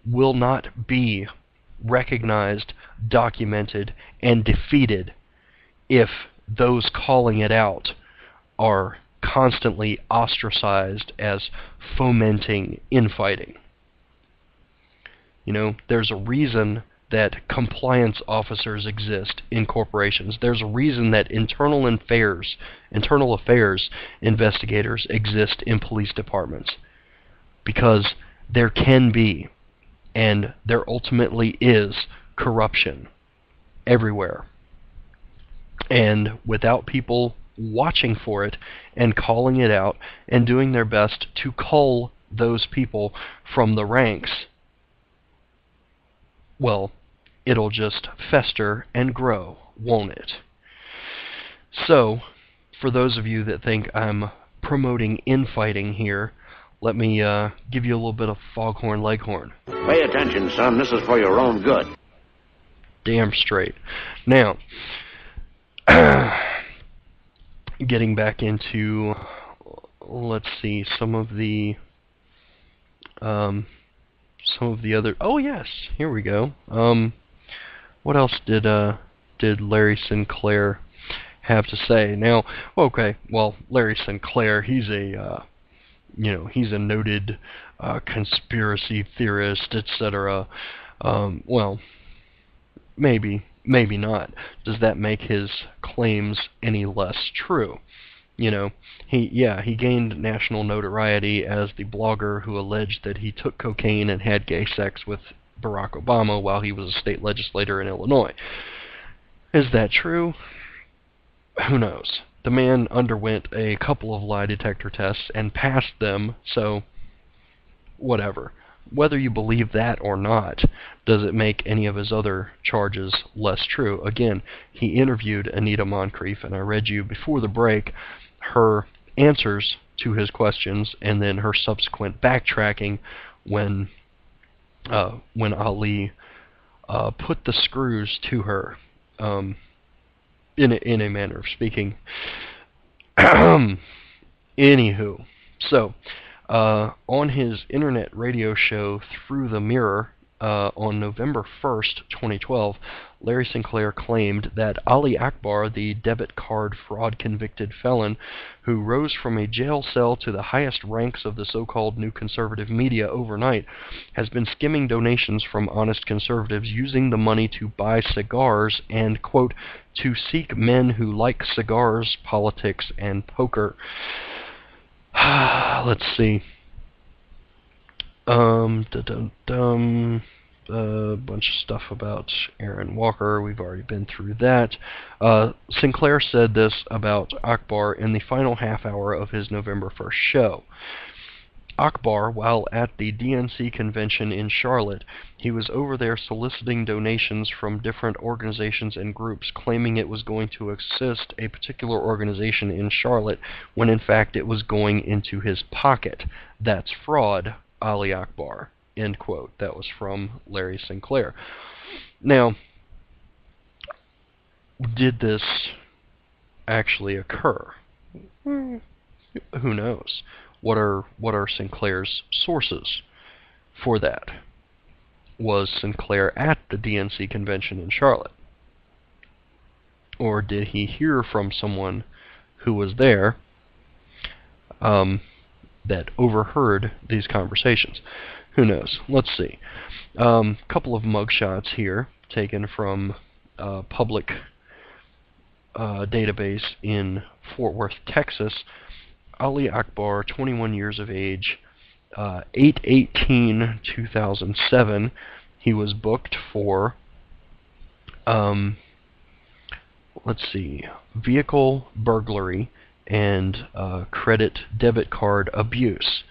will not be recognized, documented, and defeated if those calling it out are constantly ostracized as fomenting infighting. You know, there's a reason that compliance officers exist in corporations. There's a reason that internal affairs investigators exist in police departments. Because there can be, and there ultimately is, corruption everywhere. And without people watching for it and calling it out and doing their best to cull those people from the ranks, well, it'll just fester and grow, won't it? So, for those of you that think I'm promoting infighting here, let me give you a little bit of foghorn leghorn. Pay attention, son. This is for your own good. Damn straight. Now, getting back into, let's see, some of the other. Oh yes, here we go. What else did Larry Sinclair have to say? Now, okay, well, Larry Sinclair, he's a he's a noted conspiracy theorist, etc. Well, maybe not. Does that make his claims any less true? You know, he gained national notoriety as the blogger who alleged that he took cocaine and had gay sex with Barack Obama while he was a state legislator in Illinois. Is that true? Who knows? The man underwent a couple of lie detector tests and passed them, so whatever. whether you believe that or not, does it make any of his other charges less true? Again, he interviewed Anita Moncrief, and I read you before the break her answers to his questions and then her subsequent backtracking when Ali put the screws to her, in a manner of speaking. Anywho, so on his internet radio show Through the Mirror on November 1st, 2012, Larry Sinclair claimed that Ali Akbar, the debit card fraud convicted felon who rose from a jail cell to the highest ranks of the so-called new conservative media overnight, has been skimming donations from honest conservatives using the money to buy cigars and, quote, to seek men who like cigars, politics, and poker. Let's see. A bunch of stuff about Aaron Walker. We've already been through that. Sinclair said this about Akbar in the final half hour of his November 1st show. Akbar, while at the DNC convention in Charlotte, he was over there soliciting donations from different organizations and groups, claiming it was going to assist a particular organization in Charlotte, when in fact it was going into his pocket. That's fraud, Ali Akbar. End quote. That was from Larry Sinclair. Now, did this actually occur? Who knows? What are Sinclair's sources for that? Was Sinclair at the DNC convention in Charlotte? Or did he hear from someone who was there that overheard these conversations? Who knows? Let's see. Couple of mugshots here taken from a public database in Fort Worth, Texas. Ali Akbar, 21 years of age, 8/18/2007. He was booked for, let's see, vehicle burglary and credit debit card abuse.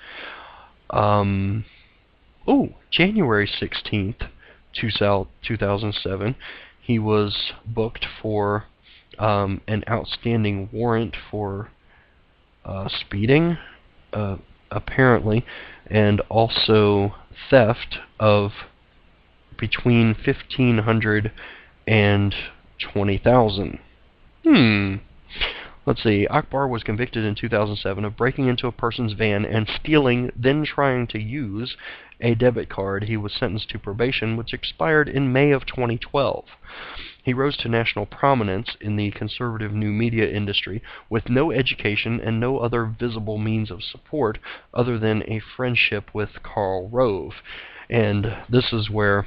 January 16th, 2007, he was booked for an outstanding warrant for speeding, apparently, and also theft of between $1,500 and $20,000. Let's see. Akbar was convicted in 2007 of breaking into a person's van and stealing, then trying to use a debit card. He was sentenced to probation, which expired in May of 2012. He rose to national prominence in the conservative new media industry with no education and no other visible means of support other than a friendship with Karl Rove. And this is where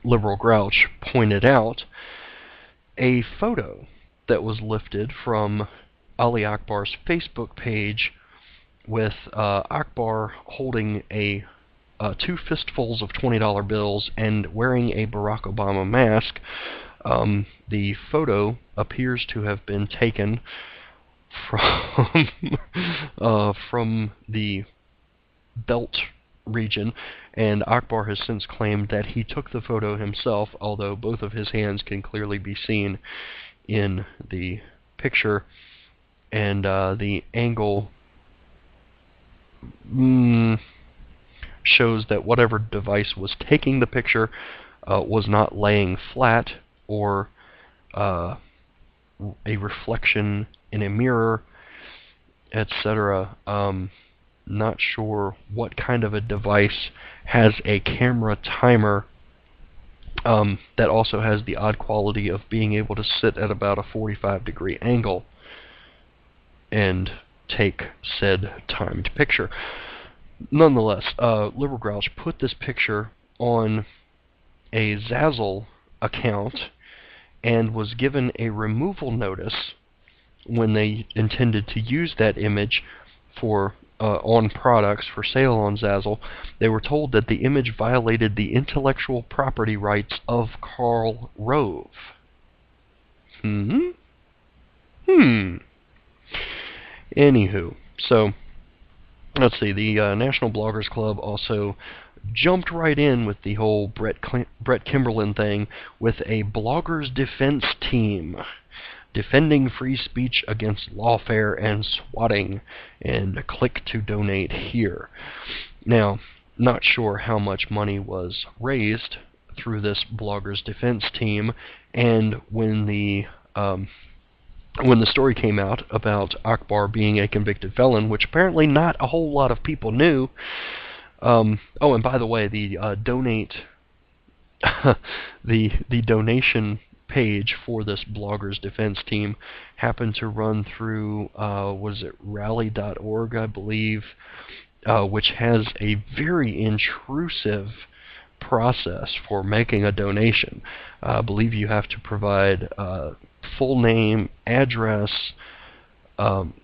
Liberal Grouch pointed out a photo that was lifted from Ali Akbar's Facebook page with Akbar holding two fistfuls of $20 bills and wearing a Barack Obama mask. The photo appears to have been taken from the belt region, and Akbar has since claimed that he took the photo himself, although both of his hands can clearly be seen in the picture, and the angle shows that whatever device was taking the picture was not laying flat or a reflection in a mirror, etc. Not sure what kind of a device has a camera timer that also has the odd quality of being able to sit at about a 45-degree angle and take said timed picture. Nonetheless, Liberal Grouch put this picture on a Zazzle account and was given a removal notice when they intended to use that image for on products for sale on Zazzle. They were told that the image violated the intellectual property rights of Karl Rove. Anywho, so let's see, the National Bloggers Club also jumped right in with the whole Brett Kimberlin thing with a bloggers defense team, defending free speech against lawfare and swatting, and click to donate here. Now, not sure how much money was raised through this bloggers defense team, and when the story came out about Akbar being a convicted felon, which apparently not a whole lot of people knew. Oh, and by the way, the the donation page for this bloggers defense team happened to run through was it rally.org, I believe, which has a very intrusive process for making a donation. I believe you have to provide full name, address,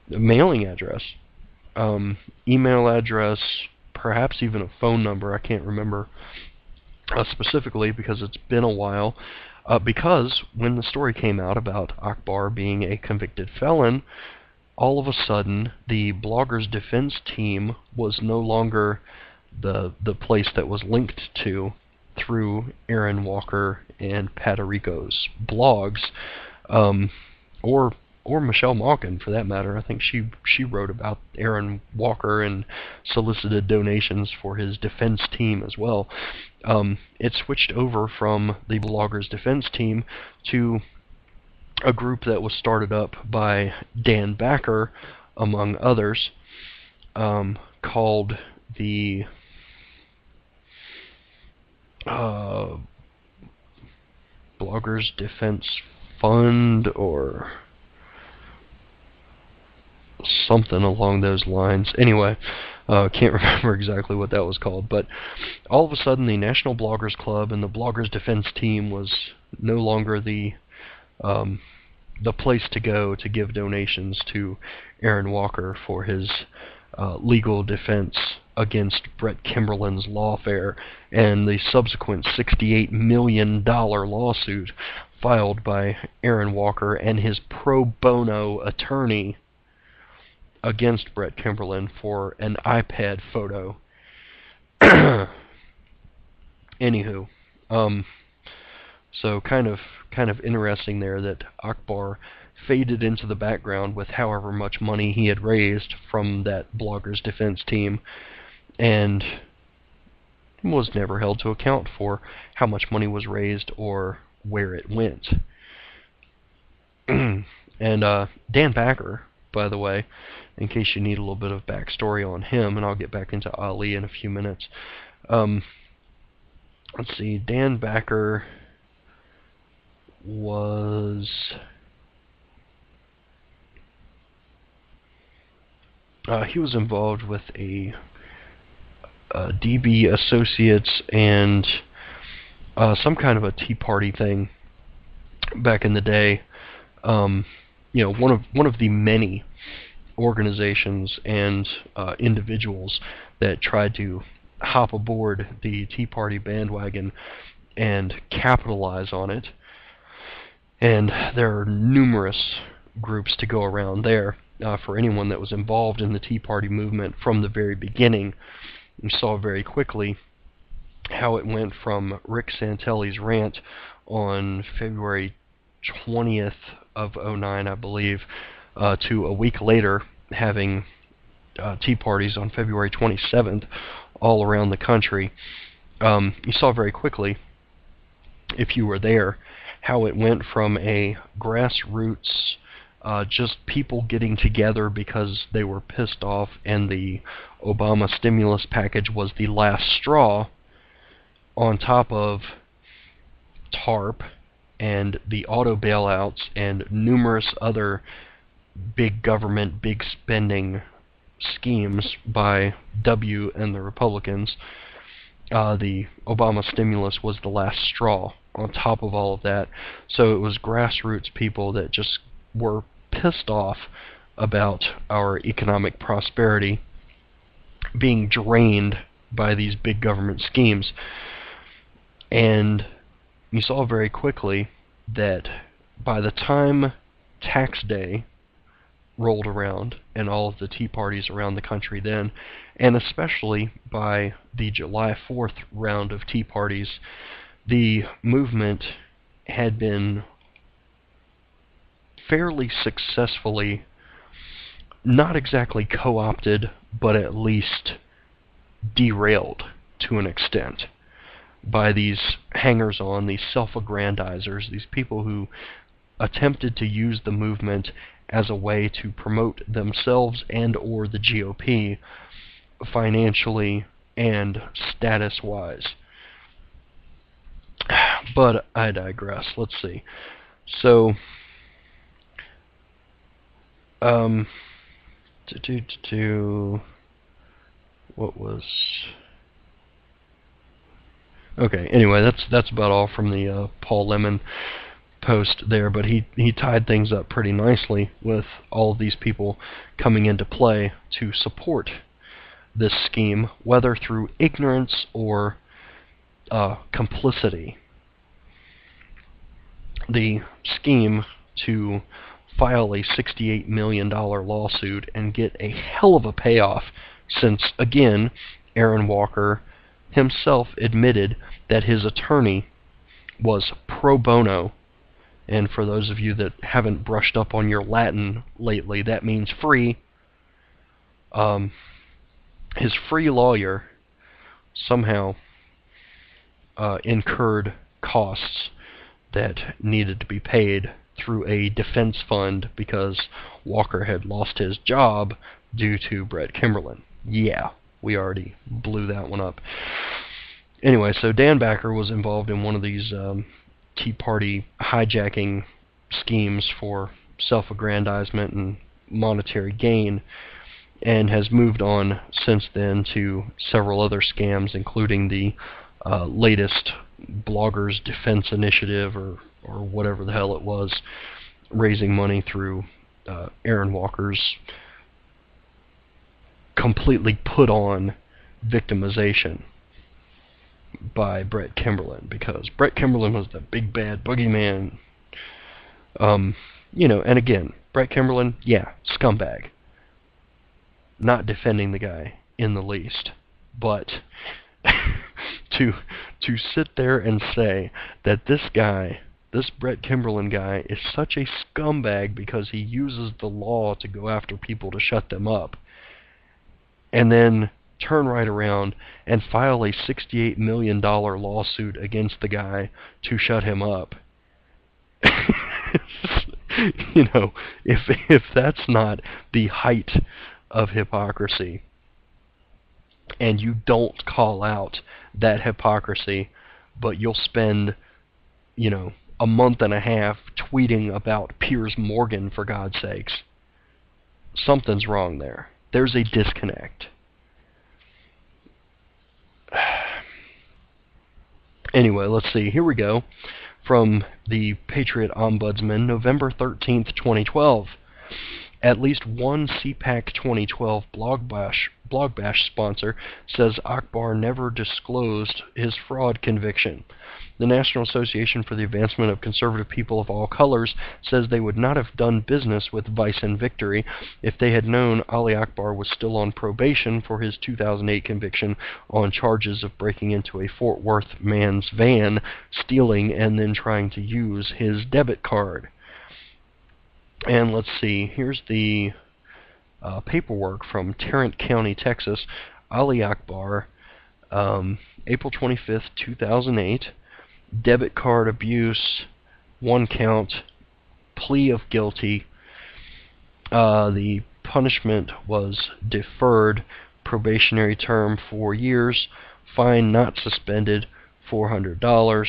mailing address, email address, perhaps even a phone number. I can't remember specifically because it's been a while. Because when the story came out about Akbar being a convicted felon, all of a sudden the bloggers defense team was no longer the place that was linked to through Aaron Walker and Patarico's blogs, or Michelle Malkin for that matter. I think she wrote about Aaron Walker and solicited donations for his defense team as well. It switched over from the bloggers defense team to a group that was started up by Dan Backer, among others, called the Bloggers Defense Fund, or something along those lines. Anyway, can't remember exactly what that was called, but all of a sudden the National Bloggers Club and the Bloggers Defense Team was no longer the place to go to give donations to Aaron Walker for his legal defense against Brett Kimberlin's lawfare and the subsequent $68 million lawsuit filed by Aaron Walker and his pro bono attorney against Brett Kimberlin for an iPad photo. Anywho, so kind of interesting there that Akbar faded into the background with however much money he had raised from that bloggers defense team, and was never held to account for how much money was raised or where it went. And Dan Backer, by the way, in case you need a little bit of backstory on him, and I'll get back into Ali in a few minutes. Let's see, Dan Backer was he was involved with a DB Associates and some kind of a Tea Party thing back in the day. One of the many organizations and individuals that tried to hop aboard the Tea Party bandwagon and capitalize on it. And there are numerous groups to go around there. For anyone that was involved in the Tea Party movement from the very beginning, you saw very quickly how it went from Rick Santelli's rant on February 20th of 2009, I believe, to a week later having tea parties on February 27th all around the country. You saw very quickly, if you were there, how it went from a grassroots, just people getting together because they were pissed off and the Obama stimulus package was the last straw, on top of TARP and the auto bailouts and numerous other big government, big spending schemes by W and the Republicans. The Obama stimulus was the last straw on top of all of that. So it was grassroots people that just were pissed off about our economic prosperity being drained by these big government schemes. And you saw very quickly that by the time tax day rolled around and all of the tea parties around the country then, and especially by the July 4th round of tea parties, the movement had been fairly successfully, not exactly co-opted, but at least derailed to an extent by these hangers-on, these self-aggrandizers, these people who attempted to use the movement as a way to promote themselves and or the GOP financially and status-wise. But I digress. Let's see. So, what was... Okay, anyway, that's about all from the Paul Lemon post there, but he tied things up pretty nicely with all of these people coming into play to support this scheme, whether through ignorance or complicity. The scheme to file a $68 million lawsuit and get a hell of a payoff, since, again, Aaron Walker himself admitted that his attorney was pro bono. And for those of you that haven't brushed up on your Latin lately, that means free. His free lawyer somehow incurred costs that needed to be paid through a defense fund because Walker had lost his job due to Brett Kimberlin. Yeah, we already blew that one up. Anyway, so Dan Backer was involved in one of these Tea Party hijacking schemes for self-aggrandizement and monetary gain, and has moved on since then to several other scams, including the latest Bloggers Defense Initiative, or whatever the hell it was, raising money through Aaron Walker's completely put-on victimization by Brett Kimberlin, because Brett Kimberlin was the big bad boogeyman. And again, Brett Kimberlin, yeah, scumbag. Not defending the guy in the least, but to sit there and say that this guy, this Brett Kimberlin guy, is such a scumbag because he uses the law to go after people to shut them up, and then turn right around and file a $68 million lawsuit against the guy to shut him up. If that's not the height of hypocrisy, and you don't call out that hypocrisy, but you'll spend, a month and a half tweeting about Piers Morgan, for God's sakes, something's wrong there. There's a disconnect. Anyway, let's see. Here we go. From the Patriot Ombudsman, November 13th, 2012. At least one CPAC 2012 Blog Bash sponsor says Akbar never disclosed his fraud conviction. The National Association for the Advancement of Conservative People of All Colors says they would not have done business with Vice and Victory if they had known Ali Akbar was still on probation for his 2008 conviction on charges of breaking into a Fort Worth man's van, stealing, and then trying to use his debit card. And let's see, here's the paperwork from Tarrant County, Texas. Ali Akbar, April 25th, 2008. Debit card abuse, 1 count, plea of guilty. The punishment was deferred, probationary term 4 years, fine not suspended, $400,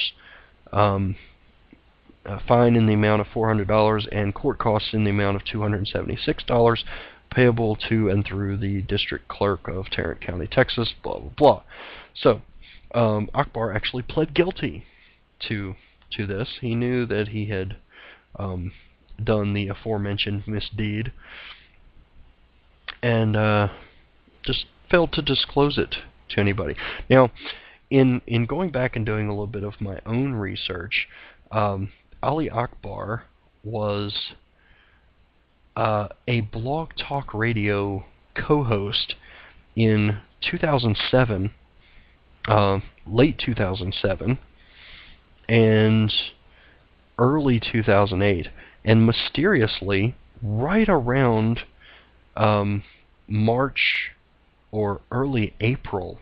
fine in the amount of $400, and court costs in the amount of $276, payable to and through the district clerk of Tarrant County, Texas, blah, blah, blah. So, Akbar actually pled guilty to this. He knew that he had done the aforementioned misdeed, and just failed to disclose it to anybody. Now, in going back and doing a little bit of my own research, Ali Akbar was a Blog Talk Radio co-host in 2007, late 2007, and early 2008, and mysteriously, right around March or early April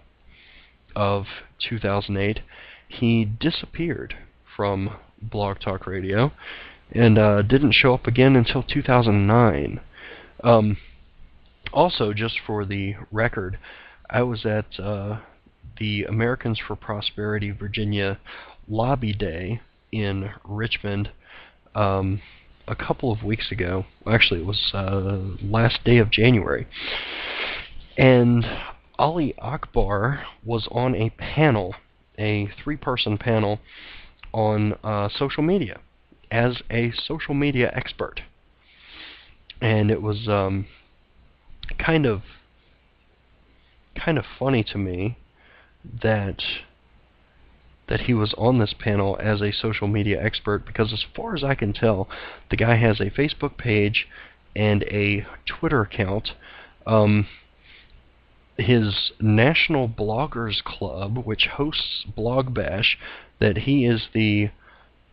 of 2008, he disappeared from Blog Talk Radio and didn't show up again until 2009. Also, just for the record, I was at the Americans for Prosperity Virginia Lobby Day in Richmond a couple of weeks ago. Actually, it was last day of January. And Ali Akbar was on a panel, a 3-person panel on social media, as a social media expert. And it was kind of funny to me that he was on this panel as a social media expert, because as far as I can tell, the guy has a Facebook page and a Twitter account. His National Bloggers Club, which hosts Blog Bash, that he is the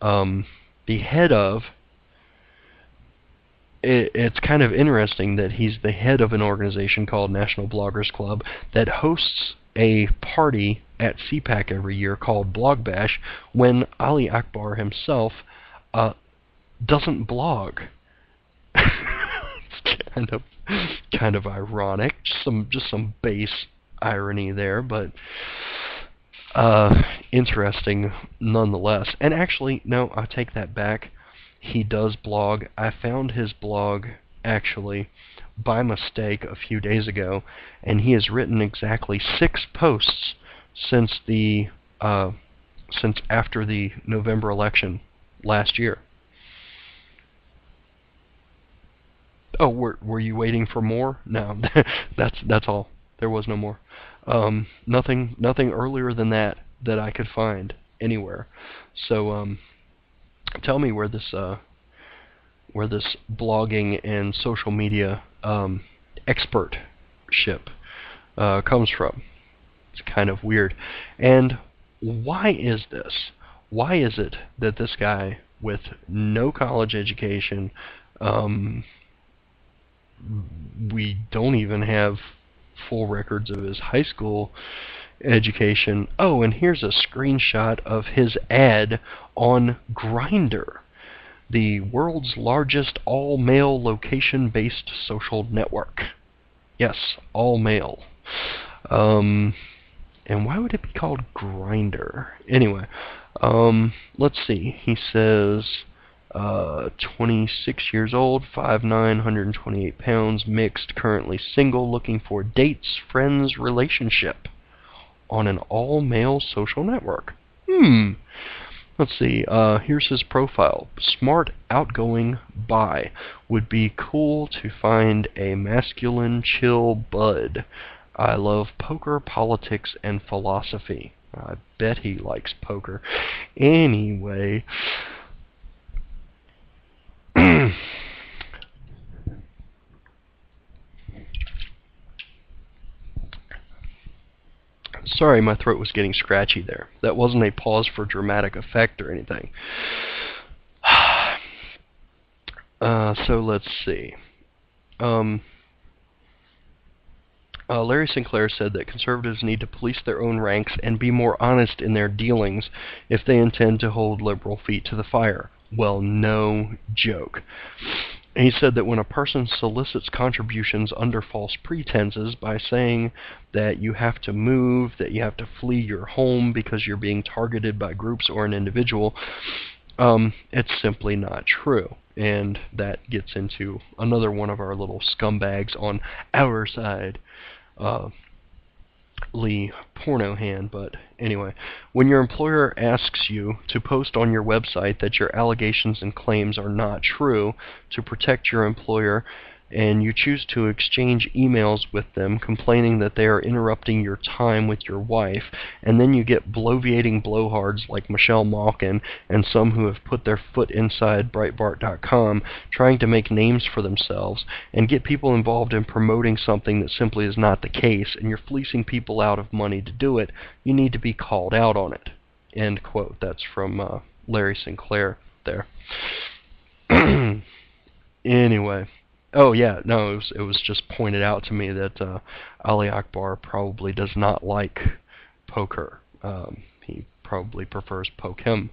head of. It's kind of interesting that he's the head of an organization called National Bloggers Club that hosts a party at CPAC every year called Blog Bash, when Ali Akbar himself doesn't blog. It's kind of ironic, just some base irony there, but interesting nonetheless. And actually, no, I take that back. He does blog. I found his blog actually by mistake a few days ago, and he has written exactly 6 posts since after the November election last year. Oh, were you waiting for more? No, that's all. There was no more. Nothing earlier than that I could find anywhere. So tell me where this blogging and social media expertship comes from. It's kind of weird. And why is this? Why is it that this guy with no college education, we don't even have full records of his high school education. Oh, and here's a screenshot of his ad on Grindr, the world's largest all-male location-based social network. Yes, all-male. And why would it be called Grindr? Anyway, let's see. He says 26 years old, 5'9", 128 pounds, mixed, currently single, looking for dates, friends, relationship on an all-male social network. Let's see. Here's his profile. Smart, outgoing, bi. Would be cool to find a masculine, chill bud. I love poker, politics, and philosophy. I bet he likes poker. Anyway. Sorry, my throat was getting scratchy there. That wasn't a pause for dramatic effect or anything. So let's see. Larry Sinclair said that conservatives need to police their own ranks and be more honest in their dealings if they intend to hold liberal feet to the fire. Well, no joke. He said that when a person solicits contributions under false pretenses by saying that you have to move, that you have to flee your home because you're being targeted by groups or an individual, it's simply not true. And that gets into another one of our little scumbags on our side, Lee Pornohan. But anyway, when your employer asks you to post on your website that your allegations and claims are not true to protect your employer, and you choose to exchange emails with them complaining that they are interrupting your time with your wife, and then you get bloviating blowhards like Michelle Malkin and some who have put their foot inside Breitbart.com trying to make names for themselves and get people involved in promoting something that simply is not the case, and you're fleecing people out of money to do it, you need to be called out on it. End quote. That's from Larry Sinclair there. Anyway. Oh yeah, no, it was just pointed out to me that Ali Akbar probably does not like poker. He probably prefers Pokem.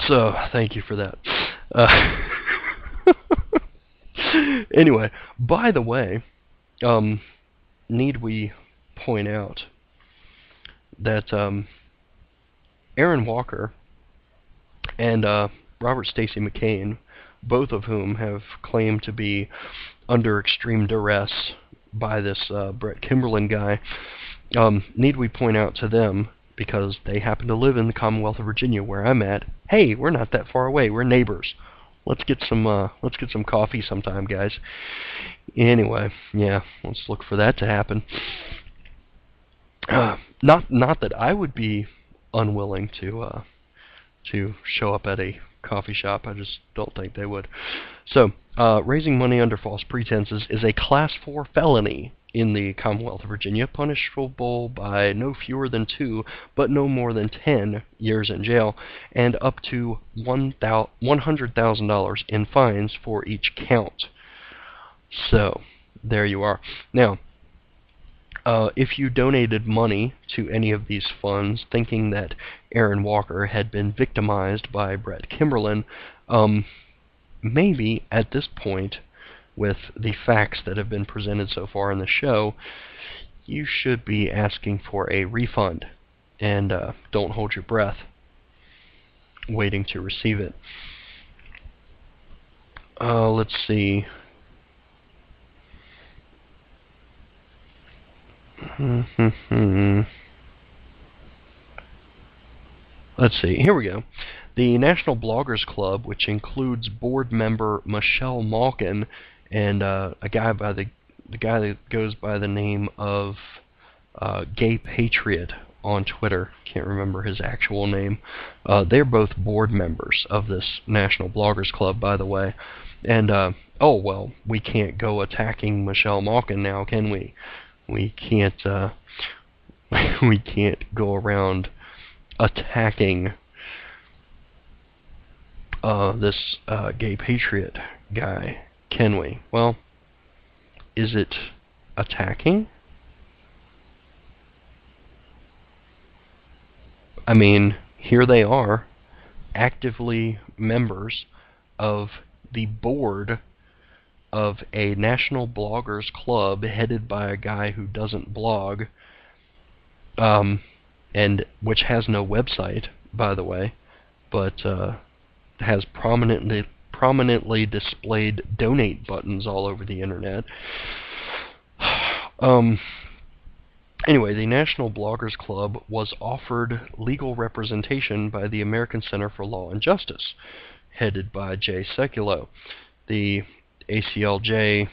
So, thank you for that. Anyway, by the way, need we point out that Aaron Walker and Robert Stacey McCain, both of whom have claimed to be under extreme duress by this Brett Kimberlin guy, need we point out to them, because they happen to live in the Commonwealth of Virginia where I'm at, hey, we're not that far away, we're neighbors. Let's get some coffee sometime, guys. Anyway, yeah, let's look for that to happen. Not that I would be unwilling to show up at a coffee shop. I just don't think they would. So, raising money under false pretenses is a Class 4 felony in the Commonwealth of Virginia, punishable by no fewer than 2, but no more than 10 years in jail, and up to $100,000 in fines for each count. So, there you are. Now, if you donated money to any of these funds thinking that Aaron Walker had been victimized by Brett Kimberlin, maybe at this point, with the facts that have been presented so far in the show, you should be asking for a refund. And don't hold your breath waiting to receive it. Let's see. Let's see, here we go. The National Bloggers Club, which includes board member Michelle Malkin and a guy that goes by the name of Gay Patriot on Twitter. Can't remember his actual name. They're both board members of this National Bloggers Club, by the way. And oh well, we can't go attacking Michelle Malkin now, can we? We can't go around attacking this Gay Patriot guy, can we? Well, is it attacking? I mean, here they are, actively members of the board of a National Bloggers Club headed by a guy who doesn't blog, and which has no website, by the way, but has prominently displayed donate buttons all over the internet. Anyway, the National Bloggers Club was offered legal representation by the American Center for Law and Justice, headed by Jay Sekulow. The ACLJ,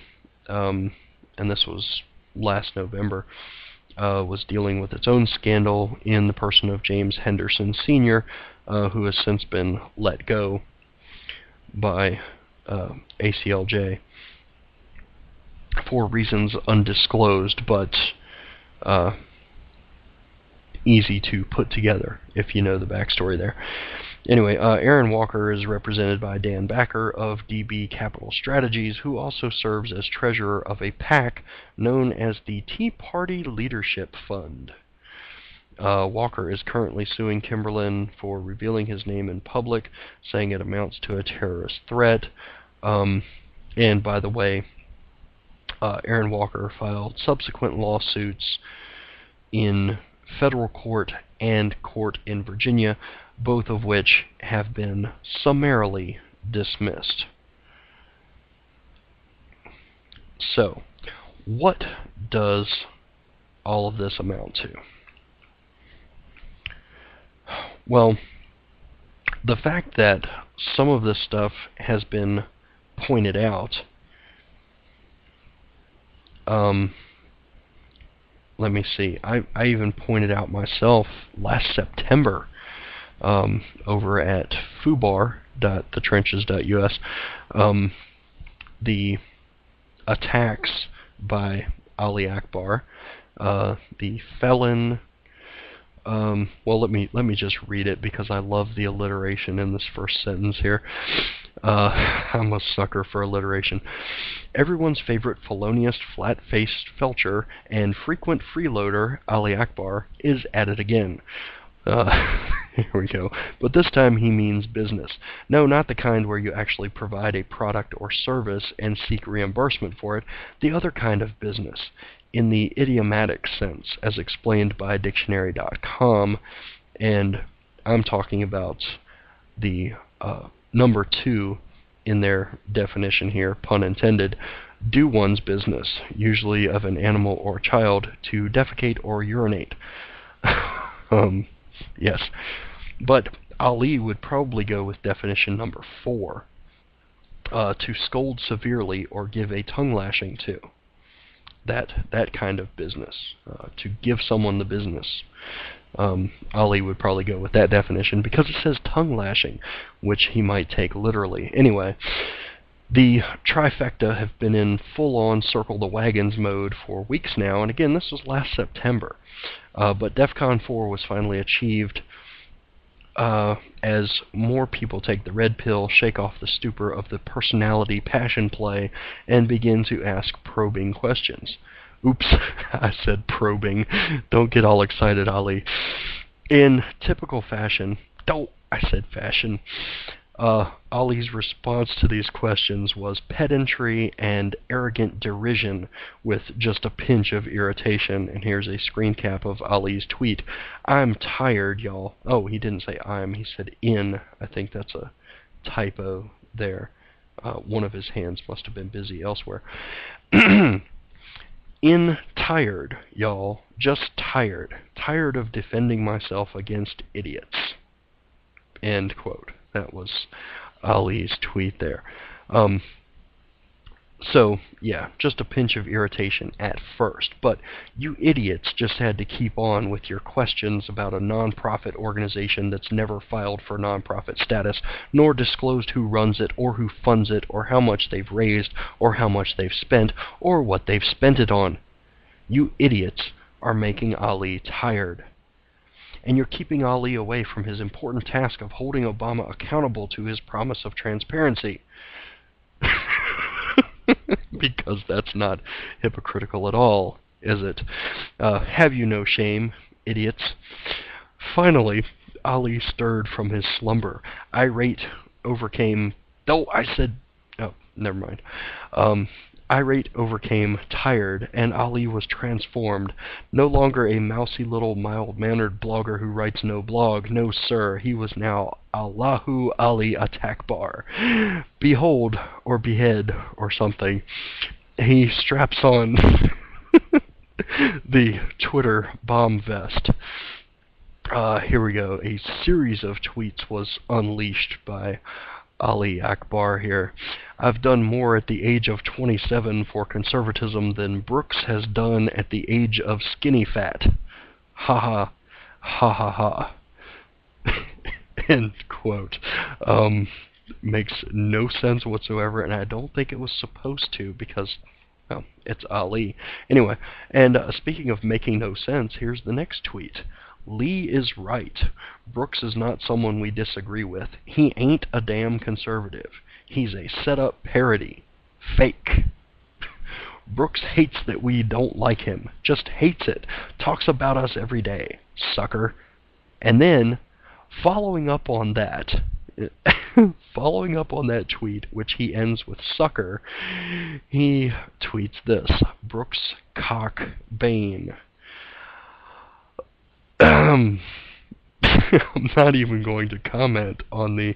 and this was last November, was dealing with its own scandal in the person of James Henderson Sr., who has since been let go by ACLJ for reasons undisclosed, but easy to put together if you know the backstory there. Anyway, Aaron Walker is represented by Dan Backer of DB Capital Strategies, who also serves as treasurer of a PAC known as the Tea Party Leadership Fund. Walker is currently suing Kimberlin for revealing his name in public, saying it amounts to a terrorist threat. And by the way, Aaron Walker filed subsequent lawsuits in federal court and court in Virginia, both of which have been summarily dismissed. So, what does all of this amount to? Well, the fact that some of this stuff has been pointed out, let me see, I even pointed out myself last September over at foobar.thetrenches.us, the attacks by Ali Akbar, the felon. Well, let me just read it because I love the alliteration in this first sentence here. I'm a sucker for alliteration. Everyone's favorite felonious, flat-faced felcher and frequent freeloader, Ali Akbar, is at it again. Here we go. But this time he means business. No, not the kind where you actually provide a product or service and seek reimbursement for it. The other kind of business, in the idiomatic sense, as explained by dictionary.com, and I'm talking about the number 2 in their definition here, pun intended, do one's business, usually of an animal or child, to defecate or urinate. Yes, but Ali would probably go with definition number 4, to scold severely or give a tongue lashing to. That kind of business, to give someone the business. Ali would probably go with that definition because it says tongue lashing, which he might take literally. Anyway, the trifecta have been in full-on circle the wagons mode for weeks now, and again, this was last September. But DEFCON 4 was finally achieved as more people take the red pill, shake off the stupor of the personality passion play, and begin to ask probing questions. Oops, I said probing. Don't get all excited, Ali. In typical fashion, I said fashion. Ali's response to these questions was pedantry and arrogant derision with just a pinch of irritation. And here's a screen cap of Ali's tweet. I'm tired, y'all. Oh, he didn't say I'm, he said in. I think that's a typo there. One of his hands must have been busy elsewhere. In tired, y'all. Just tired. Tired of defending myself against idiots. End quote. That was Ali's tweet there. So, yeah, just a pinch of irritation at first. But you idiots just had to keep on with your questions about a non-profit organization that's never filed for non-profit status, nor disclosed who runs it, or who funds it, or how much they've raised, or how much they've spent, or what they've spent it on. You idiots are making Ali tired. And you're keeping Ali away from his important task of holding Obama accountable to his promise of transparency. Because that's not hypocritical at all, is it? Have you no shame, idiots? Finally, Ali stirred from his slumber. Irate overcame... Oh, never mind. Irate overcame tired, and Ali was transformed. No longer a mousy little mild-mannered blogger who writes no blog. No, sir, he was now Allahu Ali Atakbar. Behold, or behead, or something. He straps on the Twitter bomb vest. Here we go. A series of tweets was unleashed by Ali Akbar here. I've done more at the age of 27 for conservatism than Brooks has done at the age of skinny fat. Ha ha. Ha ha ha. End quote. Makes no sense whatsoever, and I don't think it was supposed to because, well, it's Ali. Anyway, and speaking of making no sense, here's the next tweet. Lee is right. Brooks is not someone we disagree with. He ain't a damn conservative. He's a set-up parody. Fake. Brooks hates that we don't like him. Just hates it. Talks about us every day. Sucker. And then, following up on that tweet, which he ends with sucker, he tweets this. Brooks cock Bane. I'm not even going to comment on the...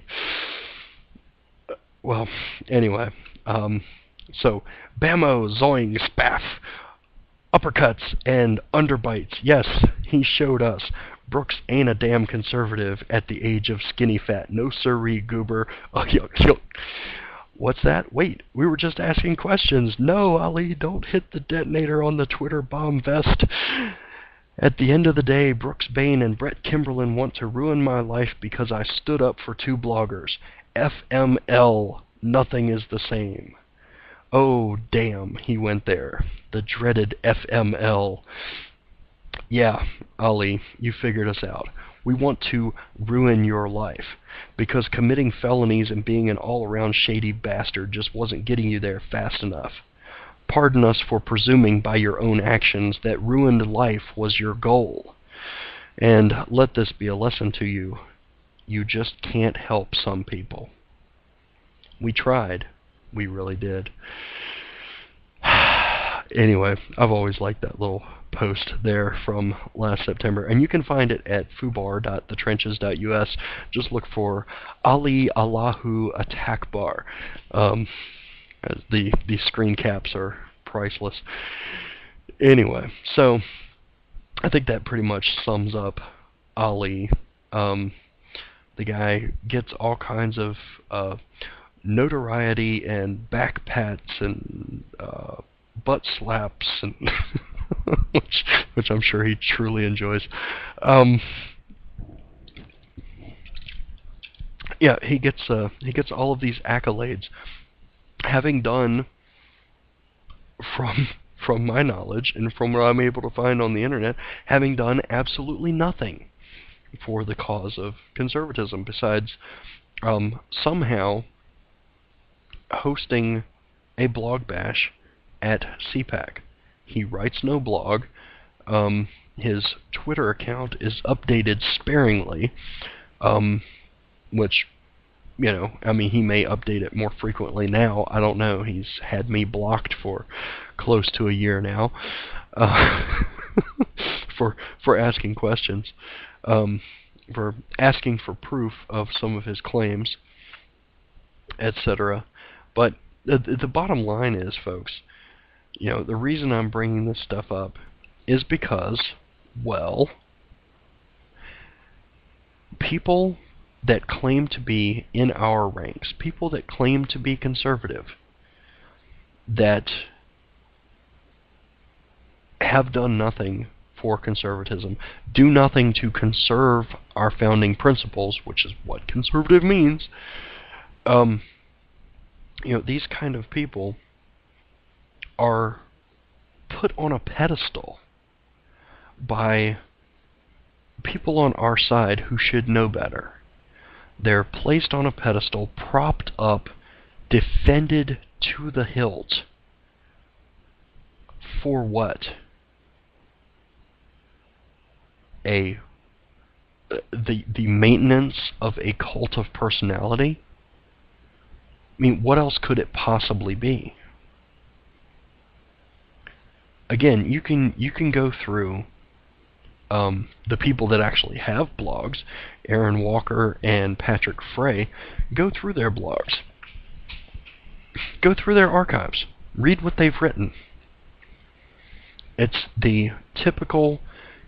well, anyway. So, bammo, zoing, spaff, uppercuts, and underbites. Yes, he showed us. Brooks ain't a damn conservative at the age of skinny fat. No sirree, goober. What's that? Wait, we were just asking questions. No, Ali, don't hit the detonator on the Twitter bomb vest. At the end of the day, Brooks Bain and Brett Kimberlin want to ruin my life because I stood up for two bloggers. FML, nothing is the same. Oh, damn, he went there. The dreaded FML. Yeah, Ali, you figured us out. We want to ruin your life, because committing felonies and being an all-around shady bastard just wasn't getting you there fast enough. Pardon us for presuming by your own actions that ruined life was your goal. And let this be a lesson to you. You just can't help some people. We tried. We really did. Anyway, I've always liked that little post there from last September, and you can find it at fubar.thetrenches.us. Just look for Ali Allahu Attack Bar. The screen caps are priceless. Anyway, so I think that pretty much sums up Ali. The guy gets all kinds of notoriety and back pats and butt slaps and which I'm sure he truly enjoys. Yeah, he gets all of these accolades, having done, from my knowledge and from what I'm able to find on the internet, having done absolutely nothing for the cause of conservatism besides somehow hosting a blog bash at CPAC. He writes no blog. His Twitter account is updated sparingly, which, you know, I mean, he may update it more frequently now. I don't know. He's had me blocked for close to a year now for asking questions, for asking for proof of some of his claims, etc. But the bottom line is, folks, you know, the reason I'm bringing this stuff up is because, well, people that claim to be in our ranks, people that claim to be conservative, that have done nothing for conservatism, do nothing to conserve our founding principles, which is what conservative means, you know, these kind of people are put on a pedestal by people on our side who should know better. They're placed on a pedestal, propped up, defended to the hilt. For what? The maintenance of a cult of personality? I mean, what else could it possibly be? Again, you can go through the people that actually have blogs, Aaron Walker and Patrick Frey. Go through their blogs. Go through their archives. Read what they've written. It's the typical,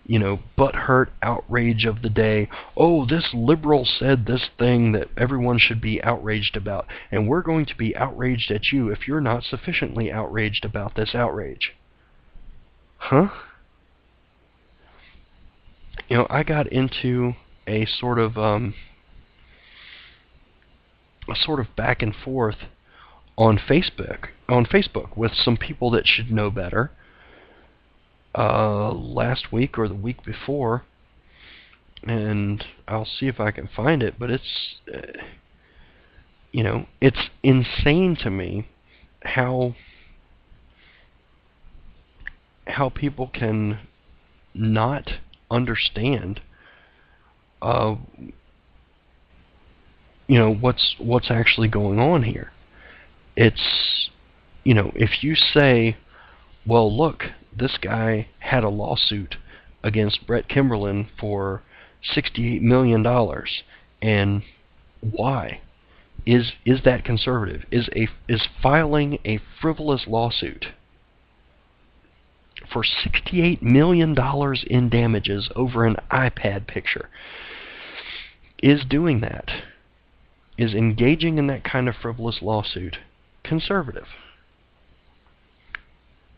you know, butthurt outrage of the day. Oh, this liberal said this thing that everyone should be outraged about, and we're going to be outraged at you if you're not sufficiently outraged about this outrage. Huh? You know, I got into a sort of back and forth on Facebook with some people that should know better. Last week or the week before, and I'll see if I can find it, but it's, you know, it's insane to me how people can not understand, you know, what's actually going on here. It's, you know, if you say, well, look, this guy had a lawsuit against Brett Kimberlin for $68 million, and why? Is that conservative? Is filing a frivolous lawsuit for $68 million in damages over an iPad picture, is doing that is engaging in that kind of frivolous lawsuit conservative?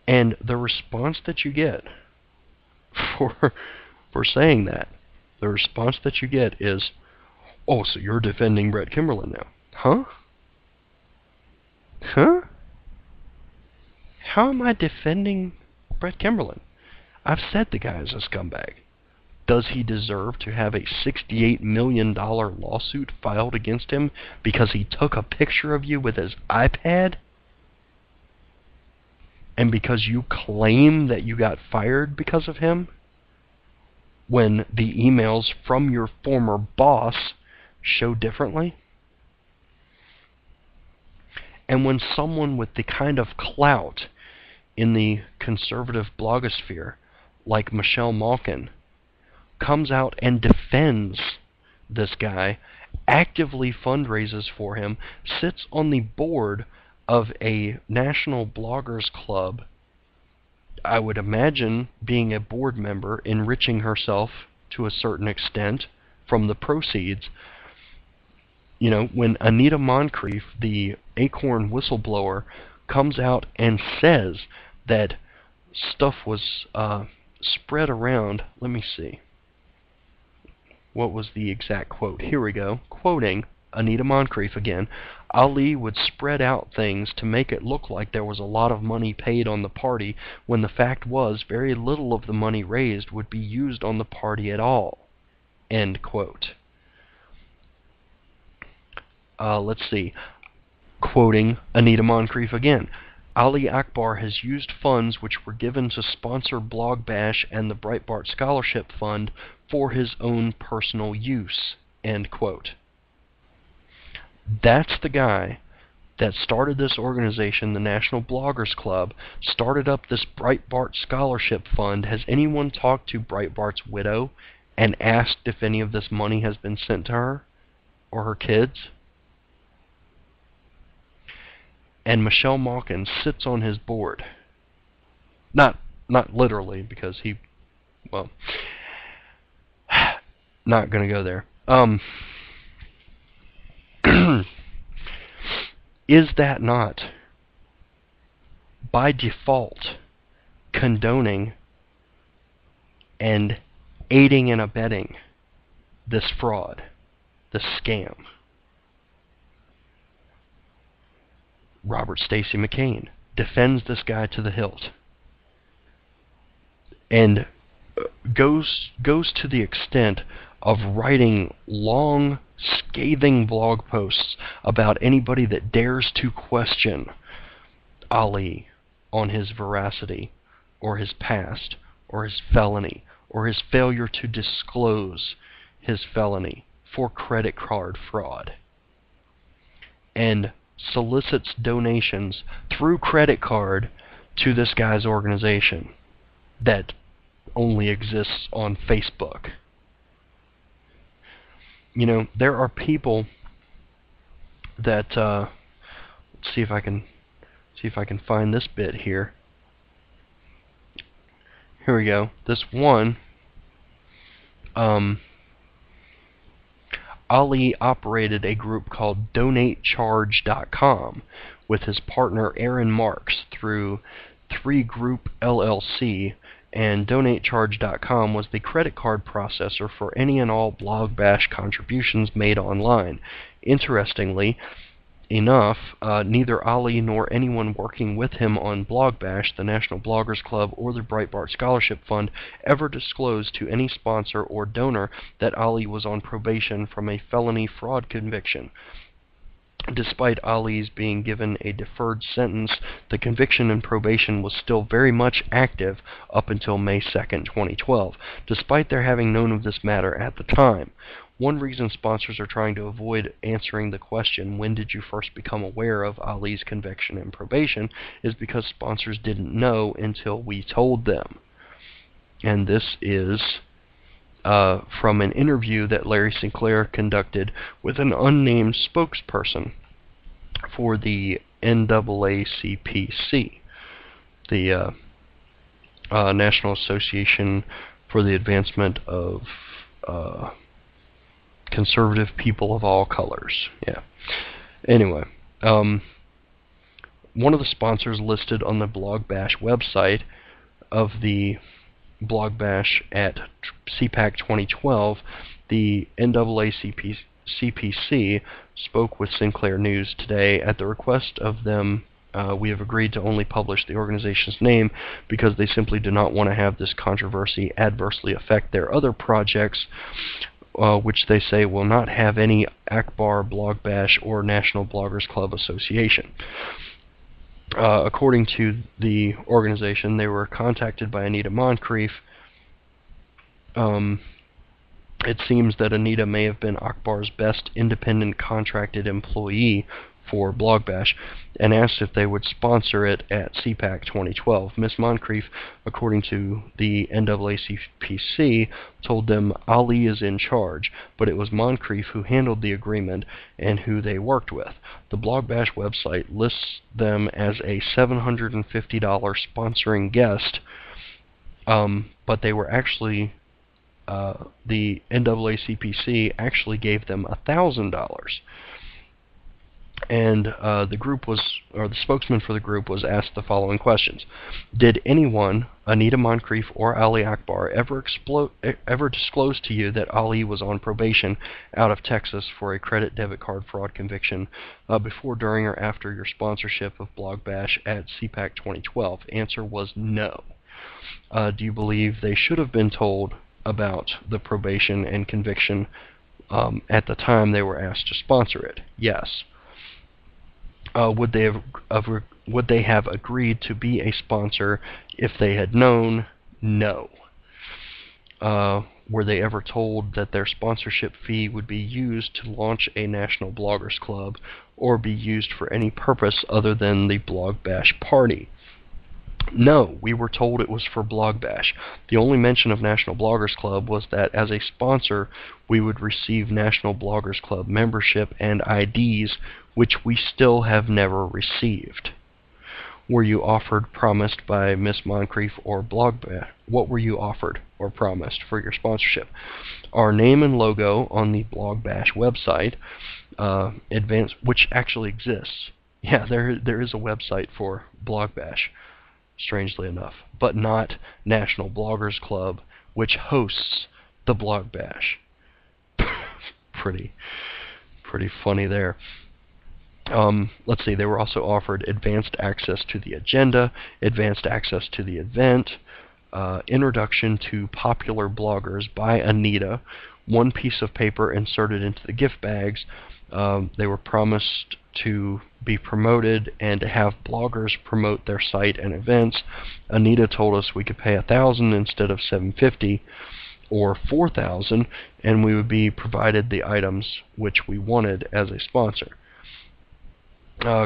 And the response that you get for saying that, the response that you get is, oh, so you're defending Brett Kimberlin now. Huh? Huh? How am I defending Brett Kimberlin? I've said the guy is a scumbag. Does he deserve to have a $68 million lawsuit filed against him because he took a picture of you with his iPad? And because you claim that you got fired because of him? When the emails from your former boss show differently? And when someone with the kind of clout in the conservative blogosphere, like Michelle Malkin, comes out and defends this guy, actively fundraises for him, sits on the board of a national bloggers club, I would imagine being a board member, enriching herself to a certain extent from the proceeds. You know, when Anita Moncrief, the Acorn whistleblower, comes out and says that stuff was spread around, let me see. What was the exact quote? Here we go. Quoting Anita Moncrief again. Ali would spread out things to make it look like there was a lot of money paid on the party, when the fact was very little of the money raised would be used on the party at all. End quote. Let's see. Quoting Anita Moncrief again. Ali Akbar has used funds which were given to sponsor Blog Bash and the Breitbart Scholarship Fund for his own personal use. End quote. That's the guy that started this organization, the National Bloggers Club, started up this Breitbart Scholarship Fund. Has anyone talked to Breitbart's widow and asked if any of this money has been sent to her or her kids? And Michelle Malkin sits on his board. Not literally, because he, well, not going to go there. Is that not, by default, condoning and aiding and abetting this fraud, this scam? Robert Stacey McCain defends this guy to the hilt and goes to the extent of writing long, scathing blog posts about anybody that dares to question Ali on his veracity or his past or his felony or his failure to disclose his felony for credit card fraud, and solicits donations through credit card to this guy's organization that only exists on Facebook. You know, there are people that let's see if I can find this bit here. Here we go. This one, Ali operated a group called DonateCharge.com with his partner Aaron Marks through 3 Group LLC, and DonateCharge.com was the credit card processor for any and all Blog Bash contributions made online. Interestingly enough, neither Ali nor anyone working with him on Blog Bash, the National Bloggers Club, or the Breitbart Scholarship Fund ever disclosed to any sponsor or donor that Ali was on probation from a felony fraud conviction. Despite Ali's being given a deferred sentence, the conviction and probation was still very much active up until May 2nd, 2012, despite their having known of this matter at the time. One reason sponsors are trying to avoid answering the question, when did you first become aware of Ali's conviction and probation, is because sponsors didn't know until we told them. And this is from an interview that Larry Sinclair conducted with an unnamed spokesperson for the NAACPC, the National Association for the Advancement of conservative people of all colors. Yeah. Anyway, one of the sponsors listed on the Blog Bash website of the Blog Bash at CPAC 2012, the NAACPC spoke with Sinclair News today. At the request of them, we have agreed to only publish the organization's name because they simply do not want to have this controversy adversely affect their other projects, which they say will not have any Akbar, Blog Bash, or National Bloggers Club association. According to the organization, they were contacted by Anita Moncrief. It seems that Anita may have been Akbar's best independent contracted employee for Blog Bash and asked if they would sponsor it at CPAC 2012. Ms. Moncrief, according to the NAACPC, told them Ali is in charge, but it was Moncrief who handled the agreement and who they worked with. The Blog Bash website lists them as a $750 sponsoring guest, but they were actually the NAACPC actually gave them $1,000. And the spokesman for the group was asked the following questions. Did anyone, Anita Moncrief or Ali Akbar, ever disclose to you that Ali was on probation out of Texas for a credit debit card fraud conviction before, during, or after your sponsorship of Blog Bash at CPAC 2012? Answer was no. Do you believe they should have been told about the probation and conviction at the time they were asked to sponsor it? Yes. Would they have agreed to be a sponsor if they had known? No. Were they ever told that their sponsorship fee would be used to launch a National Bloggers Club or be used for any purpose other than the Blog Bash party? No, we were told it was for Blog Bash. The only mention of National Bloggers Club was that as a sponsor we would receive National Bloggers Club membership and IDs, which we still have never received. Were you offered, promised by Miss Moncrief or Blog Bash? What were you offered or promised for your sponsorship? Our name and logo on the Blog Bash website, which actually exists. Yeah, there is a website for Blog Bash, strangely enough, but not National Bloggers Club, which hosts the Blog Bash. pretty funny there. Let's see, they were also offered advanced access to the agenda, advanced access to the event, introduction to popular bloggers by Anita, one piece of paper inserted into the gift bags. They were promised to be promoted and to have bloggers promote their site and events. Anita told us we could pay $1,000 instead of $750 or $4,000, and we would be provided the items which we wanted as a sponsor.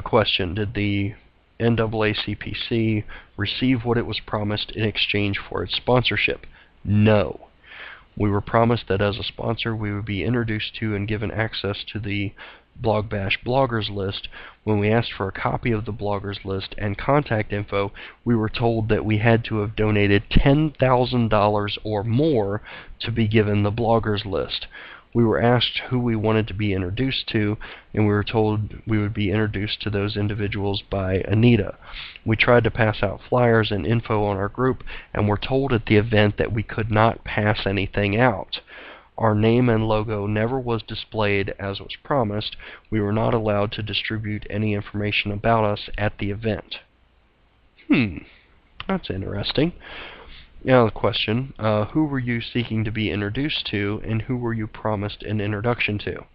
Question: did the NAACPC receive what it was promised in exchange for its sponsorship? No. We were promised that as a sponsor we would be introduced to and given access to the Blog Bash bloggers list. When we asked for a copy of the bloggers list and contact info, we were told that we had to have donated $10,000 or more to be given the bloggers list. We were asked who we wanted to be introduced to, and we were told we would be introduced to those individuals by Anita. We tried to pass out flyers and info on our group, and were told at the event that we could not pass anything out. Our name and logo never was displayed as was promised. We were not allowed to distribute any information about us at the event. That's interesting. Now the question, who were you seeking to be introduced to, and who were you promised an introduction to?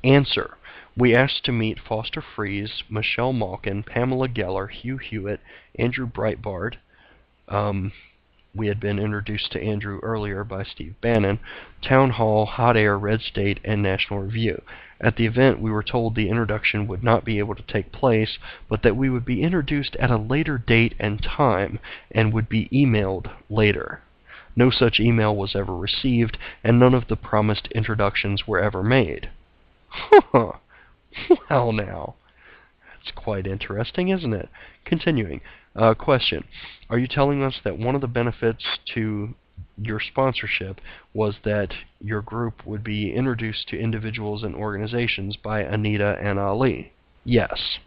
Answer: we asked to meet Foster Fries, Michelle Malkin, Pamela Geller, Hugh Hewitt, Andrew Breitbart. We had been introduced to Andrew earlier by Steve Bannon, Town Hall, Hot Air, Red State, and National Review. At the event, we were told the introduction would not be able to take place, but that we would be introduced at a later date and time, and would be emailed later. No such email was ever received, and none of the promised introductions were ever made. Well now, that's quite interesting, isn't it? Continuing. Question: are you telling us that one of the benefits to your sponsorship was that your group would be introduced to individuals and organizations by Anita and Ali. Yes.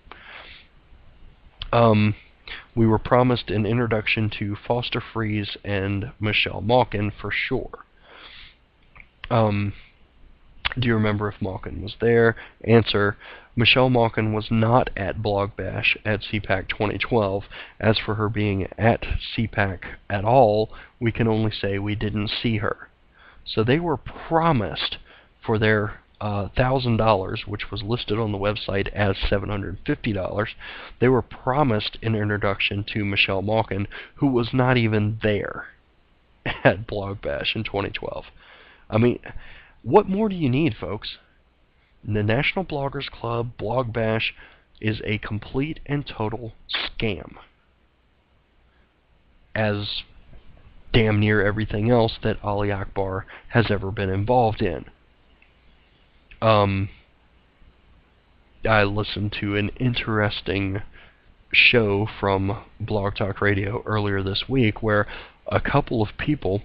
We were promised an introduction to Foster Freeze and Michelle Malkin for sure. Do you remember if Malkin was there? Answer, Michelle Malkin was not at Blog Bash at CPAC 2012. As for her being at CPAC at all, we can only say we didn't see her. So they were promised for their $1,000, which was listed on the website as $750, they were promised an introduction to Michelle Malkin, who was not even there at Blog Bash in 2012. I mean, what more do you need, folks? The National Bloggers Club, Blog Bash, is a complete and total scam. As damn near everything else that Ali Akbar has ever been involved in. I listened to an interesting show from Blog Talk Radio earlier this week where a couple of people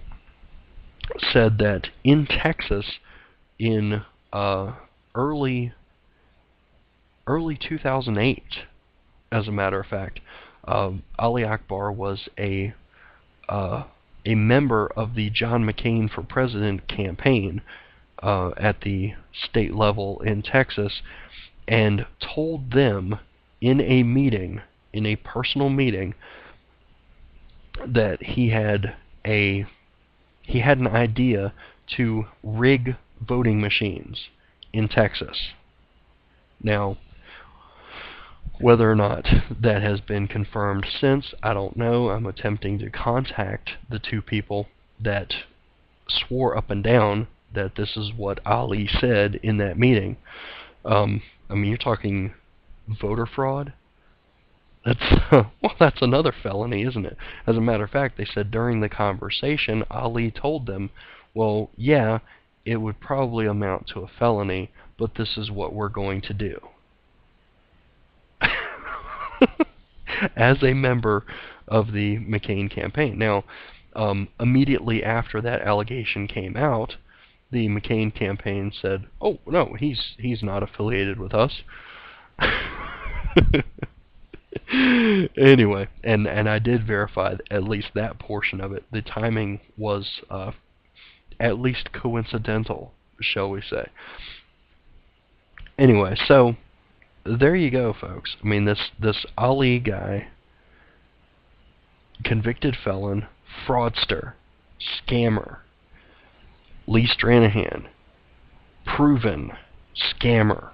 said that in Texas in early 2008, as a matter of fact, Ali Akbar was a member of the John McCain for President campaign at the state level in Texas, and told them in a meeting, in a personal meeting, that he had an idea to rig voting machines in Texas. Now, whether or not that has been confirmed since, I don't know. I'm attempting to contact the two people that swore up and down that this is what Ali said in that meeting. I mean, you're talking voter fraud? That's another felony, isn't it? As a matter of fact, they said during the conversation, Ali told them, well, yeah, it would probably amount to a felony, but this is what we're going to do. As a member of the McCain campaign. Now, immediately after that allegation came out, the McCain campaign said, oh, no, he's not affiliated with us. Anyway, and I did verify at least that portion of it. The timing was at least coincidental, shall we say. Anyway, so there you go, folks. I mean, this Ali guy, convicted felon, fraudster, scammer, Lee Stranahan, proven scammer,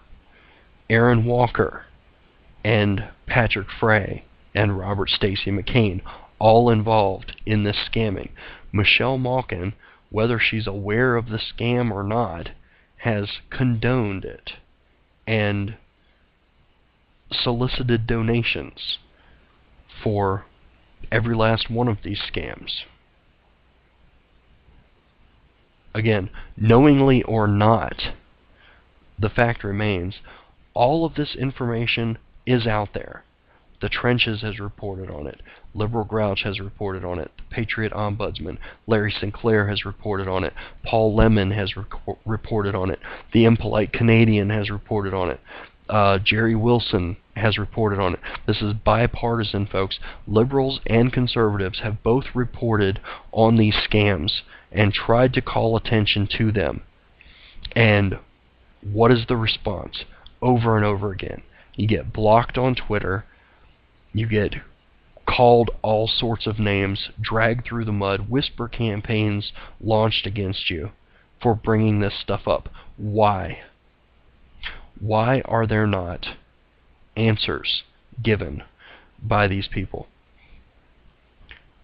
Aaron Walker, and Patrick Frey, and Robert Stacy McCain, all involved in this scamming. Michelle Malkin, whether she's aware of the scam or not, has condoned it and solicited donations for every last one of these scams. Again, knowingly or not, the fact remains, all of this information is out there. The Trenches has reported on it. Liberal Grouch has reported on it. The Patriot Ombudsman, Larry Sinclair, has reported on it. Paul Lemon has reported on it. The Impolite Canadian has reported on it. Jerry Wilson has reported on it. This is bipartisan, folks. Liberals and conservatives have both reported on these scams and tried to call attention to them. And what is the response? Over and over again. You get blocked on Twitter. You get called all sorts of names, dragged through the mud, whisper campaigns launched against you for bringing this stuff up. Why? Why are there not answers given by these people?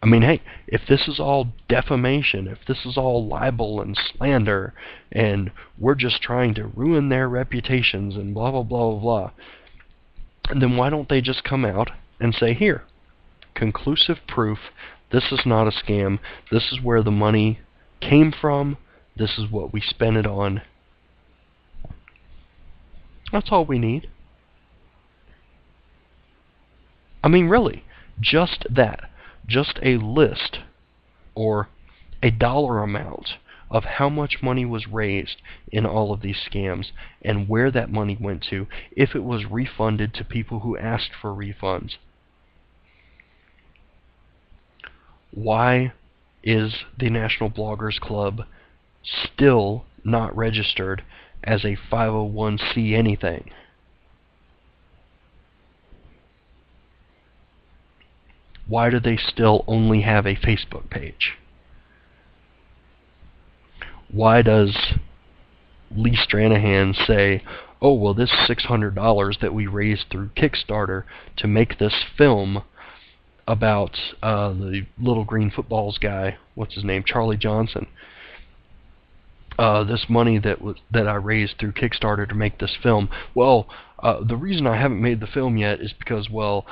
I mean, hey, if this is all defamation, if this is all libel and slander, and we're just trying to ruin their reputations and blah, blah, blah, blah, blah, then why don't they just come out and say, here, conclusive proof, this is not a scam, this is where the money came from, this is what we spent it on. That's all we need. I mean, really, just that. Just a list or a dollar amount of how much money was raised in all of these scams and where that money went to, if it was refunded to people who asked for refunds. Why is the National Bloggers Club still not registered as a 501c anything? Why do they still only have a Facebook page? Why does Lee Stranahan say, oh, well, this $600 that we raised through Kickstarter to make this film about the little green footballs guy, what's his name, Charlie Johnson, this money that I raised through Kickstarter to make this film, well, the reason I haven't made the film yet is because, well,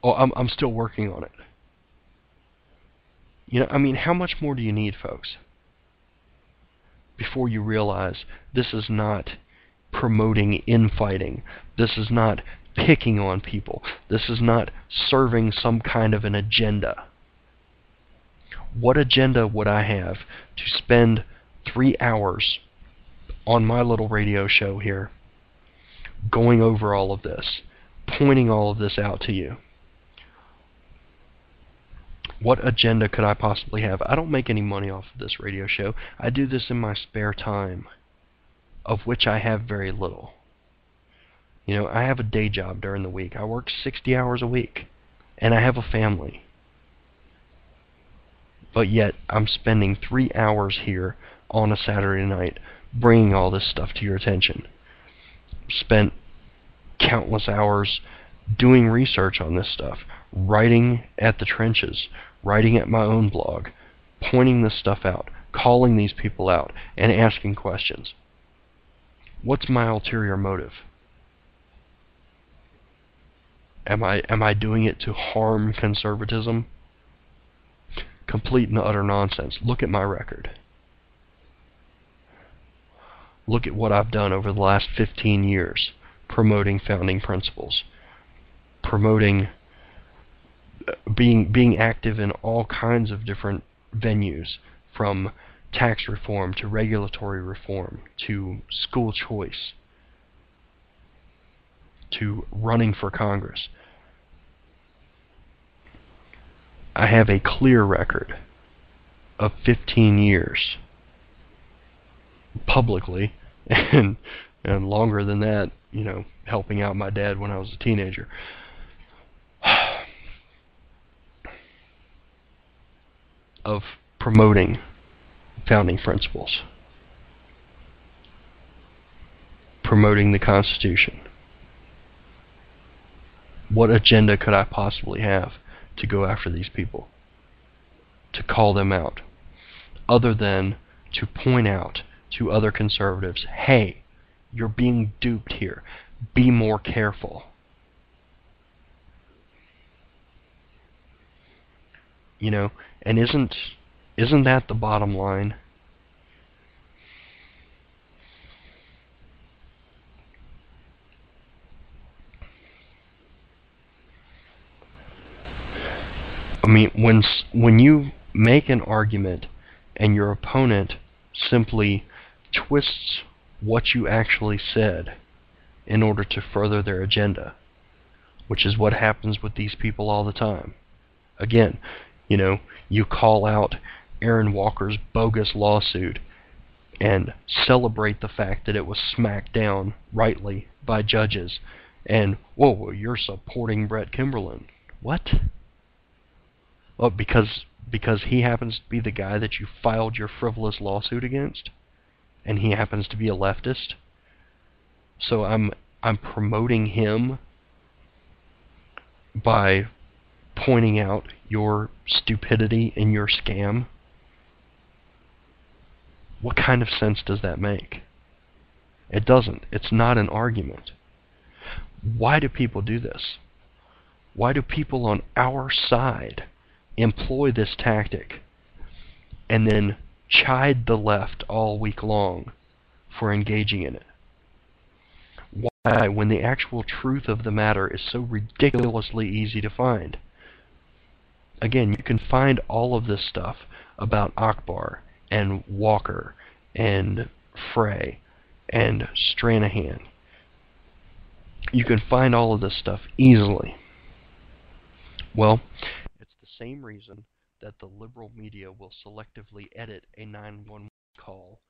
I'm still working on it. You know, I mean, how much more do you need, folks, before you realize this is not promoting infighting? This is not picking on people. This is not serving some kind of an agenda. What agenda would I have to spend 3 hours on my little radio show here going over all of this, pointing all of this out to you? What agenda could I possibly have? I don't make any money off of this radio show. I do this in my spare time, of which I have very little. You know, I have a day job during the week. I work 60 hours a week, and I have a family. But yet, I'm spending 3 hours here on a Saturday night bringing all this stuff to your attention. Spent countless hours doing research on this stuff, writing at the trenches, writing at my own blog, pointing this stuff out, calling these people out, and asking questions. What's my ulterior motive? Am I doing it to harm conservatism? Complete and utter nonsense. Look at my record. Look at what I've done over the last 15 years promoting founding principles, promoting being active in all kinds of different venues, from tax reform to regulatory reform to school choice to running for Congress. I have a clear record of 15 years publicly, and longer than that, you know, helping out my dad when I was a teenager. Of promoting founding principles, promoting the Constitution. What agenda could I possibly have to go after these people, to call them out, other than to point out to other conservatives, hey, you're being duped here, be more careful. You know, and isn't that the bottom line? I mean, when you make an argument and your opponent simply twists what you actually said in order to further their agenda, which is what happens with these people all the time. Again, you know, you call out Aaron Walker's bogus lawsuit and celebrate the fact that it was smacked down rightly by judges, and, whoa, well, you're supporting Brett Kimberlin. What? Well, because he happens to be the guy that you filed your frivolous lawsuit against, and he happens to be a leftist. So I'm promoting him by pointing out your stupidity and your scam. What kind of sense does that make? It doesn't. It's not an argument. Why do people do this? Why do people on our side employ this tactic and then chide the left all week long for engaging in it? Why, when the actual truth of the matter is so ridiculously easy to find? Again, you can find all of this stuff about Akbar and Walker and Frey and Stranahan. You can find all of this stuff easily. Well, it's the same reason that the liberal media will selectively edit a 911 call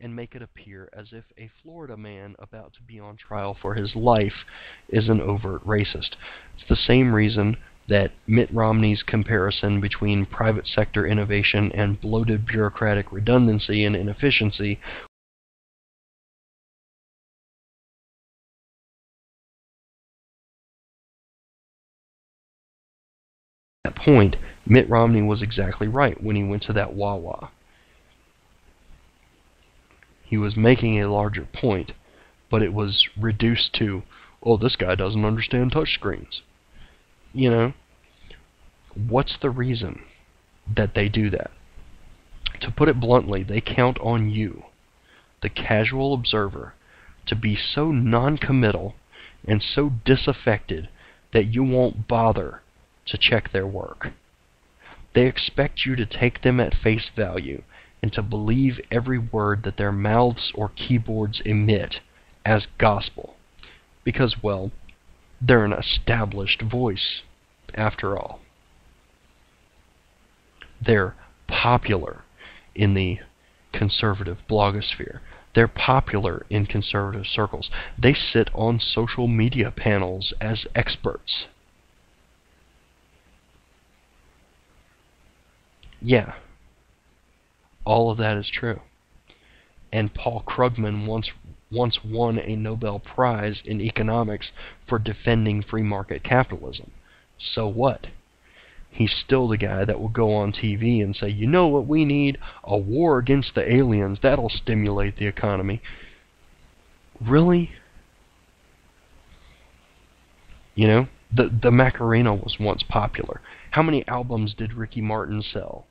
and make it appear as if a Florida man about to be on trial for his life is an overt racist. It's the same reason that Mitt Romney's comparison between private sector innovation and bloated bureaucratic redundancy and inefficiency at that point, Mitt Romney was exactly right when he went to that Wawa. He was making a larger point, but it was reduced to, oh, this guy doesn't understand touchscreens. You know, what's the reason that they do that? To put it bluntly, they count on you, the casual observer, to be so non-committal and so disaffected that you won't bother to check their work. They expect you to take them at face value and to believe every word that their mouths or keyboards emit as gospel. Because, well, they're an established voice, after all. They're popular in the conservative blogosphere. They're popular in conservative circles. They sit on social media panels as experts. Yeah, all of that is true. And Paul Krugman once won a Nobel Prize in economics for defending free market capitalism. So what? He's still the guy that will go on TV and say, you know what we need? A war against the aliens. That'll stimulate the economy. Really? You know, the Macarena was once popular. How many albums did Ricky Martin sell?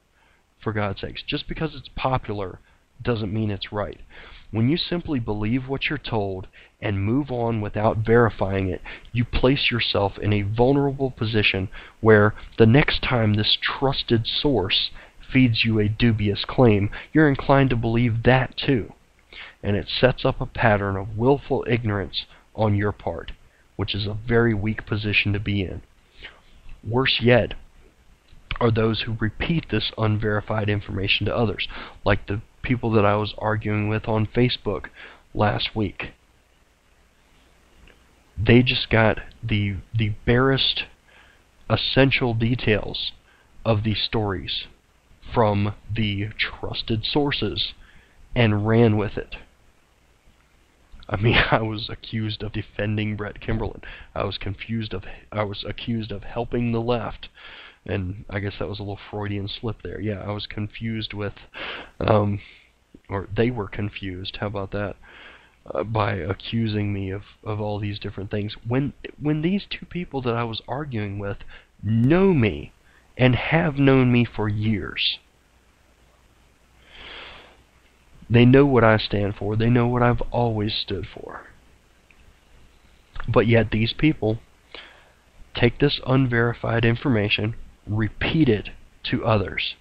For God's sakes. Just because it's popular doesn't mean it's right. When you simply believe what you're told and move on without verifying it, you place yourself in a vulnerable position where the next time this trusted source feeds you a dubious claim, you're inclined to believe that too. And it sets up a pattern of willful ignorance on your part, which is a very weak position to be in. Worse yet are those who repeat this unverified information to others, like the people that I was arguing with on Facebook last week. They just got the barest essential details of these stories from the trusted sources and ran with it. I mean, I was accused of defending Brett Kimberlin. I was accused of helping the left. And I guess that was a little Freudian slip there. Yeah, I was confused with, or they were confused, how about that, by accusing me of all these different things. When these two people that I was arguing with know me and have known me for years. They know what I stand for. They know what I've always stood for. But yet these people take this unverified information, repeat it to others.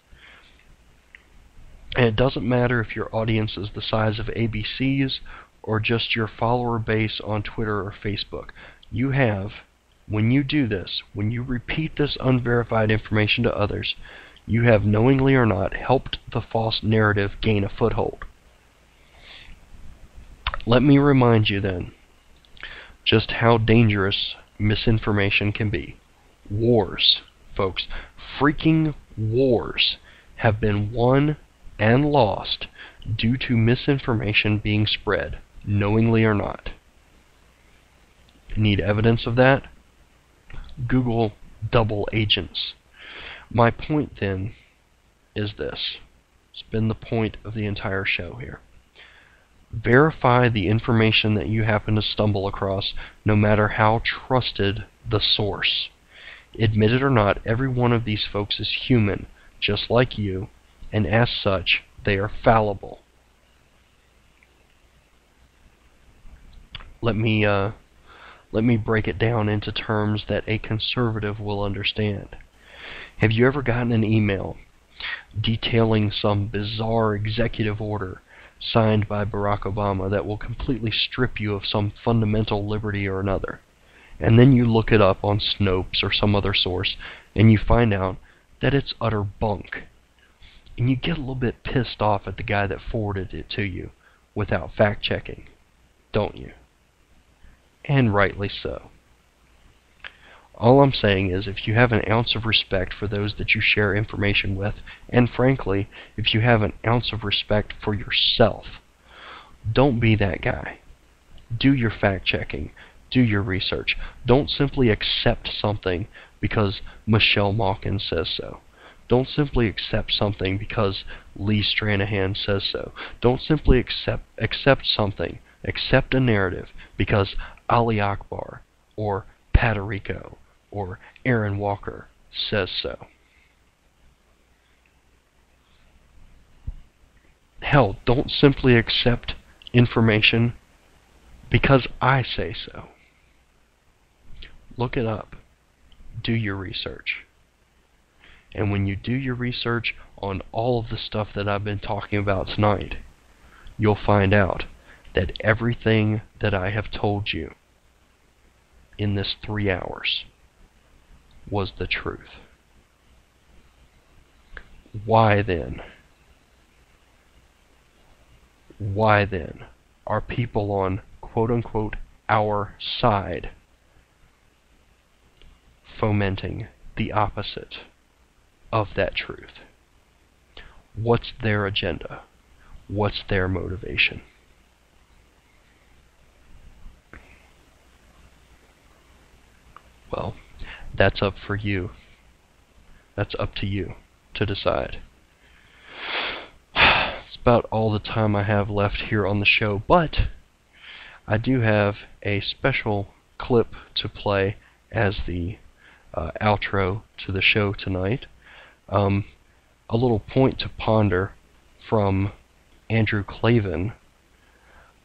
And it doesn't matter if your audience is the size of ABC's or just your follower base on Twitter or Facebook. You have, when you do this, when you repeat this unverified information to others, you have, knowingly or not, helped the false narrative gain a foothold. Let me remind you then just how dangerous misinformation can be. Wars, folks, freaking wars have been won and lost due to misinformation being spread, knowingly or not. Need evidence of that? Google double agents. My point then is this. It's been the point of the entire show here. Verify the information that you happen to stumble across, no matter how trusted the source. Admit it or not, every one of these folks is human, just like you, and as such, they are fallible. Let me break it down into terms that a conservative will understand. Have you ever gotten an email detailing some bizarre executive order signed by Barack Obama that will completely strip you of some fundamental liberty or another? And then you look it up on Snopes or some other source, and you find out that it's utter bunk. And you get a little bit pissed off at the guy that forwarded it to you without fact-checking, don't you? And rightly so. All I'm saying is, if you have an ounce of respect for those that you share information with, and frankly, if you have an ounce of respect for yourself, don't be that guy. Do your fact-checking. Do your research. Don't simply accept something because Michelle Malkin says so. Don't simply accept something because Lee Stranahan says so. Don't simply accept something, accept a narrative because Ali Akbar or Patarico or Aaron Walker says so. Hell, don't simply accept information because I say so. Look it up. Do your research. And when you do your research on all of the stuff that I've been talking about tonight, you'll find out that everything that I have told you in this 3 hours was the truth. Why then are people on quote-unquote our side fomenting the opposite of that truth? What's their agenda? What's their motivation? Well, that's up for you. That's up to you to decide. It's about all the time I have left here on the show, but I do have a special clip to play as the outro to the show tonight. A little point to ponder from Andrew Klavan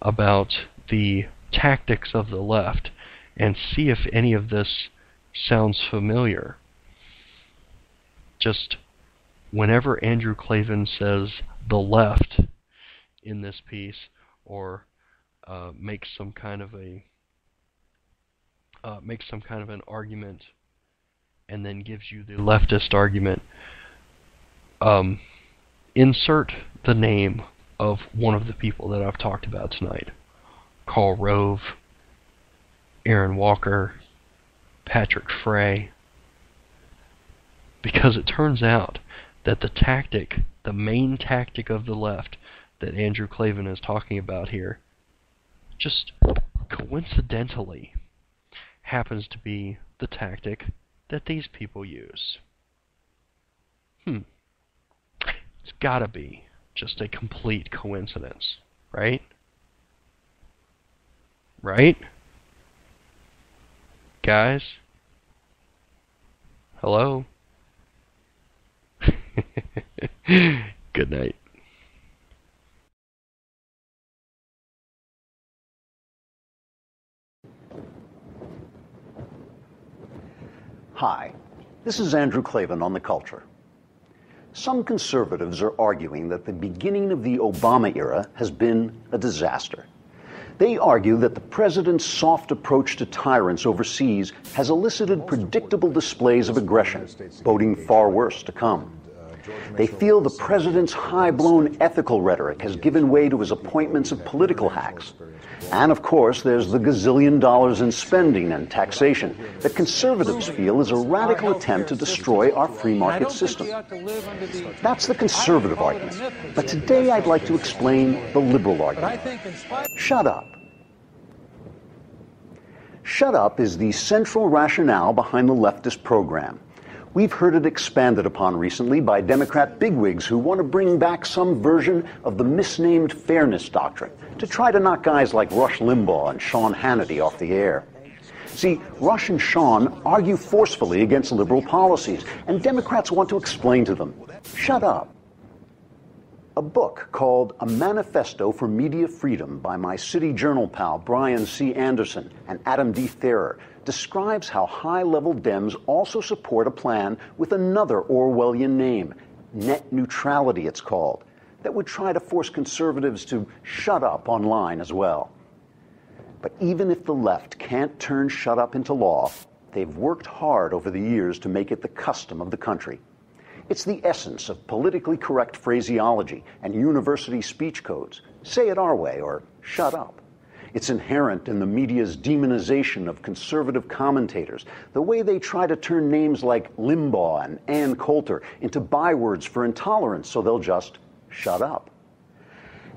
about the tactics of the left, and see if any of this sounds familiar. Just whenever Andrew Klavan says the left in this piece, or makes some kind of an argument and then gives you the leftist argument, insert the name of one of the people that I've talked about tonight. Karl Rove, Aaron Walker, Patrick Frey. Because it turns out that the main tactic of the left that Andrew Klavan is talking about here, just coincidentally happens to be the tactic that these people use. It's gotta be just a complete coincidence, right? Right? Guys? Hello? Good night. Hi, this is Andrew Klavan on The Culture. Some conservatives are arguing that the beginning of the Obama era has been a disaster. They argue that the president's soft approach to tyrants overseas has elicited predictable displays of aggression, boding far worse to come. They feel the president's high-blown ethical rhetoric has given way to his appointments of political hacks. And of course, there's the gazillion dollars in spending and taxation that conservatives feel is a radical attempt to destroy our free market system. That's the conservative argument. But today I'd like to explain the liberal argument. Shut up. Shut up is the central rationale behind the leftist program. We've heard it expanded upon recently by Democrat bigwigs who want to bring back some version of the misnamed fairness doctrine to try to knock guys like Rush Limbaugh and Sean Hannity off the air. See, Rush and Sean argue forcefully against liberal policies, and Democrats want to explain to them, shut up. A book called A Manifesto for Media Freedom by my City Journal pal Brian C. Anderson and Adam D. Theurer describes how high-level Dems also support a plan with another Orwellian name, net neutrality it's called, that would try to force conservatives to shut up online as well. But even if the left can't turn shut up into law, they've worked hard over the years to make it the custom of the country. It's the essence of politically correct phraseology and university speech codes. Say it our way or shut up. It's inherent in the media's demonization of conservative commentators, the way they try to turn names like Limbaugh and Ann Coulter into bywords for intolerance so they'll just shut up.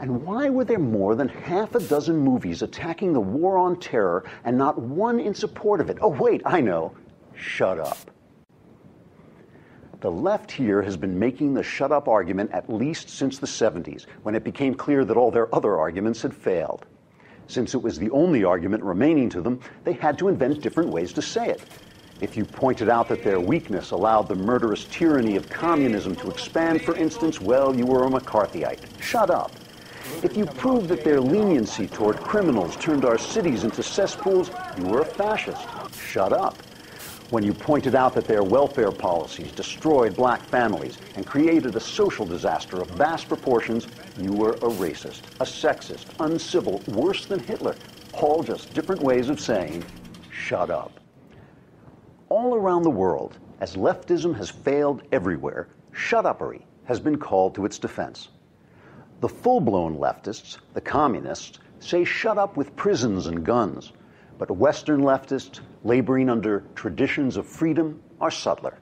And why were there more than half a dozen movies attacking the war on terror and not one in support of it? Oh, wait, I know. Shut up. The left here has been making the shut up argument at least since the 70s, when it became clear that all their other arguments had failed. Since it was the only argument remaining to them, they had to invent different ways to say it. If you pointed out that their weakness allowed the murderous tyranny of communism to expand, for instance, well, you were a McCarthyite. Shut up. If you proved that their leniency toward criminals turned our cities into cesspools, you were a fascist. Shut up. When you pointed out that their welfare policies destroyed black families and created a social disaster of vast proportions, you were a racist, a sexist, uncivil, worse than Hitler. All just different ways of saying, shut up. All around the world, as leftism has failed everywhere, shut-uppery has been called to its defense. The full-blown leftists, the communists, say shut up with prisons and guns. But Western leftists, laboring under traditions of freedom, are subtler.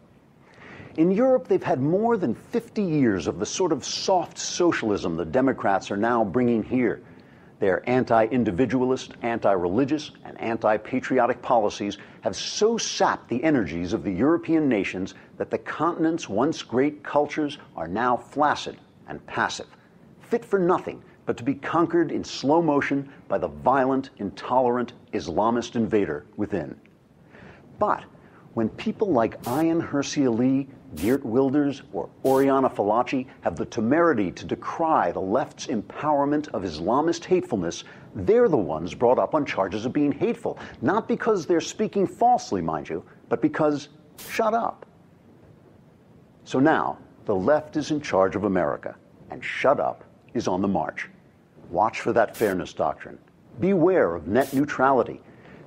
In Europe, they've had more than 50 years of the sort of soft socialism the Democrats are now bringing here. Their anti-individualist, anti-religious, and anti-patriotic policies have so sapped the energies of the European nations that the continent's once great cultures are now flaccid and passive, fit for nothing but to be conquered in slow motion by the violent, intolerant Islamist invader within. But when people like Ayaan Hirsi Ali, Geert Wilders, or Oriana Fallaci have the temerity to decry the left's empowerment of Islamist hatefulness, they're the ones brought up on charges of being hateful, not because they're speaking falsely, mind you, but because shut up. So now, the left is in charge of America, and shut up is on the march. Watch for that fairness doctrine. Beware of net neutrality.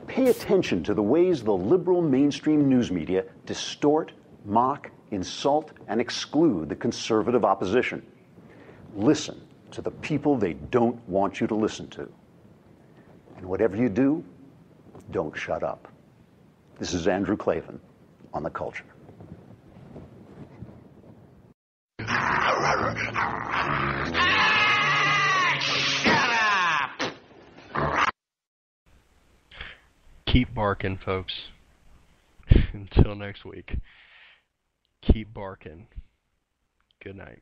Pay attention to the ways the liberal mainstream news media distort, mock, insult, and exclude the conservative opposition. Listen to the people they don't want you to listen to. And whatever you do, don't shut up. This is Andrew Klavan on The Culture. Keep barking, folks. Until next week. Keep barking. Good night.